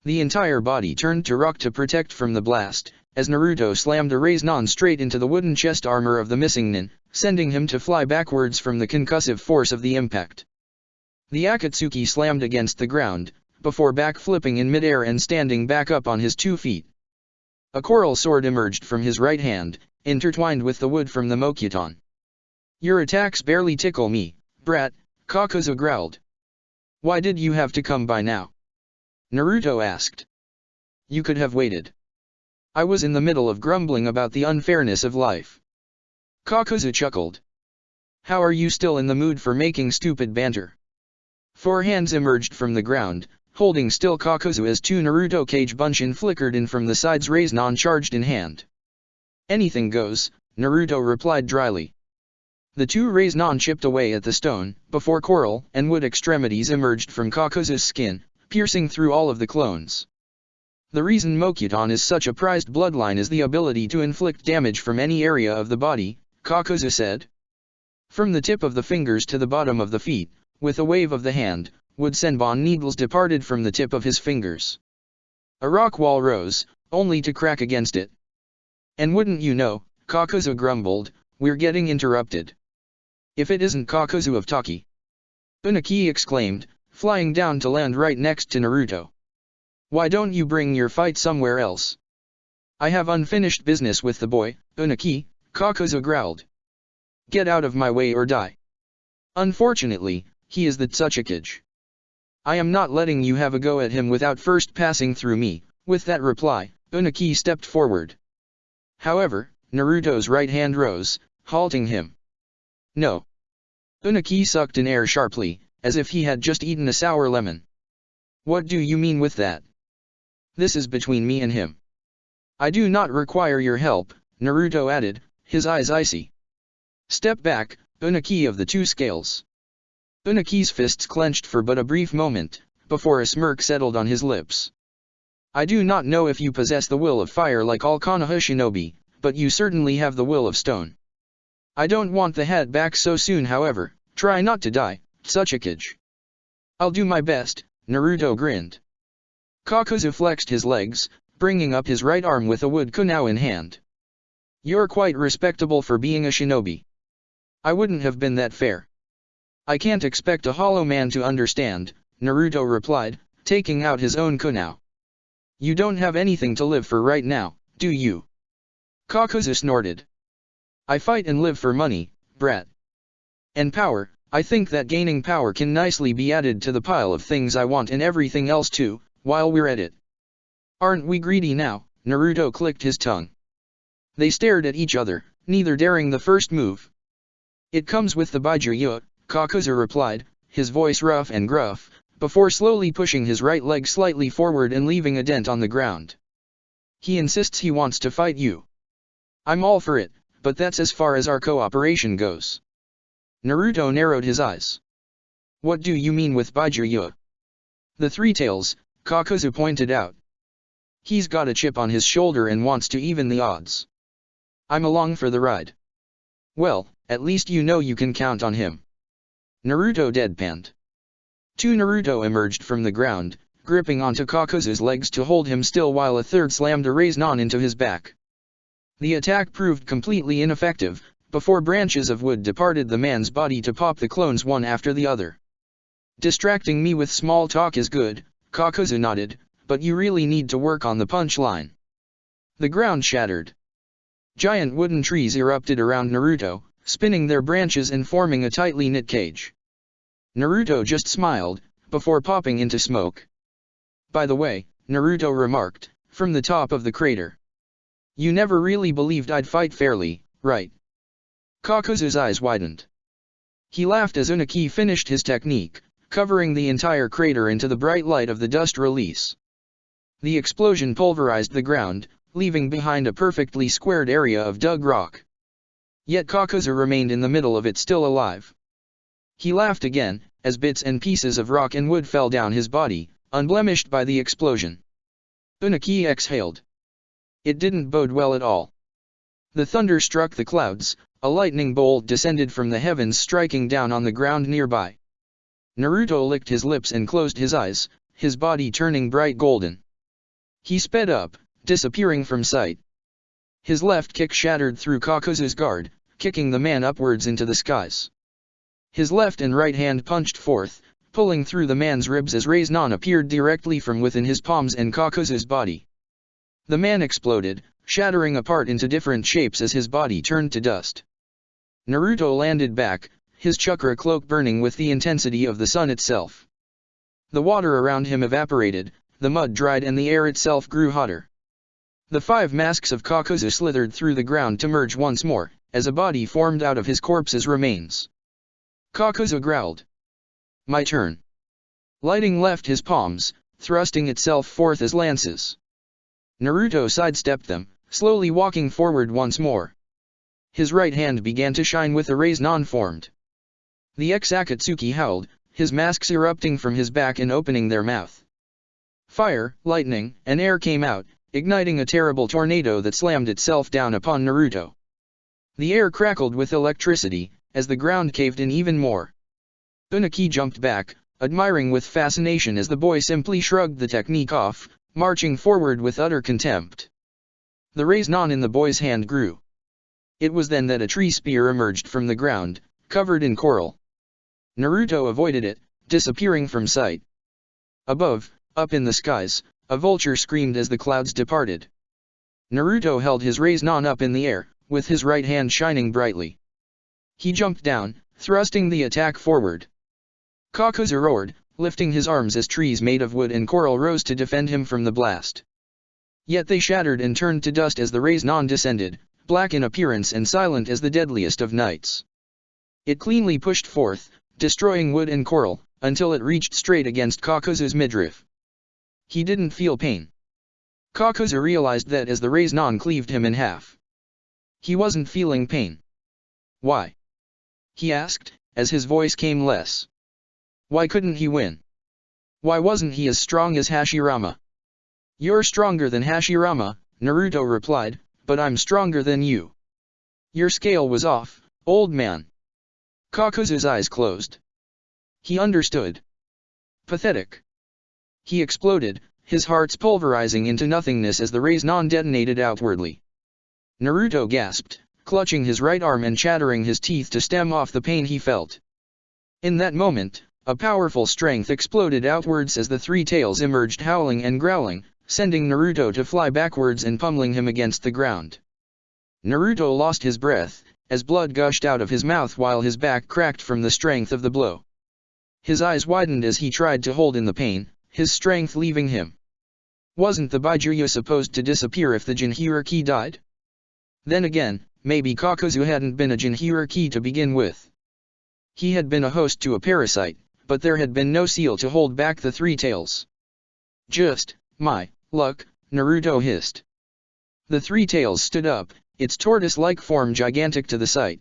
The entire body turned to rock to protect from the blast, as Naruto slammed a Raiznon straight into the wooden chest armor of the missing nin, sending him to fly backwards from the concussive force of the impact. The Akatsuki slammed against the ground, before backflipping in midair and standing back up on his 2 feet. A coral sword emerged from his right hand, intertwined with the wood from the Mokuton. "Your attacks barely tickle me, brat," Kakuzu growled. "Why did you have to come by now?" Naruto asked. "You could have waited. I was in the middle of grumbling about the unfairness of life." Kakuzu chuckled. "How are you still in the mood for making stupid banter?" 4 hands emerged from the ground, holding still Kakuzu as 2 Naruto Kage Bunshin flickered in from the sides, Raiznon charged in hand. "Anything goes," Naruto replied dryly. The 2 Raiznon chipped away at the stone, before coral and wood extremities emerged from Kakuzu's skin, piercing through all of the clones. The reason Mokuton is such a prized bloodline is the ability to inflict damage from any area of the body, Kakuzu said. From the tip of the fingers to the bottom of the feet, with a wave of the hand, wood senbon needles departed from the tip of his fingers. A rock wall rose, only to crack against it. "And wouldn't you know," Kakuzu grumbled, "we're getting interrupted. If it isn't Kakuzu of Taki!" Unaki exclaimed, flying down to land right next to Naruto. "Why don't you bring your fight somewhere else?" "I have unfinished business with the boy, Unaki," Kakuzu growled. "Get out of my way or die. Unfortunately, he is the Tsuchikage. I am not letting you have a go at him without first passing through me." With that reply, Unaki stepped forward. However, Naruto's right hand rose, halting him. "No." Unaki sucked in air sharply, as if he had just eaten a sour lemon. "What do you mean with that?" "This is between me and him. I do not require your help," Naruto added, his eyes icy. "Step back, Unaki of the 2 scales." Unaki's fists clenched for but a brief moment, before a smirk settled on his lips. "I do not know if you possess the will of fire like all Konoha shinobi, but you certainly have the will of stone. I don't want the head back so soon, however, try not to die, Tsuchikage." "I'll do my best," Naruto grinned. Kakuzu flexed his legs, bringing up his right arm with a wood kunao in hand. "You're quite respectable for being a shinobi. I wouldn't have been that fair." "I can't expect a hollow man to understand," Naruto replied, taking out his own kunao. "You don't have anything to live for right now, do you?" Kakuzu snorted. "I fight and live for money, brat. And power. I think that gaining power can nicely be added to the pile of things I want and everything else too, while we're at it. Aren't we greedy now?" Naruto clicked his tongue. They stared at each other, neither daring the first move. "It comes with the Baijuya," Kakuzu replied, his voice rough and gruff, before slowly pushing his right leg slightly forward and leaving a dent on the ground. He insists he wants to fight you. I'm all for it, but that's as far as our cooperation goes. Naruto narrowed his eyes. What do you mean with Baijuya? The three tails, Kakuzu pointed out. He's got a chip on his shoulder and wants to even the odds. I'm along for the ride. Well, at least you know you can count on him. Naruto deadpanned. Two Naruto emerged from the ground, gripping onto Kakuzu's legs to hold him still while a third slammed a Rasengan into his back. The attack proved completely ineffective. Before branches of wood departed the man's body to pop the clones one after the other. Distracting me with small talk is good, Kakuzu nodded, but you really need to work on the punchline. The ground shattered. Giant wooden trees erupted around Naruto, spinning their branches and forming a tightly knit cage. Naruto just smiled, before popping into smoke. By the way, Naruto remarked, from the top of the crater. You never really believed I'd fight fairly, right? Kakuzu's eyes widened. He laughed as Unaki finished his technique, covering the entire crater into the bright light of the dust release. The explosion pulverized the ground, leaving behind a perfectly squared area of dug rock. Yet Kakuzu remained in the middle of it still alive. He laughed again, as bits and pieces of rock and wood fell down his body, unblemished by the explosion. Unaki exhaled. It didn't bode well at all. The thunder struck the clouds, a lightning bolt descended from the heavens striking down on the ground nearby. Naruto licked his lips and closed his eyes, his body turning bright golden. He sped up, disappearing from sight. His left kick shattered through Kakuzu's guard, kicking the man upwards into the skies. His left and right hand punched forth, pulling through the man's ribs as Rasengan appeared directly from within his palms and Kakuzu's body. The man exploded, shattering apart into different shapes as his body turned to dust. Naruto landed back, his chakra cloak burning with the intensity of the sun itself. The water around him evaporated, the mud dried and the air itself grew hotter. The 5 masks of Kakuzu slithered through the ground to merge once more, as a body formed out of his corpse's remains. Kakuzu growled. My turn. Lighting left his palms, thrusting itself forth as lances. Naruto sidestepped them, slowly walking forward once more. His right hand began to shine with a Rasengan formed. The ex-Akatsuki howled, his masks erupting from his back and opening their mouth. Fire, lightning, and air came out, igniting a terrible tornado that slammed itself down upon Naruto. The air crackled with electricity, as the ground caved in even more. Unaki jumped back, admiring with fascination as the boy simply shrugged the technique off, marching forward with utter contempt. The Rasengan in the boy's hand grew. It was then that a tree spear emerged from the ground, covered in coral. Naruto avoided it, disappearing from sight. Above, up in the skies, a vulture screamed as the clouds departed. Naruto held his Rasengan up in the air, with his right hand shining brightly. He jumped down, thrusting the attack forward. Kakuzu roared, lifting his arms as trees made of wood and coral rose to defend him from the blast. Yet they shattered and turned to dust as the Rasengan descended, black in appearance and silent as the deadliest of nights. It cleanly pushed forth, destroying wood and coral, until it reached straight against Kakuzu's midriff. He didn't feel pain. Kakuzu realized that as the Rasengan cleaved him in half. He wasn't feeling pain. Why? He asked, as his voice came less. Why couldn't he win? Why wasn't he as strong as Hashirama? You're stronger than Hashirama, Naruto replied, but I'm stronger than you. Your scale was off, old man. Kakuzu's eyes closed. He understood. Pathetic. He exploded, his hearts pulverizing into nothingness as the Rasengan detonated outwardly. Naruto gasped, clutching his right arm and chattering his teeth to stem off the pain he felt. In that moment, a powerful strength exploded outwards as the 3 tails emerged howling and growling, sending Naruto to fly backwards and pummeling him against the ground. Naruto lost his breath, as blood gushed out of his mouth while his back cracked from the strength of the blow. His eyes widened as he tried to hold in the pain, his strength leaving him. Wasn't the Baijuya supposed to disappear if the Jinchuriki died? Then again, maybe Kakuzu hadn't been a Jinchuriki to begin with. He had been a host to a parasite, but there had been no seal to hold back the 3 tails. Just, my luck, Naruto hissed. The three tails stood up, its tortoise-like form gigantic to the sight.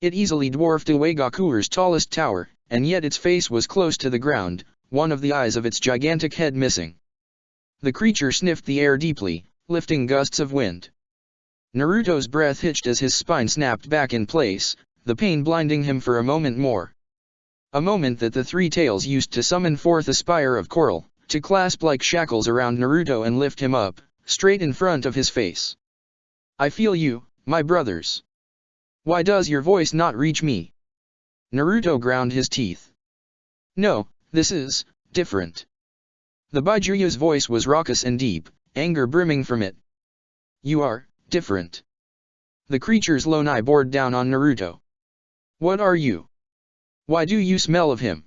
It easily dwarfed Uegaku's tallest tower, and yet its face was close to the ground, one of the eyes of its gigantic head missing. The creature sniffed the air deeply, lifting gusts of wind. Naruto's breath hitched as his spine snapped back in place, the pain blinding him for a moment more. A moment that the three tails used to summon forth a spire of coral, to clasp like shackles around Naruto and lift him up, straight in front of his face. I feel you, my brothers. Why does your voice not reach me? Naruto ground his teeth. No, this is different. The Baijuyo's voice was raucous and deep, anger brimming from it. You are different. The creature's lone eye bored down on Naruto. What are you? Why do you smell of him?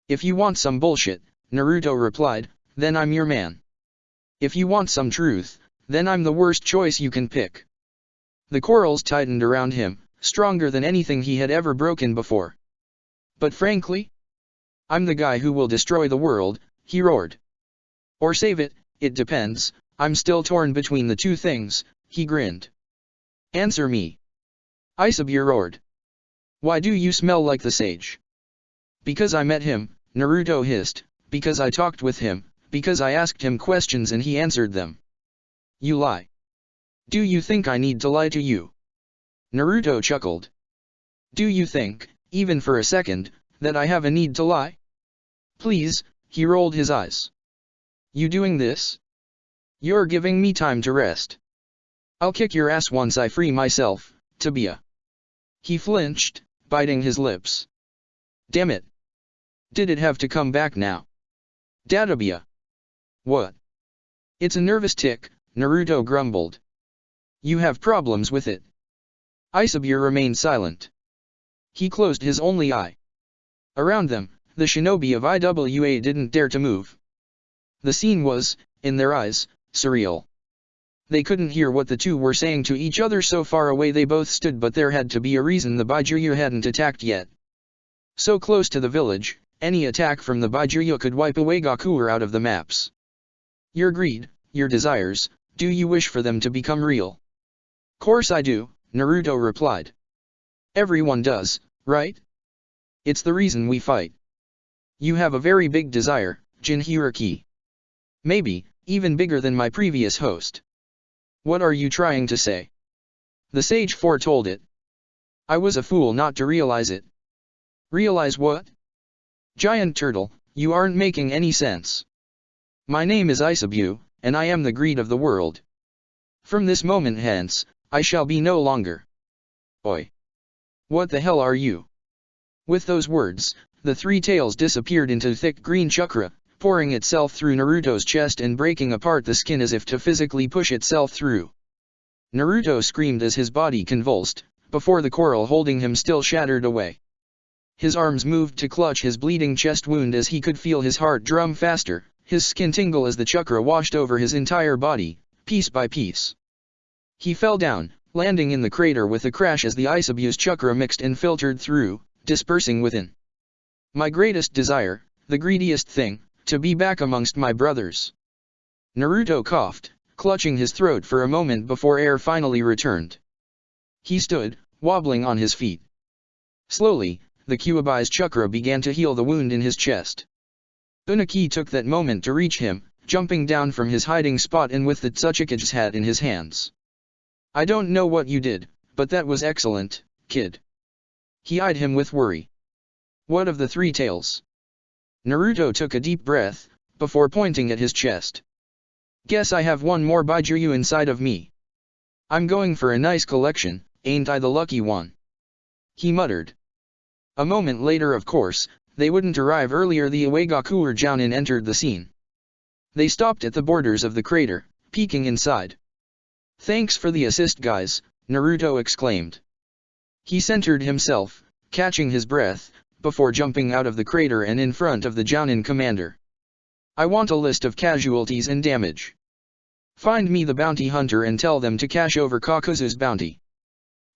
If you want some bullshit, Naruto replied, then I'm your man. If you want some truth, then I'm the worst choice you can pick. The corals tightened around him, stronger than anything he had ever broken before. But frankly, I'm the guy who will destroy the world, he roared. Or save it, it depends, I'm still torn between the two things, he grinned. Answer me. Isabure roared. Why do you smell like the sage? Because I met him, Naruto hissed, because I talked with him, because I asked him questions and he answered them. You lie. Do you think I need to lie to you? Naruto chuckled. Do you think, even for a second, that I have a need to lie? Please, he rolled his eyes. You doing this? You're giving me time to rest. I'll kick your ass once I free myself, Tabia. He flinched, biting his lips. Damn it. Did it have to come back now? Databia. What? It's a nervous tick, Naruto grumbled. You have problems with it. Isabure remained silent. He closed his only eye. Around them, the shinobi of IWA didn't dare to move. The scene was, in their eyes, surreal. They couldn't hear what the two were saying to each other, so far away they both stood, but there had to be a reason the Baijuyo hadn't attacked yet. So close to the village, any attack from the Baijuyo could wipe Uegaku out of the maps. Your greed, your desires, do you wish for them to become real? Course I do, Naruto replied. Everyone does, right? It's the reason we fight. You have a very big desire, Jinhiriki. Maybe, even bigger than my previous host. What are you trying to say? The sage foretold it. I was a fool not to realize it. Realize what? Giant turtle, you aren't making any sense. My name is Isabue, and I am the greed of the world. From this moment hence, I shall be no longer. Oi. What the hell are you? With those words, the three tails disappeared into thick green chakra, pouring itself through Naruto's chest and breaking apart the skin as if to physically push itself through. Naruto screamed as his body convulsed, before the coral holding him still shattered away. His arms moved to clutch his bleeding chest wound as he could feel his heart drum faster, his skin tingle as the chakra washed over his entire body, piece by piece. He fell down, landing in the crater with a crash as the Isabu's chakra mixed and filtered through, dispersing within. My greatest desire, the greediest thing, to be back amongst my brothers. Naruto coughed, clutching his throat for a moment before air finally returned. He stood, wobbling on his feet. Slowly, the Kyuubi's chakra began to heal the wound in his chest. Unaki took that moment to reach him, jumping down from his hiding spot and with the Tsuchikage's hat in his hands. I don't know what you did, but that was excellent, kid. He eyed him with worry. What of the three tails? Naruto took a deep breath, before pointing at his chest. Guess I have one more Baijuyu inside of me. I'm going for a nice collection, ain't I the lucky one? He muttered. A moment later, of course, they wouldn't arrive earlier. The Uegaku Jounin entered the scene. They stopped at the borders of the crater, peeking inside. Thanks for the assist, guys, Naruto exclaimed. He centered himself, catching his breath, before jumping out of the crater and in front of the Jounin commander. I want a list of casualties and damage. Find me the bounty hunter and tell them to cash over Kakuzu's bounty.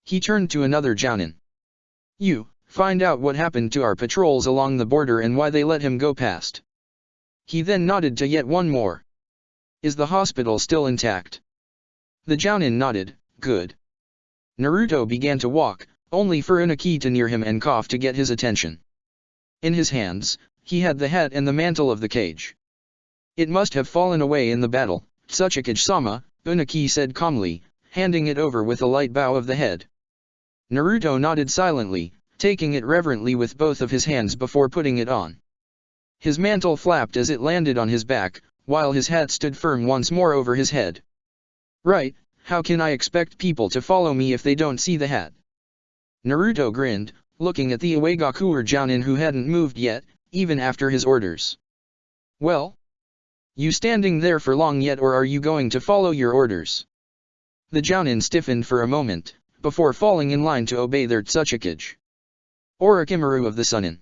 He turned to another Jounin. You, find out what happened to our patrols along the border and why they let him go past. He then nodded to yet one more. Is the hospital still intact? The Jounin nodded, good. Naruto began to walk, only for Unagi to near him and cough to get his attention. In his hands, he had the hat and the mantle of the cage. It must have fallen away in the battle, Tsuchikage-sama, Unagi said calmly, handing it over with a light bow of the head. Naruto nodded silently, taking it reverently with both of his hands before putting it on. His mantle flapped as it landed on his back, while his hat stood firm once more over his head. Right, how can I expect people to follow me if they don't see the hat? Naruto grinned, looking at the Uegakuer Jounin who hadn't moved yet, even after his orders. Well? You standing there for long yet, or are you going to follow your orders? The Jounin stiffened for a moment, before falling in line to obey their Tsuchikage. Orochimaru of the Sunin.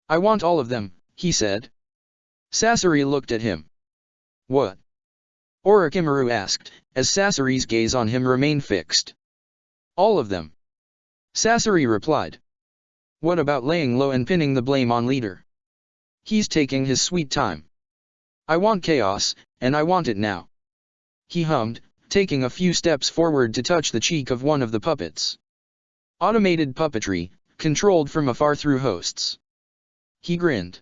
I want all of them, he said. Sasori looked at him. What? Orochimaru asked, as Sasori's gaze on him remained fixed. All of them. Sasori replied. What about laying low and pinning the blame on leader? He's taking his sweet time. I want chaos, and I want it now. He hummed, taking a few steps forward to touch the cheek of one of the puppets. Automated puppetry, controlled from afar through hosts. He grinned.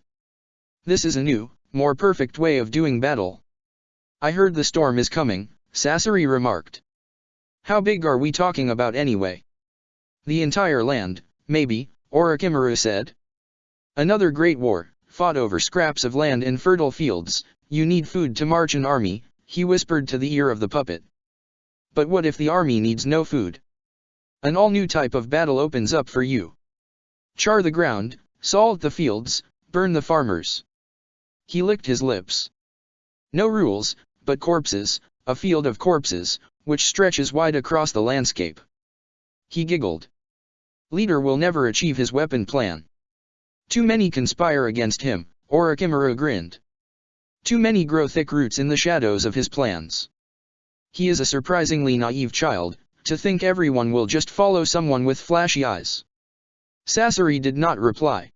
This is a new, more perfect way of doing battle. I heard the storm is coming, Sasori remarked. How big are we talking about anyway? The entire land, maybe, Orochimaru said. Another great war, fought over scraps of land in fertile fields. You need food to march an army, he whispered to the ear of the puppet. But what if the army needs no food? An all-new type of battle opens up for you. Char the ground, salt the fields, burn the farmers. He licked his lips. No rules, but corpses, a field of corpses, which stretches wide across the landscape. He giggled. Leader will never achieve his weapon plan. Too many conspire against him, Orochimaru grinned. Too many grow thick roots in the shadows of his plans. He is a surprisingly naive child, to think everyone will just follow someone with flashy eyes. Sasori did not reply.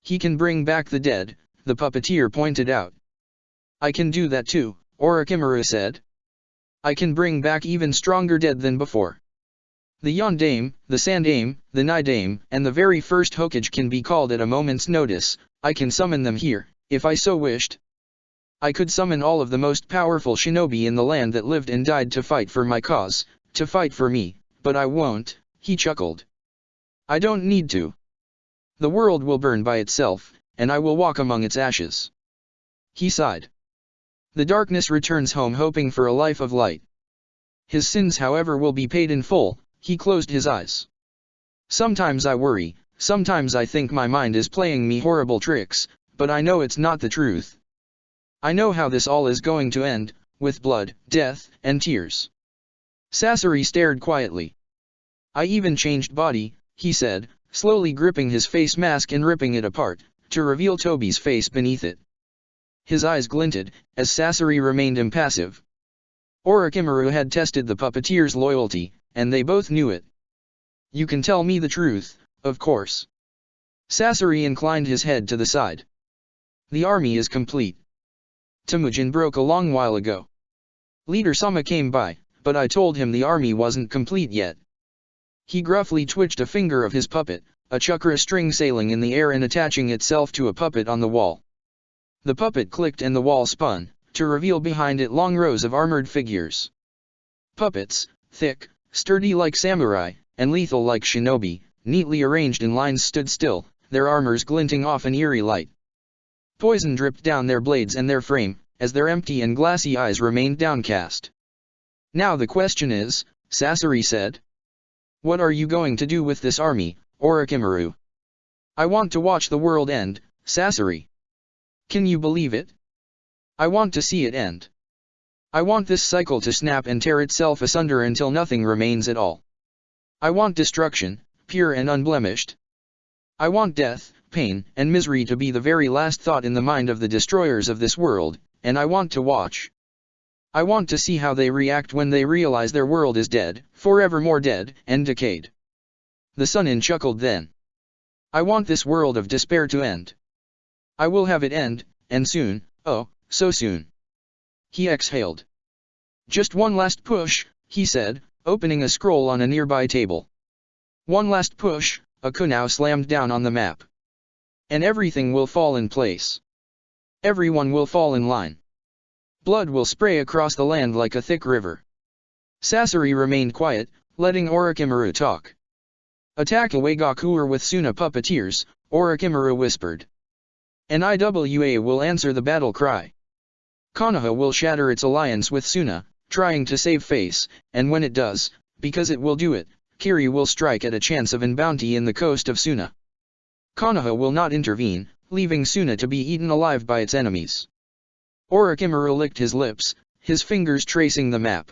He can bring back the dead, the puppeteer pointed out. I can do that too, Orochimaru said. I can bring back even stronger dead than before. The Yondaime, the Sandaime, the Nidaime, and the very first Hokage can be called at a moment's notice. I can summon them here, if I so wished. I could summon all of the most powerful shinobi in the land that lived and died to fight for my cause, to fight for me, but I won't, he chuckled. I don't need to. The world will burn by itself, and I will walk among its ashes. He sighed. The darkness returns home hoping for a life of light. His sins, however, will be paid in full. He closed his eyes. Sometimes I worry, sometimes I think my mind is playing me horrible tricks, but I know it's not the truth. I know how this all is going to end, with blood, death, and tears. Sasori stared quietly. I even changed body, he said, slowly gripping his face mask and ripping it apart, to reveal Tobi's face beneath it. His eyes glinted, as Sasori remained impassive. Orochimaru had tested the puppeteer's loyalty, and they both knew it. You can tell me the truth, of course. Sasori inclined his head to the side. The army is complete. Temujin broke a long while ago. Leader Sama came by, but I told him the army wasn't complete yet. He gruffly twitched a finger of his puppet, a chakra string sailing in the air and attaching itself to a puppet on the wall. The puppet clicked and the wall spun, to reveal behind it long rows of armored figures. Puppets, thick, sturdy like samurai, and lethal like shinobi, neatly arranged in lines stood still, their armors glinting off an eerie light. Poison dripped down their blades and their frame, as their empty and glassy eyes remained downcast. Now the question is, Sasori said. What are you going to do with this army, Orochimaru? I want to watch the world end, Sasori. Can you believe it? I want to see it end. I want this cycle to snap and tear itself asunder until nothing remains at all. I want destruction, pure and unblemished. I want death, pain, and misery to be the very last thought in the mind of the destroyers of this world, and I want to watch. I want to see how they react when they realize their world is dead, forevermore dead, and decayed. The Sunin chuckled then. I want this world of despair to end. I will have it end, and soon, oh, so soon. He exhaled. Just one last push, he said, opening a scroll on a nearby table. One last push, a kunai slammed down on the map. And everything will fall in place. Everyone will fall in line. Blood will spray across the land like a thick river. Sasori remained quiet, letting Orochimaru talk. Attack away Gakuer with Suna puppeteers, Orochimaru whispered. An IWA will answer the battle cry. Konoha will shatter its alliance with Suna, trying to save face, and when it does, because it will do it, Kiri will strike at a chance of an bounty in the coast of Suna. Konoha will not intervene, leaving Suna to be eaten alive by its enemies. Orochimaru licked his lips, his fingers tracing the map.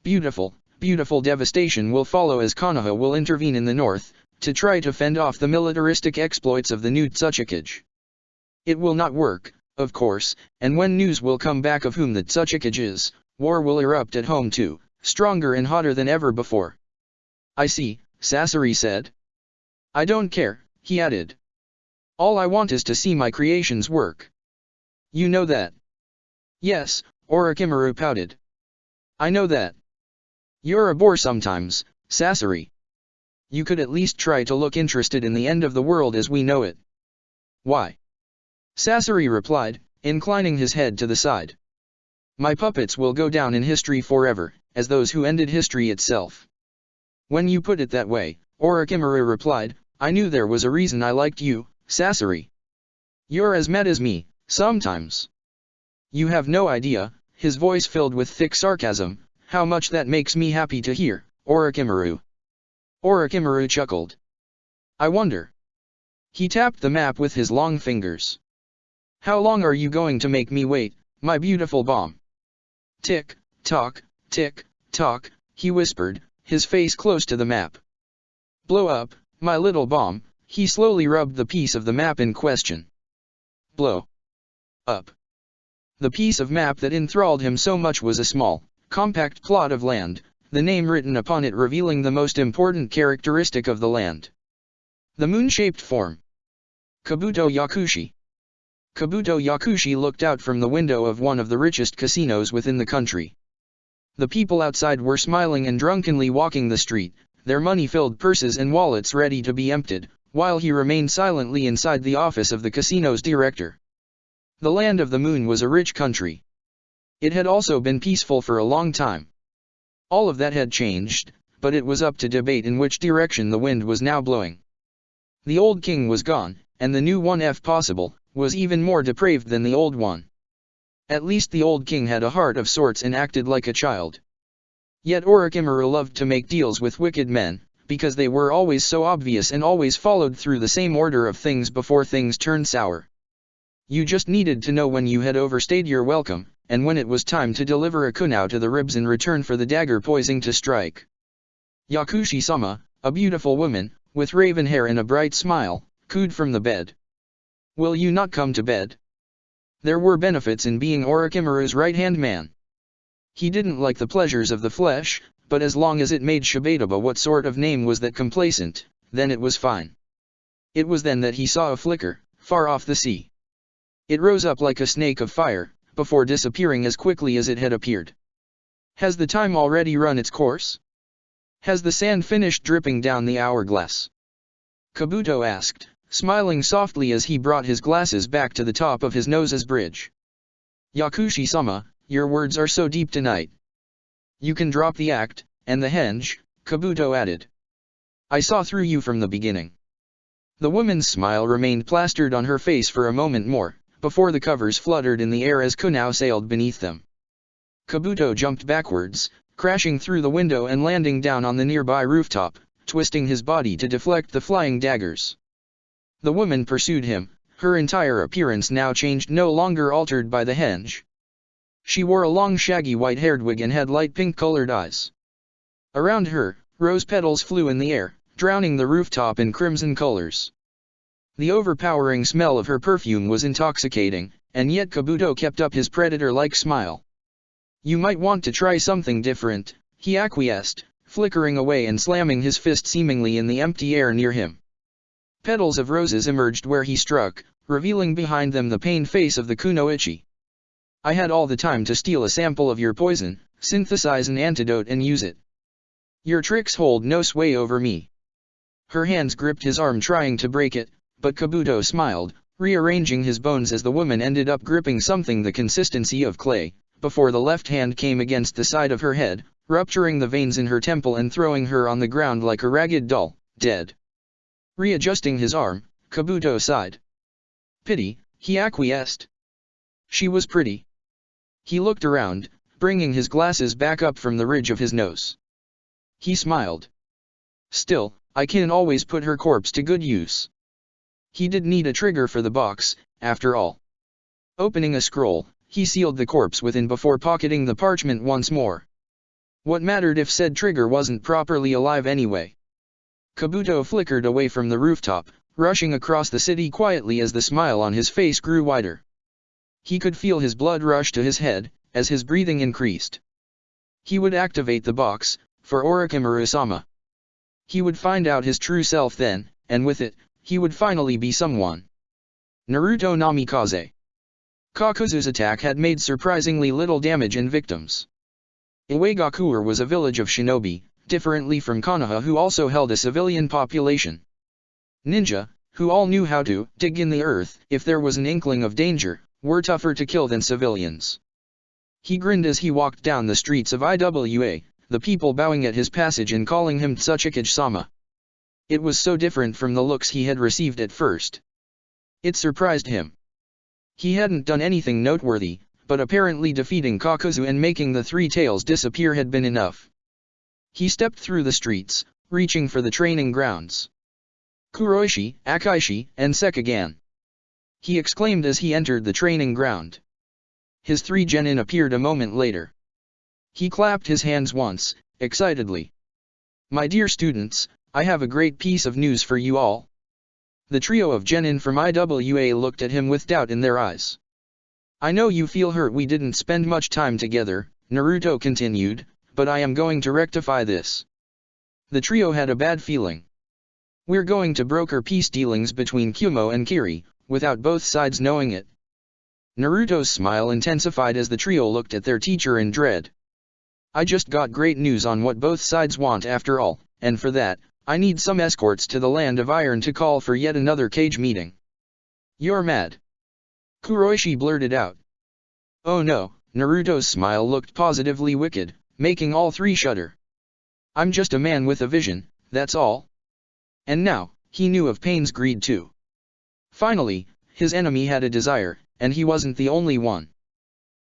Beautiful, beautiful devastation will follow as Konoha will intervene in the north, to try to fend off the militaristic exploits of the new Tsuchikage. It will not work, of course, and when news will come back of whom the Tsuchikage is, war will erupt at home too, stronger and hotter than ever before. I see, Sasori said. I don't care, he added. All I want is to see my creations work. You know that. Yes, Orochimaru pouted. I know that. You're a bore sometimes, Sasori. You could at least try to look interested in the end of the world as we know it. Why? Sasori replied, inclining his head to the side. My puppets will go down in history forever, as those who ended history itself. When you put it that way, Orochimaru replied, I knew there was a reason I liked you, Sasori. You're as mad as me, sometimes. You have no idea, his voice filled with thick sarcasm, how much that makes me happy to hear, Orochimaru. Orochimaru chuckled. I wonder. He tapped the map with his long fingers. How long are you going to make me wait, my beautiful bomb? Tick, tock, he whispered, his face close to the map. Blow up, my little bomb, he slowly rubbed the piece of the map in question. Blow up. The piece of map that enthralled him so much was a small, compact plot of land, the name written upon it revealing the most important characteristic of the land. The moon-shaped form. Kabuto Yakushi. Kabuto Yakushi looked out from the window of one of the richest casinos within the country. The people outside were smiling and drunkenly walking the street, their money-filled purses and wallets ready to be emptied, while he remained silently inside the office of the casino's director. The land of the moon was a rich country. It had also been peaceful for a long time. All of that had changed, but it was up to debate in which direction the wind was now blowing. The old king was gone, and the new one, if possible, was even more depraved than the old one. At least the old king had a heart of sorts and acted like a child. Yet Orochimaru loved to make deals with wicked men, because they were always so obvious and always followed through the same order of things before things turned sour. You just needed to know when you had overstayed your welcome, and when it was time to deliver a kunai to the ribs in return for the dagger poising to strike. Yakushi-sama, a beautiful woman, with raven hair and a bright smile, cooed from the bed. Will you not come to bed? There were benefits in being Orochimaru's right-hand man. He didn't like the pleasures of the flesh, but as long as it made Shibetaba what sort of name was that complacent, then it was fine. It was then that he saw a flicker, far off the sea. It rose up like a snake of fire, before disappearing as quickly as it had appeared. Has the time already run its course? Has the sand finished dripping down the hourglass? Kabuto asked, smiling softly as he brought his glasses back to the top of his nose's bridge. Yakushi-sama, your words are so deep tonight. You can drop the act, and the henge, Kabuto added. I saw through you from the beginning. The woman's smile remained plastered on her face for a moment more, before the covers fluttered in the air as kunai sailed beneath them. Kabuto jumped backwards, crashing through the window and landing down on the nearby rooftop, twisting his body to deflect the flying daggers. The woman pursued him, her entire appearance now changed, no longer altered by the henge. She wore a long shaggy white-haired wig and had light pink-colored eyes. Around her, rose petals flew in the air, drowning the rooftop in crimson colors. The overpowering smell of her perfume was intoxicating, and yet Kabuto kept up his predator-like smile. You might want to try something different, he acquiesced, flickering away and slamming his fist seemingly in the empty air near him. Petals of roses emerged where he struck, revealing behind them the pained face of the kunoichi. I had all the time to steal a sample of your poison, synthesize an antidote and use it. Your tricks hold no sway over me. Her hands gripped his arm trying to break it, but Kabuto smiled, rearranging his bones as the woman ended up gripping something the consistency of clay, before the left hand came against the side of her head, rupturing the veins in her temple and throwing her on the ground like a ragged doll, dead. Readjusting his arm, Kabuto sighed. Pity, he acquiesced. She was pretty. He looked around, bringing his glasses back up from the ridge of his nose. He smiled. Still, I can always put her corpse to good use. He did need a trigger for the box, after all. Opening a scroll, he sealed the corpse within before pocketing the parchment once more. What mattered if said trigger wasn't properly alive anyway? Kabuto flickered away from the rooftop, rushing across the city quietly as the smile on his face grew wider. He could feel his blood rush to his head, as his breathing increased. He would activate the box, for Orochimaru-sama. He would find out his true self then, and with it, he would finally be someone. Naruto Namikaze. Kakuzu's attack had made surprisingly little damage in victims. Iwagakure was a village of shinobi, differently from Konoha who also held a civilian population. Ninja, who all knew how to dig in the earth if there was an inkling of danger, were tougher to kill than civilians. He grinned as he walked down the streets of Iwa, the people bowing at his passage and calling him Tsuchikage-sama. It was so different from the looks he had received at first. It surprised him. He hadn't done anything noteworthy, but apparently defeating Kakuzu and making the Three Tails disappear had been enough. He stepped through the streets, reaching for the training grounds. Kuroishi, Akaishi, and Sekagan. He exclaimed as he entered the training ground. His 3 genin appeared a moment later. He clapped his hands once, excitedly. My dear students, I have a great piece of news for you all. The trio of genin from Iwa looked at him with doubt in their eyes. I know you feel hurt we didn't spend much time together, Naruto continued, but I am going to rectify this. The trio had a bad feeling. We're going to broker peace dealings between Kumo and Kiri, without both sides knowing it. Naruto's smile intensified as the trio looked at their teacher in dread. I just got great news on what both sides want after all, and for that, I need some escorts to the Land of Iron to call for yet another cage meeting. You're mad. Kuroishi blurted out. Oh no, Naruto's smile looked positively wicked, making all 3 shudder. I'm just a man with a vision, that's all. And now, he knew of Pain's greed too. Finally, his enemy had a desire, and he wasn't the only one.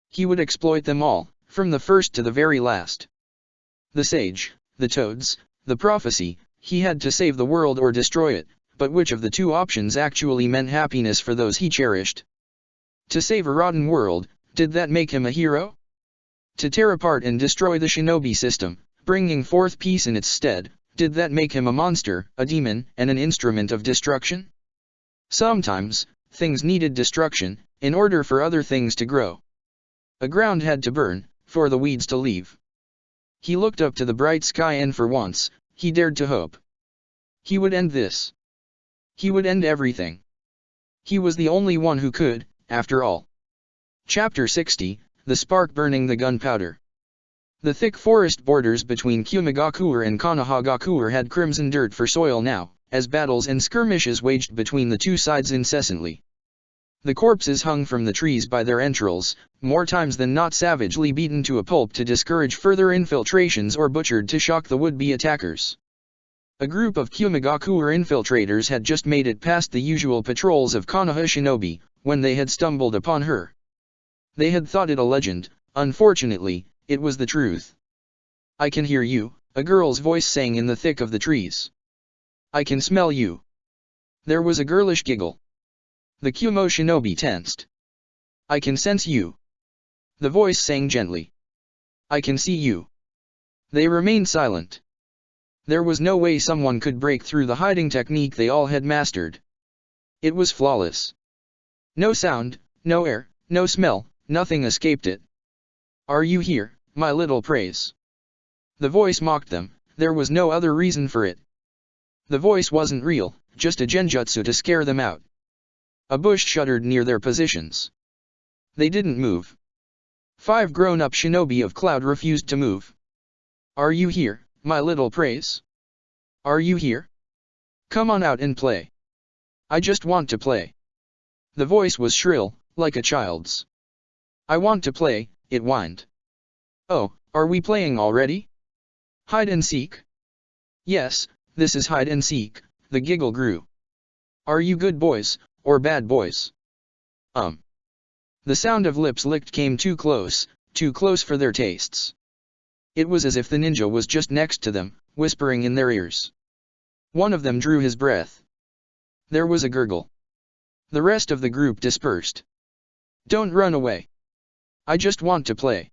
He would exploit them all, from the first to the very last. The sage, the toads, the prophecy, he had to save the world or destroy it, but which of the 2 options actually meant happiness for those he cherished? To save a rotten world, did that make him a hero? To tear apart and destroy the shinobi system, bringing forth peace in its stead, did that make him a monster, a demon, and an instrument of destruction? Sometimes, things needed destruction, in order for other things to grow. A ground had to burn, for the weeds to leave. He looked up to the bright sky and for once, he dared to hope. He would end this. He would end everything. He was the only one who could, after all. Chapter 60, The Spark Burning the Gunpowder. The thick forest borders between Kumigakure and Konohagakure had crimson dirt for soil now, as battles and skirmishes waged between the 2 sides incessantly. The corpses hung from the trees by their entrails, more times than not savagely beaten to a pulp to discourage further infiltrations or butchered to shock the would-be attackers. A group of Kumigakure infiltrators had just made it past the usual patrols of Konoha shinobi, when they had stumbled upon her. They had thought it a legend, unfortunately, it was the truth. I can hear you, a girl's voice sang in the thick of the trees. I can smell you. There was a girlish giggle. The Kumo shinobi tensed. I can sense you. The voice sang gently. I can see you. They remained silent. There was no way someone could break through the hiding technique they all had mastered. It was flawless. No sound, no air, no smell, nothing escaped it. Are you here, my little praise? The voice mocked them, there was no other reason for it. The voice wasn't real, just a genjutsu to scare them out. A bush shuddered near their positions. They didn't move. 5 grown-up shinobi of Cloud refused to move. Are you here, my little praise? Are you here? Come on out and play. I just want to play. The voice was shrill, like a child's. I want to play, it whined. Oh, are we playing already? Hide and seek? Yes, this is hide and seek, the giggle grew. Are you good boys, or bad boys? The sound of lips licked came too close for their tastes. It was as if the ninja was just next to them, whispering in their ears. One of them drew his breath. There was a gurgle. The rest of the group dispersed. Don't run away. I just want to play.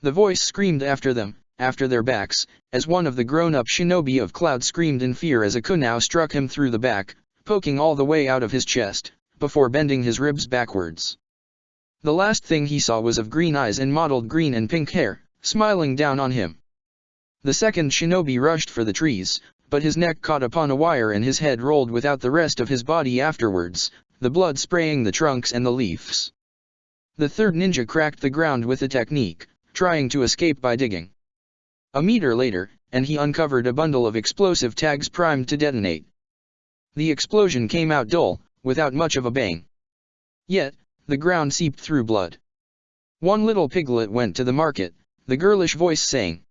The voice screamed after them, after their backs, as one of the grown-up shinobi of Cloud screamed in fear as a kunai struck him through the back, poking all the way out of his chest, before bending his ribs backwards. The last thing he saw was of green eyes and mottled green and pink hair, smiling down on him. The second shinobi rushed for the trees, but his neck caught upon a wire and his head rolled without the rest of his body afterwards, the blood spraying the trunks and the leaves. The third ninja cracked the ground with a technique, trying to escape by digging. A meter later, and he uncovered a bundle of explosive tags primed to detonate. The explosion came out dull, without much of a bang. Yet, the ground seeped through blood. One little piglet went to the market, the girlish voice saying.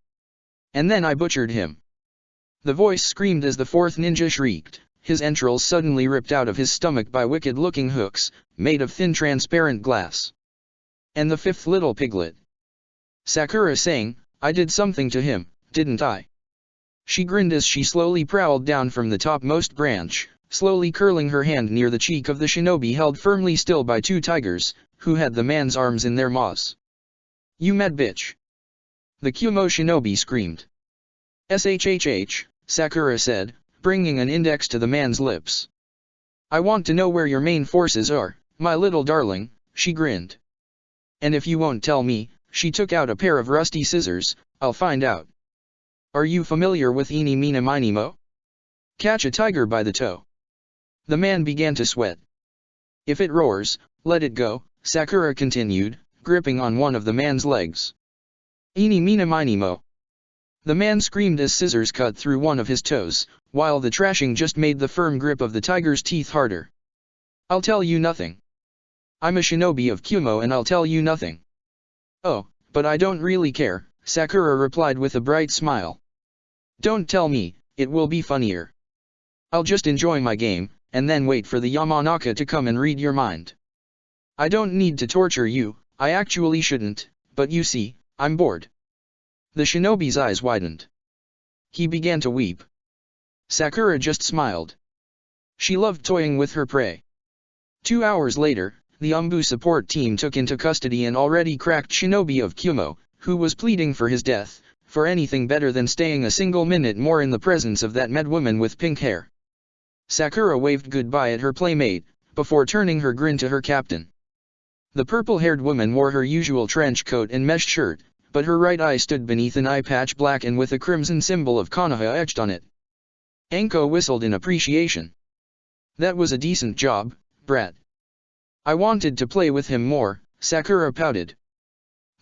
And then I butchered him. The voice screamed as the fourth ninja shrieked, his entrails suddenly ripped out of his stomach by wicked-looking hooks, made of thin transparent glass. And the fifth little piglet. Sakura saying, I did something to him, didn't I? She grinned as she slowly prowled down from the topmost branch, slowly curling her hand near the cheek of the shinobi held firmly still by 2 tigers, who had the man's arms in their maws. You mad bitch! The Kumo shinobi screamed. Shhh, Sakura said, bringing an index to the man's lips. I want to know where your main forces are, my little darling, she grinned. And if you won't tell me, she took out a pair of rusty scissors, I'll find out. Are you familiar with Eeny Meeny Miny Mo? Catch a tiger by the toe. The man began to sweat. If it roars, let it go, Sakura continued, gripping on one of the man's legs. Eeny Meeny Miny Mo. The man screamed as scissors cut through one of his toes, while the trashing just made the firm grip of the tiger's teeth harder. I'll tell you nothing. I'm a shinobi of Kumo and I'll tell you nothing. Oh, but I don't really care, Sakura replied with a bright smile. Don't tell me, it will be funnier. I'll just enjoy my game, and then wait for the Yamanaka to come and read your mind. I don't need to torture you, I actually shouldn't, but you see, I'm bored. The shinobi's eyes widened. He began to weep. Sakura just smiled. She loved toying with her prey. 2 hours later, the Umbu support team took into custody an already cracked shinobi of Kumo, who was pleading for his death, for anything better than staying a single minute more in the presence of that mad woman with pink hair. Sakura waved goodbye at her playmate, before turning her grin to her captain. The purple-haired woman wore her usual trench coat and mesh shirt, but her right eye stood beneath an eye patch black and with a crimson symbol of Konoha etched on it. Anko whistled in appreciation. That was a decent job, brat. I wanted to play with him more, Sakura pouted.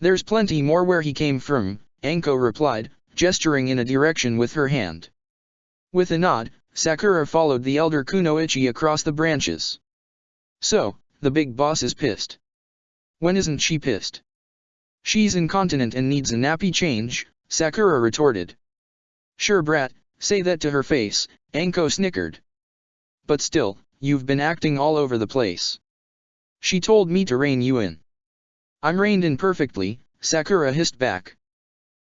There's plenty more where he came from, Anko replied, gesturing in a direction with her hand. With a nod, Sakura followed the elder Kunoichi across the branches. So, the big boss is pissed. When isn't she pissed? She's incontinent and needs a nappy change, Sakura retorted. Sure brat, say that to her face, Anko snickered. But still, you've been acting all over the place. She told me to rein you in. I'm reined in perfectly, Sakura hissed back.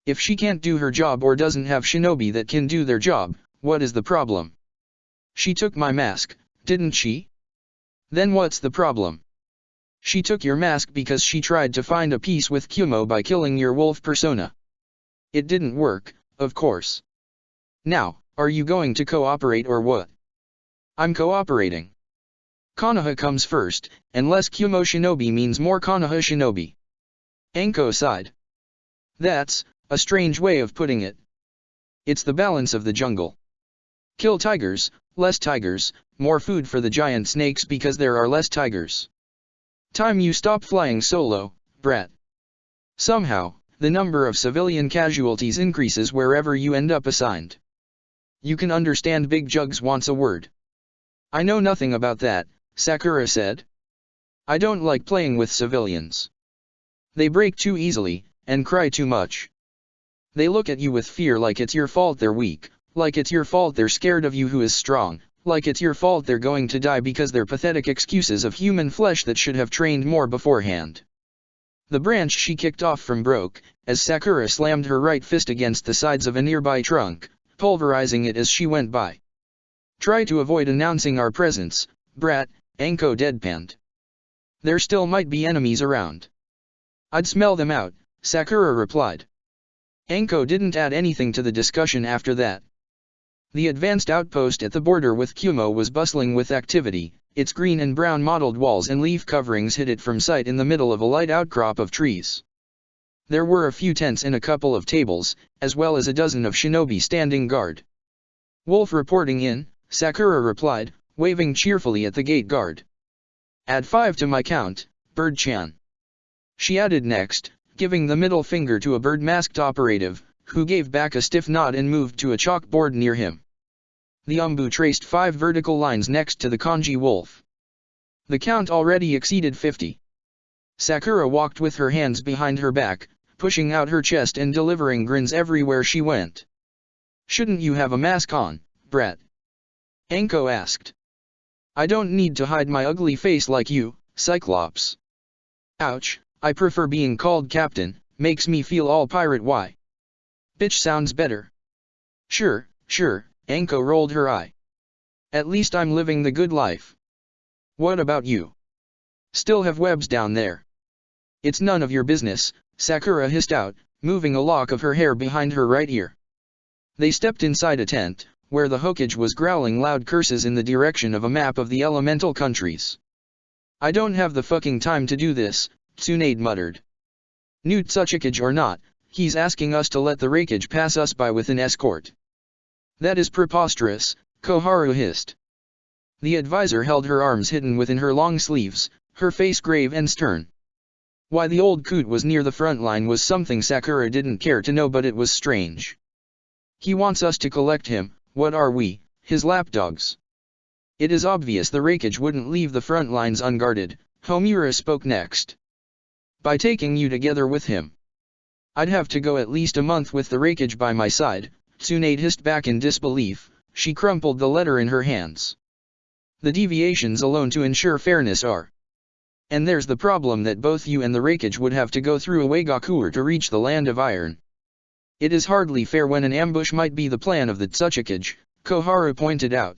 If she can't do her job or doesn't have shinobi that can do their job, what is the problem? She took my mask, didn't she? Then what's the problem? She took your mask because she tried to find a peace with Kumo by killing your wolf persona. It didn't work, of course. Now, are you going to cooperate or what? I'm cooperating. Konoha comes first, and less Kumo shinobi means more Konoha shinobi. Anko sighed. That's a strange way of putting it. It's the balance of the jungle. Kill tigers, less tigers, more food for the giant snakes because there are less tigers. Time you stop flying solo, brat. Somehow, the number of civilian casualties increases wherever you end up assigned. You can understand Big Jugs wants a word. I know nothing about that, Sakura said. I don't like playing with civilians. They break too easily, and cry too much. They look at you with fear like it's your fault they're weak, like it's your fault they're scared of you who is strong, like it's your fault they're going to die because they're pathetic excuses of human flesh that should have trained more beforehand. The branch she kicked off from broke, as Sakura slammed her right fist against the sides of a nearby trunk, pulverizing it as she went by. Try to avoid announcing our presence, brat, Anko deadpanned. There still might be enemies around. I'd smell them out, Sakura replied. Anko didn't add anything to the discussion after that. The advanced outpost at the border with Kumo was bustling with activity, its green and brown mottled walls and leaf coverings hid it from sight in the middle of a light outcrop of trees. There were a few tents and a couple of tables, as well as a dozen of shinobi standing guard. Wolf reporting in, Sakura replied, waving cheerfully at the gate guard. Add 5 to my count, Bird-chan. She added next, giving the middle finger to a bird-masked operative, who gave back a stiff nod and moved to a chalkboard near him. The Umbu traced 5 vertical lines next to the kanji wolf. The count already exceeded 50. Sakura walked with her hands behind her back, pushing out her chest and delivering grins everywhere she went. Shouldn't you have a mask on, brat? Anko asked. I don't need to hide my ugly face like you, Cyclops. Ouch, I prefer being called captain, makes me feel all pirate. Why? Bitch sounds better. Sure, Anko rolled her eye. At least I'm living the good life. What about you? Still have webs down there? It's none of your business, Sakura hissed out, moving a lock of her hair behind her right ear. They stepped inside a tent, where the Hokage was growling loud curses in the direction of a map of the elemental countries. I don't have the fucking time to do this, Tsunade muttered. New Tsuchikage or not, he's asking us to let the Raikage pass us by with an escort. That is preposterous, Koharu hissed. The advisor held her arms hidden within her long sleeves, her face grave and stern. Why the old coot was near the front line was something Sakura didn't care to know, but it was strange. He wants us to collect him. What are we, his lapdogs? It is obvious the Raikage wouldn't leave the front lines unguarded, Homura spoke next. By taking you together with him. I'd have to go at least a month with the Raikage by my side, Tsunade hissed back in disbelief. She crumpled the letter in her hands. The deviations alone to ensure fairness are. And there's the problem that both you and the Raikage would have to go through Uegakuer to reach the Land of Iron. It is hardly fair when an ambush might be the plan of the Tsuchikage, Koharu pointed out.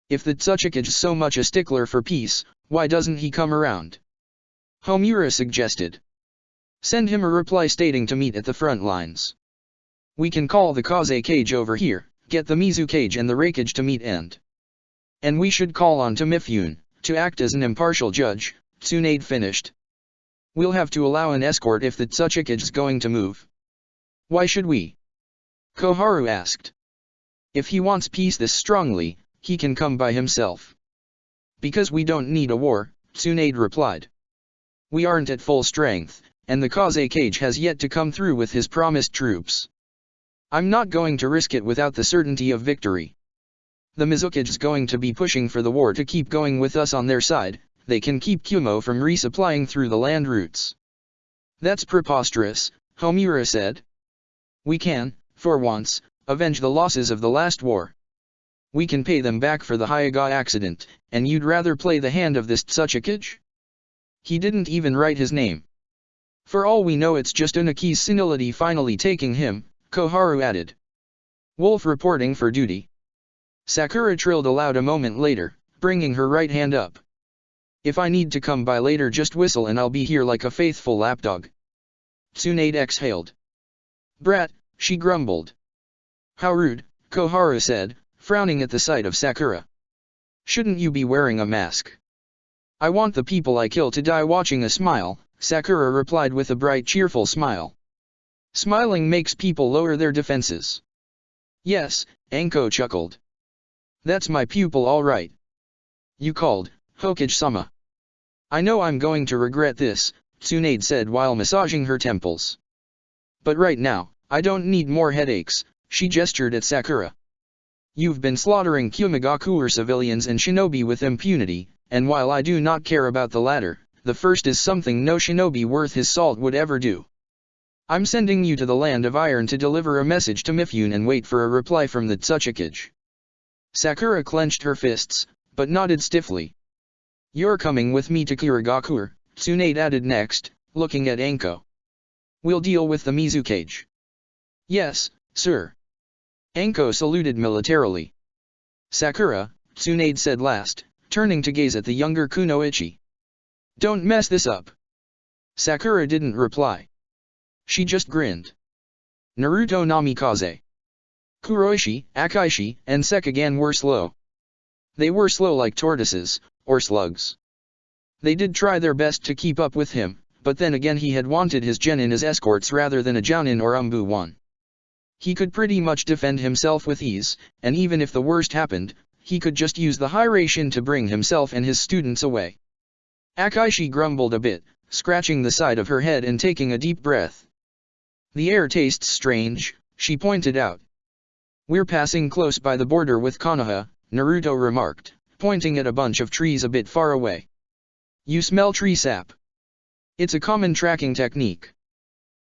If the Tsuchikage is so much a stickler for peace, why doesn't he come around? Homura suggested. Send him a reply stating to meet at the front lines. We can call the Kaze Cage over here, get the Mizu Cage and the Raikage to meet and we should call on to Mifune, to act as an impartial judge, Tsunade finished. We'll have to allow an escort if the Tsuchikage is going to move. Why should we? Koharu asked. If he wants peace this strongly, he can come by himself. Because we don't need a war, Tsunade replied. We aren't at full strength, and the Kaze Cage has yet to come through with his promised troops. I'm not going to risk it without the certainty of victory. The Mizukage's going to be pushing for the war to keep going with us on their side. They can keep Kumo from resupplying through the land routes. That's preposterous, Homura said. We can, for once, avenge the losses of the last war. We can pay them back for the Hyuga accident, and you'd rather play the hand of this Tsuchikage? He didn't even write his name. For all we know it's just Unaki's senility finally taking him, Koharu added. Wolf reporting for duty. Sakura trilled aloud a moment later, bringing her right hand up. If I need to come by later just whistle and I'll be here like a faithful lapdog. Tsunade exhaled. Brat, she grumbled. How rude, Koharu said, frowning at the sight of Sakura. Shouldn't you be wearing a mask? I want the people I kill to die watching a smile, Sakura replied with a bright cheerful smile. Smiling makes people lower their defenses. Yes, Anko chuckled. That's my pupil all right. You called, Hokage-sama. I know I'm going to regret this, Tsunade said while massaging her temples. But right now, I don't need more headaches, she gestured at Sakura. You've been slaughtering Kyumigaku civilians and shinobi with impunity, and while I do not care about the latter, the first is something no shinobi worth his salt would ever do. I'm sending you to the Land of Iron to deliver a message to Mifune and wait for a reply from the Tsuchikage. Sakura clenched her fists, but nodded stiffly. You're coming with me to Kirigakure, Tsunade added next, looking at Anko. We'll deal with the Mizukage. Yes, sir. Anko saluted militarily. Sakura, Tsunade said last, turning to gaze at the younger Kunoichi. Don't mess this up. Sakura didn't reply. She just grinned. Naruto Namikaze. Kuroishi, Akaishi, and Sekigane were slow. They were slow like tortoises, or slugs. They did try their best to keep up with him, but then again he had wanted his genin as escorts rather than a jounin or umbu one. He could pretty much defend himself with ease, and even if the worst happened, he could just use the Hiraishin to bring himself and his students away. Akaishi grumbled a bit, scratching the side of her head and taking a deep breath. The air tastes strange, she pointed out. We're passing close by the border with Konoha, Naruto remarked, pointing at a bunch of trees a bit far away. You smell tree sap. It's a common tracking technique.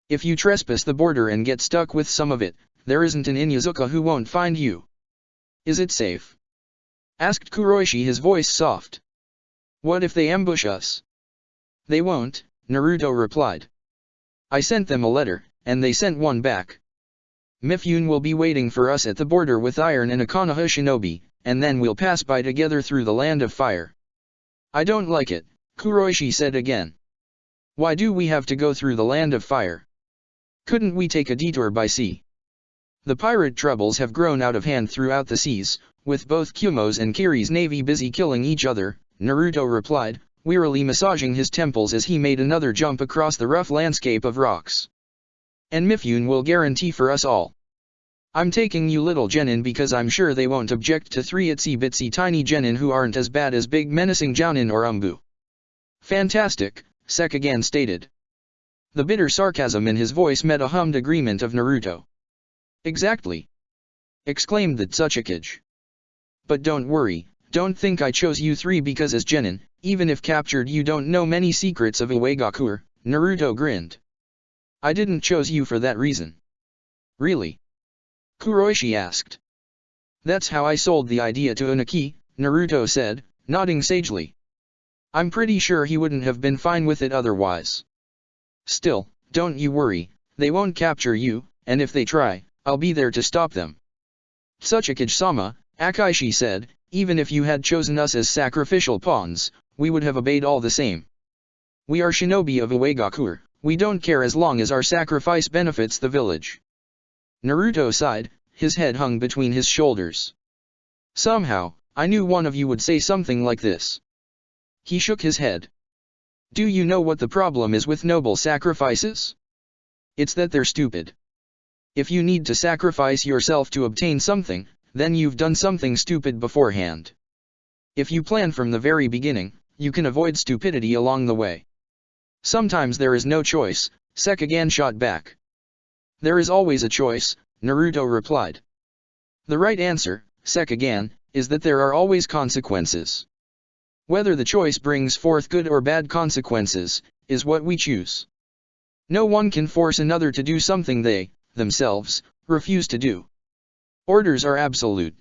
If you trespass the border and get stuck with some of it, there isn't an Inyazuka who won't find you. Is it safe? Asked Kuroishi, his voice soft. What if they ambush us? They won't, Naruto replied. I sent them a letter, and they sent one back. Mifune will be waiting for us at the border with Iron and a Konoha shinobi, and then we'll pass by together through the Land of Fire. I don't like it, Kuroishi said again. Why do we have to go through the Land of Fire? Couldn't we take a detour by sea? The pirate troubles have grown out of hand throughout the seas, with both Kumo's and Kiri's navy busy killing each other, Naruto replied, wearily massaging his temples as he made another jump across the rough landscape of rocks. And Mifune will guarantee for us all. I'm taking you little genin because I'm sure they won't object to 3 itsy bitsy tiny genin who aren't as bad as big menacing jounin or umbu. Fantastic, Sekigane stated. The bitter sarcasm in his voice met a hummed agreement of Naruto. Exactly! Exclaimed the Tsuchikage. But don't worry, don't think I chose you 3 because as genin, even if captured you don't know many secrets of Uegakure, Naruto grinned. I didn't choose you for that reason. Really? Kuroishi asked. That's how I sold the idea to Unaki, Naruto said, nodding sagely. I'm pretty sure he wouldn't have been fine with it otherwise. Still, don't you worry, they won't capture you, and if they try, I'll be there to stop them. Tsuchikage-sama, Akaishi said, even if you had chosen us as sacrificial pawns, we would have obeyed all the same. We are shinobi of Uegakure. We don't care as long as our sacrifice benefits the village. Naruto sighed, his head hung between his shoulders. Somehow, I knew one of you would say something like this. He shook his head. Do you know what the problem is with noble sacrifices? It's that they're stupid. If you need to sacrifice yourself to obtain something, then you've done something stupid beforehand. If you plan from the very beginning, you can avoid stupidity along the way. Sometimes there is no choice, Sekigane shot back. There is always a choice, Naruto replied. The right answer, Sekigane, is that there are always consequences. Whether the choice brings forth good or bad consequences, is what we choose. No one can force another to do something they, themselves, refuse to do. Orders are absolute.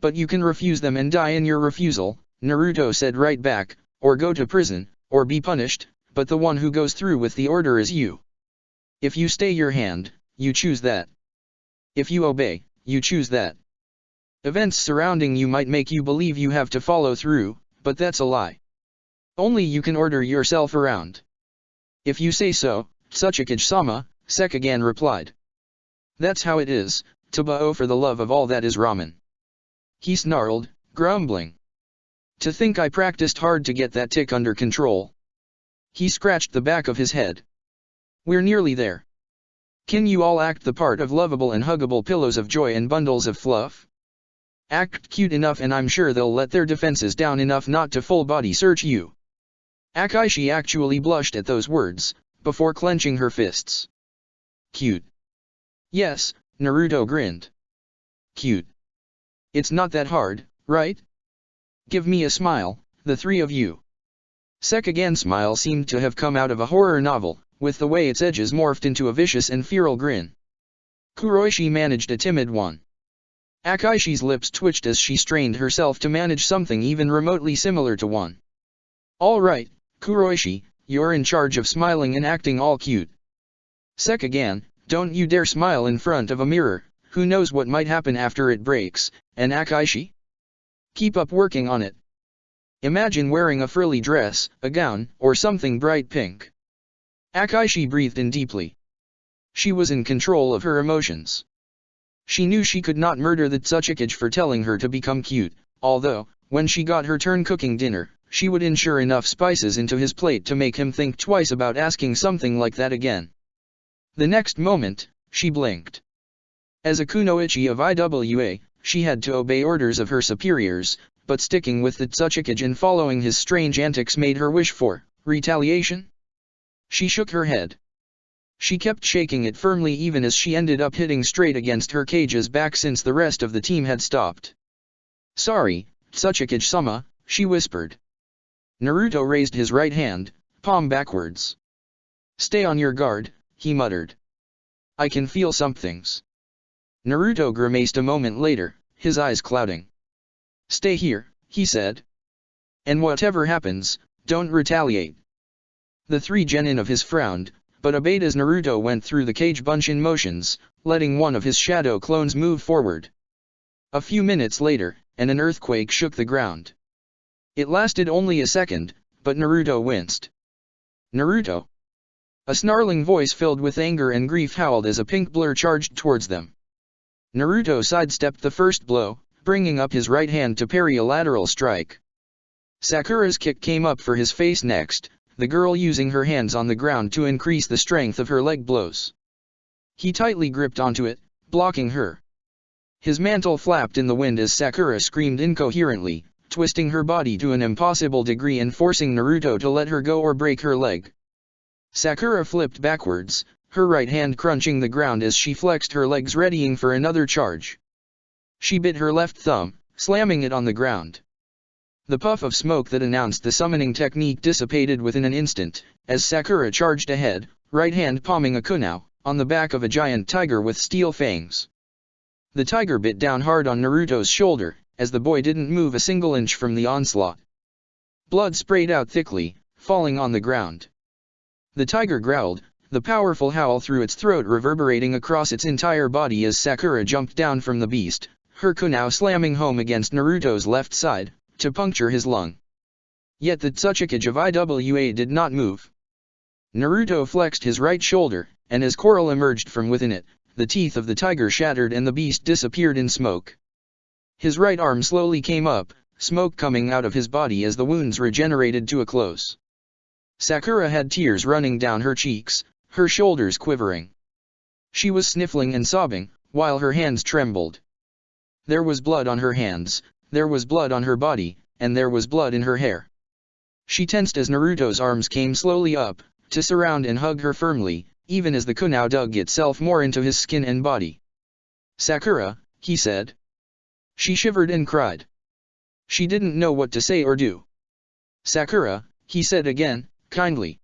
But you can refuse them and die in your refusal, Naruto said right back, or go to prison, or be punished, but the one who goes through with the order is you. If you stay your hand, you choose that. If you obey, you choose that. Events surrounding you might make you believe you have to follow through, but that's a lie. Only you can order yourself around. If you say so, Tsuchikage-sama, Sekigane replied. That's how it is, Tabao for the love of all that is ramen. He snarled, grumbling. To think I practiced hard to get that tick under control. He scratched the back of his head. We're nearly there. Can you all act the part of lovable and huggable pillows of joy and bundles of fluff? Act cute enough and I'm sure they'll let their defenses down enough not to full body search you. Akaishi actually blushed at those words, before clenching her fists. Cute. Yes, Naruto grinned. Cute. It's not that hard, right? Give me a smile, the three of you. Sekagan's smile seemed to have come out of a horror novel, with the way its edges morphed into a vicious and feral grin. Kuroishi managed a timid one. Akaishi's lips twitched as she strained herself to manage something even remotely similar to one. All right, Kuroishi, you're in charge of smiling and acting all cute. Sekagan, don't you dare smile in front of a mirror, who knows what might happen after it breaks, and Akaishi? Keep up working on it. Imagine wearing a frilly dress, a gown, or something bright pink. Akaishi breathed in deeply. She was in control of her emotions. She knew she could not murder the Tsuchikage for telling her to become cute, although, when she got her turn cooking dinner, she would ensure enough spices into his plate to make him think twice about asking something like that again. The next moment, she blinked. As a kunoichi of IWA, she had to obey orders of her superiors, but sticking with the Tsuchikage and following his strange antics made her wish for retaliation. She shook her head. She kept shaking it firmly even as she ended up hitting straight against her cage's back since the rest of the team had stopped. Sorry, Tsuchikage-sama, she whispered. Naruto raised his right hand, palm backwards. Stay on your guard, he muttered. I can feel somethings. Naruto grimaced a moment later, his eyes clouding. Stay here, he said. And whatever happens, don't retaliate. The three genin of his frowned, but obeyed as Naruto went through the cage bunshin motions, letting one of his shadow clones move forward. A few minutes later, and an earthquake shook the ground. It lasted only a second, but Naruto winced. Naruto! A snarling voice filled with anger and grief howled as a pink blur charged towards them. Naruto sidestepped the first blow, bringing up his right hand to parry a lateral strike. Sakura's kick came up for his face next, the girl using her hands on the ground to increase the strength of her leg blows. He tightly gripped onto it, blocking her. His mantle flapped in the wind as Sakura screamed incoherently, twisting her body to an impossible degree and forcing Naruto to let her go or break her leg. Sakura flipped backwards, her right hand crunching the ground as she flexed her legs readying for another charge. She bit her left thumb, slamming it on the ground. The puff of smoke that announced the summoning technique dissipated within an instant, as Sakura charged ahead, right hand palming a kunao, on the back of a giant tiger with steel fangs. The tiger bit down hard on Naruto's shoulder, as the boy didn't move a single inch from the onslaught. Blood sprayed out thickly, falling on the ground. The tiger growled, the powerful howl through its throat reverberating across its entire body as Sakura jumped down from the beast, her kunao slamming home against Naruto's left side, to puncture his lung. Yet the Tsuchikage of IWA did not move. Naruto flexed his right shoulder, and as coral emerged from within it, the teeth of the tiger shattered and the beast disappeared in smoke. His right arm slowly came up, smoke coming out of his body as the wounds regenerated to a close. Sakura had tears running down her cheeks, her shoulders quivering. She was sniffling and sobbing, while her hands trembled. There was blood on her hands, there was blood on her body, and there was blood in her hair. She tensed as Naruto's arms came slowly up, to surround and hug her firmly, even as the kunao dug itself more into his skin and body. Sakura, he said. She shivered and cried. She didn't know what to say or do. Sakura, he said again, kindly.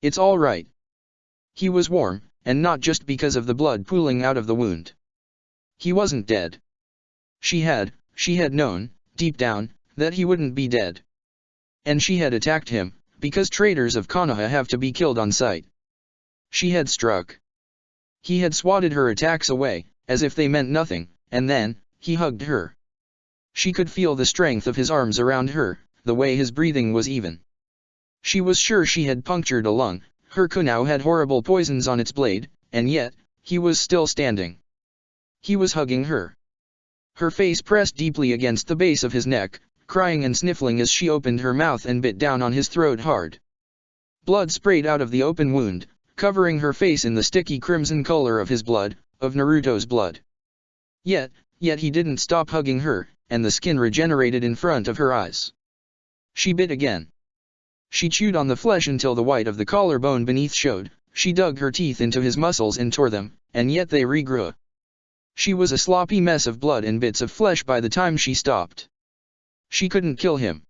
It's all right. He was warm, and not just because of the blood pooling out of the wound. He wasn't dead. She had known, deep down, that he wouldn't be dead. And she had attacked him, because traitors of Konoha have to be killed on sight. She had struck. He had swatted her attacks away, as if they meant nothing, and then, he hugged her. She could feel the strength of his arms around her, the way his breathing was even. She was sure she had punctured a lung, her kunao had horrible poisons on its blade, and yet, he was still standing. He was hugging her. Her face pressed deeply against the base of his neck, crying and sniffling as she opened her mouth and bit down on his throat hard. Blood sprayed out of the open wound, covering her face in the sticky crimson color of his blood, of Naruto's blood. Yet he didn't stop hugging her, and the skin regenerated in front of her eyes. She bit again. She chewed on the flesh until the white of the collarbone beneath showed. She dug her teeth into his muscles and tore them, and yet they regrew. She was a sloppy mess of blood and bits of flesh by the time she stopped. She couldn't kill him.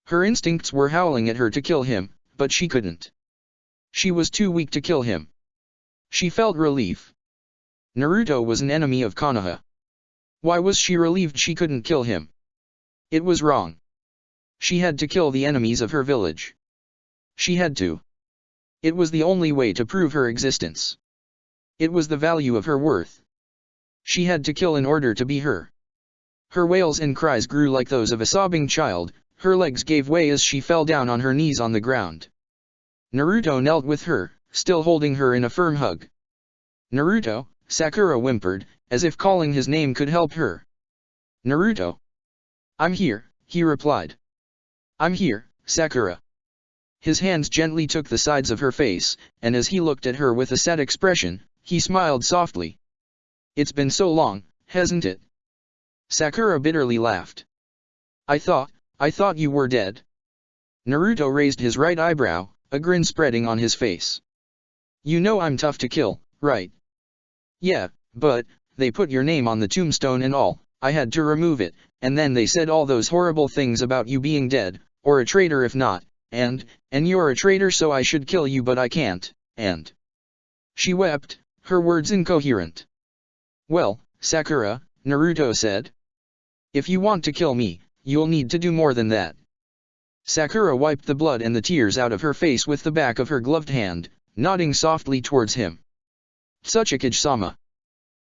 Her instincts were howling at her to kill him, but she couldn't. She was too weak to kill him. She felt relief. Naruto was an enemy of Konoha. Why was she relieved she couldn't kill him? It was wrong. She had to kill the enemies of her village. She had to. It was the only way to prove her existence. It was the value of her worth. She had to kill in order to be her. Her wails and cries grew like those of a sobbing child, her legs gave way as she fell down on her knees on the ground. Naruto knelt with her, still holding her in a firm hug. Naruto, Sakura whimpered, as if calling his name could help her. Naruto. I'm here, he replied. I'm here, Sakura. His hands gently took the sides of her face, and as he looked at her with a sad expression, he smiled softly. It's been so long, hasn't it? Sakura bitterly laughed. I thought you were dead. Naruto raised his right eyebrow, a grin spreading on his face. You know I'm tough to kill, right? Yeah, but, they put your name on the tombstone and all, I had to remove it, and then they said all those horrible things about you being dead, or a traitor if not, and you're a traitor so I should kill you but I can't, and... She wept, her words incoherent. Well, Sakura, Naruto said. If you want to kill me, you'll need to do more than that. Sakura wiped the blood and the tears out of her face with the back of her gloved hand, nodding softly towards him. Tsukikage-sama.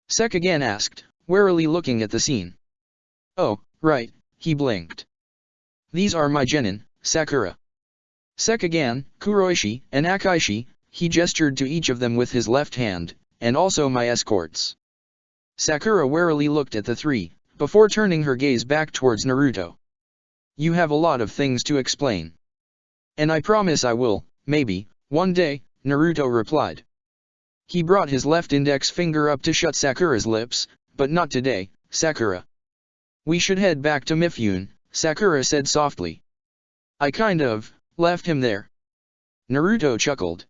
Sek asked, warily looking at the scene. Oh, right, he blinked. These are my genin, Sakura. Sek Kuroishi, and Akaishi, he gestured to each of them with his left hand, and also my escorts. Sakura warily looked at the three, before turning her gaze back towards Naruto. You have a lot of things to explain. And I promise I will, maybe, one day, Naruto replied. He brought his left index finger up to shut Sakura's lips, but not today, Sakura. We should head back to Mifune, Sakura said softly. I kind of left him there. Naruto chuckled.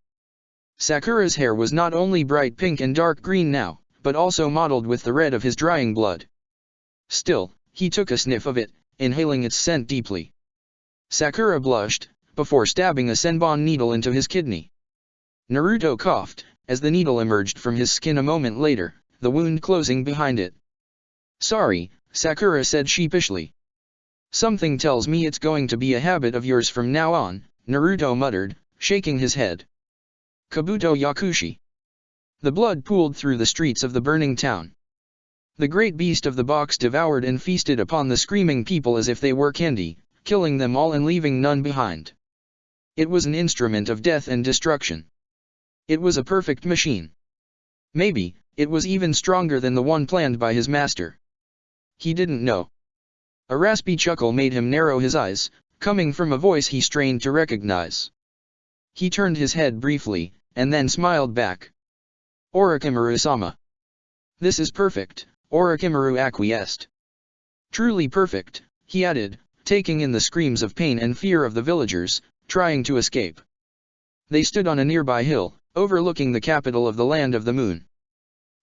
Sakura's hair was not only bright pink and dark green now, but also mottled with the red of his drying blood. Still, he took a sniff of it, inhaling its scent deeply. Sakura blushed, before stabbing a senbon needle into his kidney. Naruto coughed, as the needle emerged from his skin a moment later, the wound closing behind it. Sorry, Sakura said sheepishly. Something tells me it's going to be a habit of yours from now on, Naruto muttered, shaking his head. Kabuto Yakushi. The blood pooled through the streets of the burning town. The great beast of the box devoured and feasted upon the screaming people as if they were candy, killing them all and leaving none behind. It was an instrument of death and destruction. It was a perfect machine. Maybe, it was even stronger than the one planned by his master. He didn't know. A raspy chuckle made him narrow his eyes, coming from a voice he strained to recognize. He turned his head briefly, and then smiled back. Orochimaru-sama. This is perfect, Orochimaru acquiesced. Truly perfect, he added, taking in the screams of pain and fear of the villagers, trying to escape. They stood on a nearby hill, overlooking the capital of the Land of the Moon.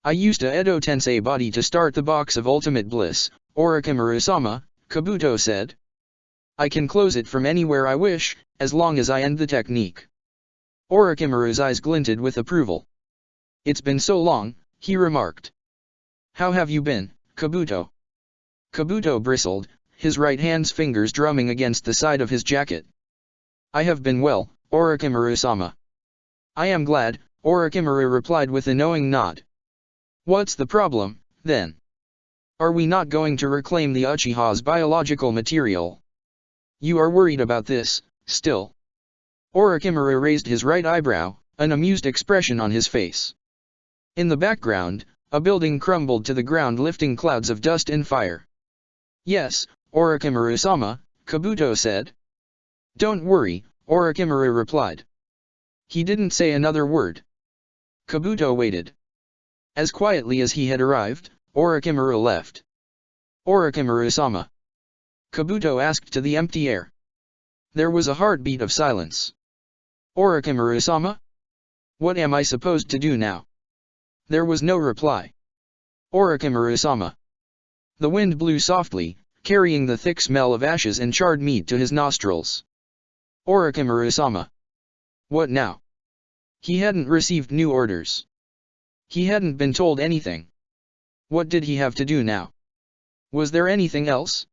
I used a Edo Tensei body to start the box of ultimate bliss, Orochimaru-sama, Kabuto said. I can close it from anywhere I wish, as long as I end the technique. Orochimaru's eyes glinted with approval. It's been so long, he remarked. How have you been, Kabuto? Kabuto bristled, his right hand's fingers drumming against the side of his jacket. I have been well, Orochimaru-sama. I am glad, Orochimaru replied with a knowing nod. What's the problem, then? Are we not going to reclaim the Uchiha's biological material? You are worried about this, still. Orochimaru raised his right eyebrow, an amused expression on his face. In the background, a building crumbled to the ground lifting clouds of dust and fire. Yes, Orochimaru-sama, Kabuto said. Don't worry, Orochimaru replied. He didn't say another word. Kabuto waited. As quietly as he had arrived, Orochimaru left. Orochimaru-sama. Kabuto asked to the empty air. There was a heartbeat of silence. Orochimaru-sama? What am I supposed to do now? There was no reply. Orochimaru-sama. The wind blew softly, carrying the thick smell of ashes and charred meat to his nostrils. Orochimaru-sama. What now? He hadn't received new orders. He hadn't been told anything. What did he have to do now? Was there anything else?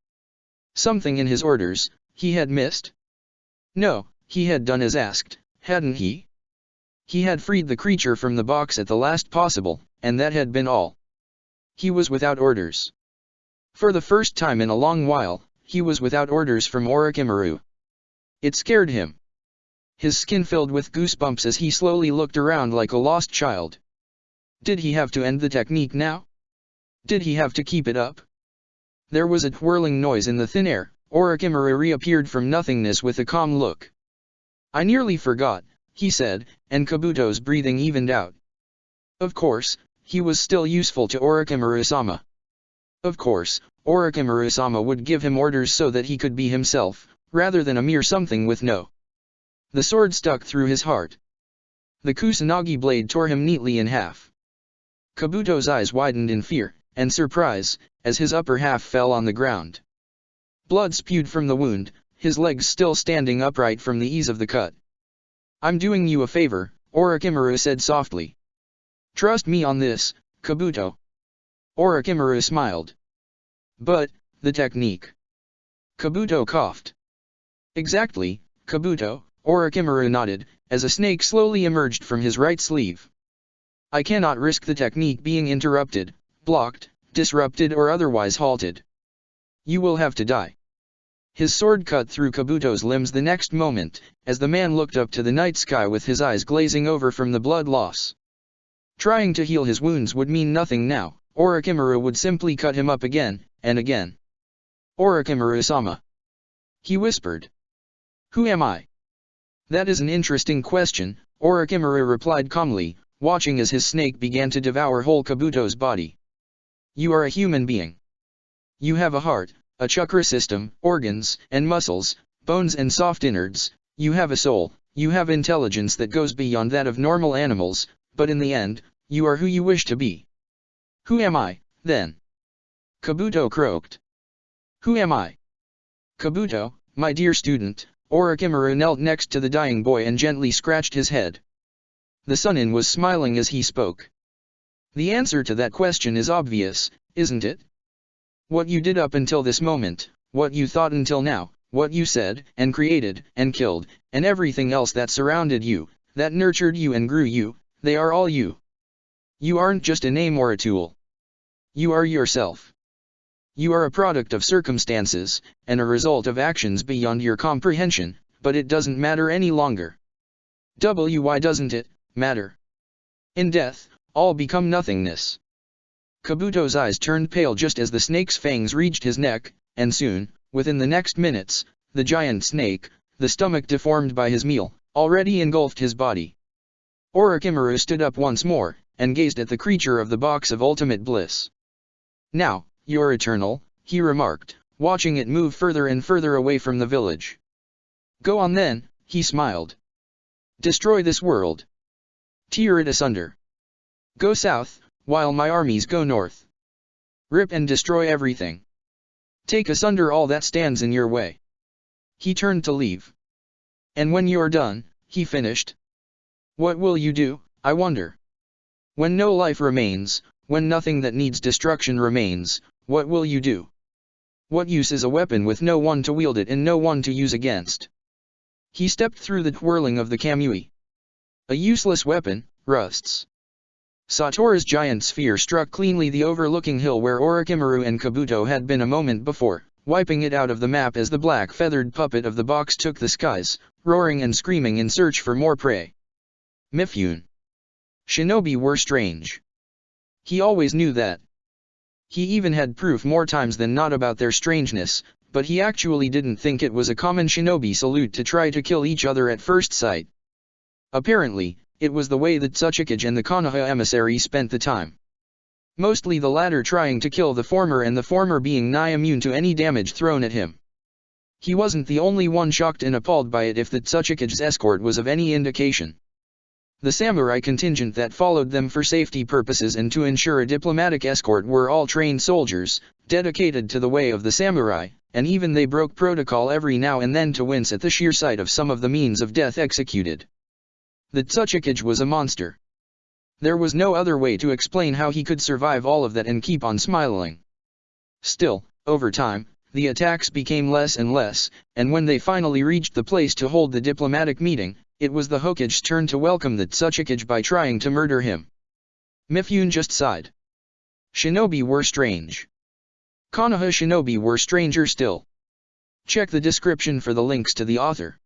Something in his orders he had missed? No, he had done as asked, hadn't he? He had freed the creature from the box at the last possible, and that had been all. He was without orders. For the first time in a long while, he was without orders from Orochimaru. It scared him. His skin filled with goosebumps as he slowly looked around like a lost child. Did he have to end the technique now? Did he have to keep it up? There was a twirling noise in the thin air. Orochimaru reappeared from nothingness with a calm look. I nearly forgot, he said, and Kabuto's breathing evened out. Of course, he was still useful to Orochimaru-sama. Of course, Orochimaru-sama would give him orders so that he could be himself, rather than a mere something with no. The sword stuck through his heart. The Kusanagi blade tore him neatly in half. Kabuto's eyes widened in fear and surprise, as his upper half fell on the ground. Blood spewed from the wound, his legs still standing upright from the ease of the cut. I'm doing you a favor, Orochimaru said softly. Trust me on this, Kabuto. Orochimaru smiled. But, the technique. Kabuto coughed. Exactly, Kabuto, Orochimaru nodded, as a snake slowly emerged from his right sleeve. I cannot risk the technique being interrupted, blocked, disrupted or otherwise halted. You will have to die. His sword cut through Kabuto's limbs the next moment, as the man looked up to the night sky with his eyes glazing over from the blood loss. Trying to heal his wounds would mean nothing now, Orochimaru would simply cut him up again, and again. Orochimaru-sama. He whispered. Who am I? That is an interesting question, Orochimaru replied calmly, watching as his snake began to devour whole Kabuto's body. You are a human being. You have a heart, a chakra system, organs and muscles, bones and soft innards, you have a soul, you have intelligence that goes beyond that of normal animals, but in the end, you are who you wish to be. Who am I, then? Kabuto croaked. Who am I? Kabuto, my dear student, Orochimaru knelt next to the dying boy and gently scratched his head. The Sunin was smiling as he spoke. The answer to that question is obvious, isn't it? What you did up until this moment, what you thought until now, what you said, and created, and killed, and everything else that surrounded you, that nurtured you and grew you, they are all you. You aren't just a name or a tool. You are yourself. You are a product of circumstances, and a result of actions beyond your comprehension, but it doesn't matter any longer. Why doesn't it matter? In death, all become nothingness. Kabuto's eyes turned pale just as the snake's fangs reached his neck, and soon, within the next minutes, the giant snake, the stomach deformed by his meal, already engulfed his body. Orochimaru stood up once more, and gazed at the creature of the box of ultimate bliss. Now, you're eternal, he remarked, watching it move further and further away from the village. Go on then, he smiled. Destroy this world. Tear it asunder. Go south, while my armies go north. Rip and destroy everything. Take asunder all that stands in your way. He turned to leave. And when you're done, he finished. What will you do, I wonder? When no life remains, when nothing that needs destruction remains, what will you do? What use is a weapon with no one to wield it and no one to use against? He stepped through the twirling of the Kamui. A useless weapon, rusts. Satoru's giant sphere struck cleanly the overlooking hill where Orochimaru and Kabuto had been a moment before, wiping it out of the map as the black feathered puppet of the box took the skies, roaring and screaming in search for more prey. Mifune. Shinobi were strange. He always knew that. He even had proof more times than not about their strangeness, but he actually didn't think it was a common shinobi salute to try to kill each other at first sight. Apparently, it was the way that Tsuchikage and the Konoha emissary spent the time. Mostly the latter trying to kill the former and the former being nigh immune to any damage thrown at him. He wasn't the only one shocked and appalled by it if the Tsuchikage escort was of any indication. The samurai contingent that followed them for safety purposes and to ensure a diplomatic escort were all trained soldiers, dedicated to the way of the samurai, and even they broke protocol every now and then to wince at the sheer sight of some of the means of death executed. The Tsuchikage was a monster. There was no other way to explain how he could survive all of that and keep on smiling. Still, over time, the attacks became less and less, and when they finally reached the place to hold the diplomatic meeting, it was the Hokage's turn to welcome the Tsuchikage by trying to murder him. Mifune just sighed. Shinobi were strange. Konoha shinobi were stranger still. Check the description for the links to the author.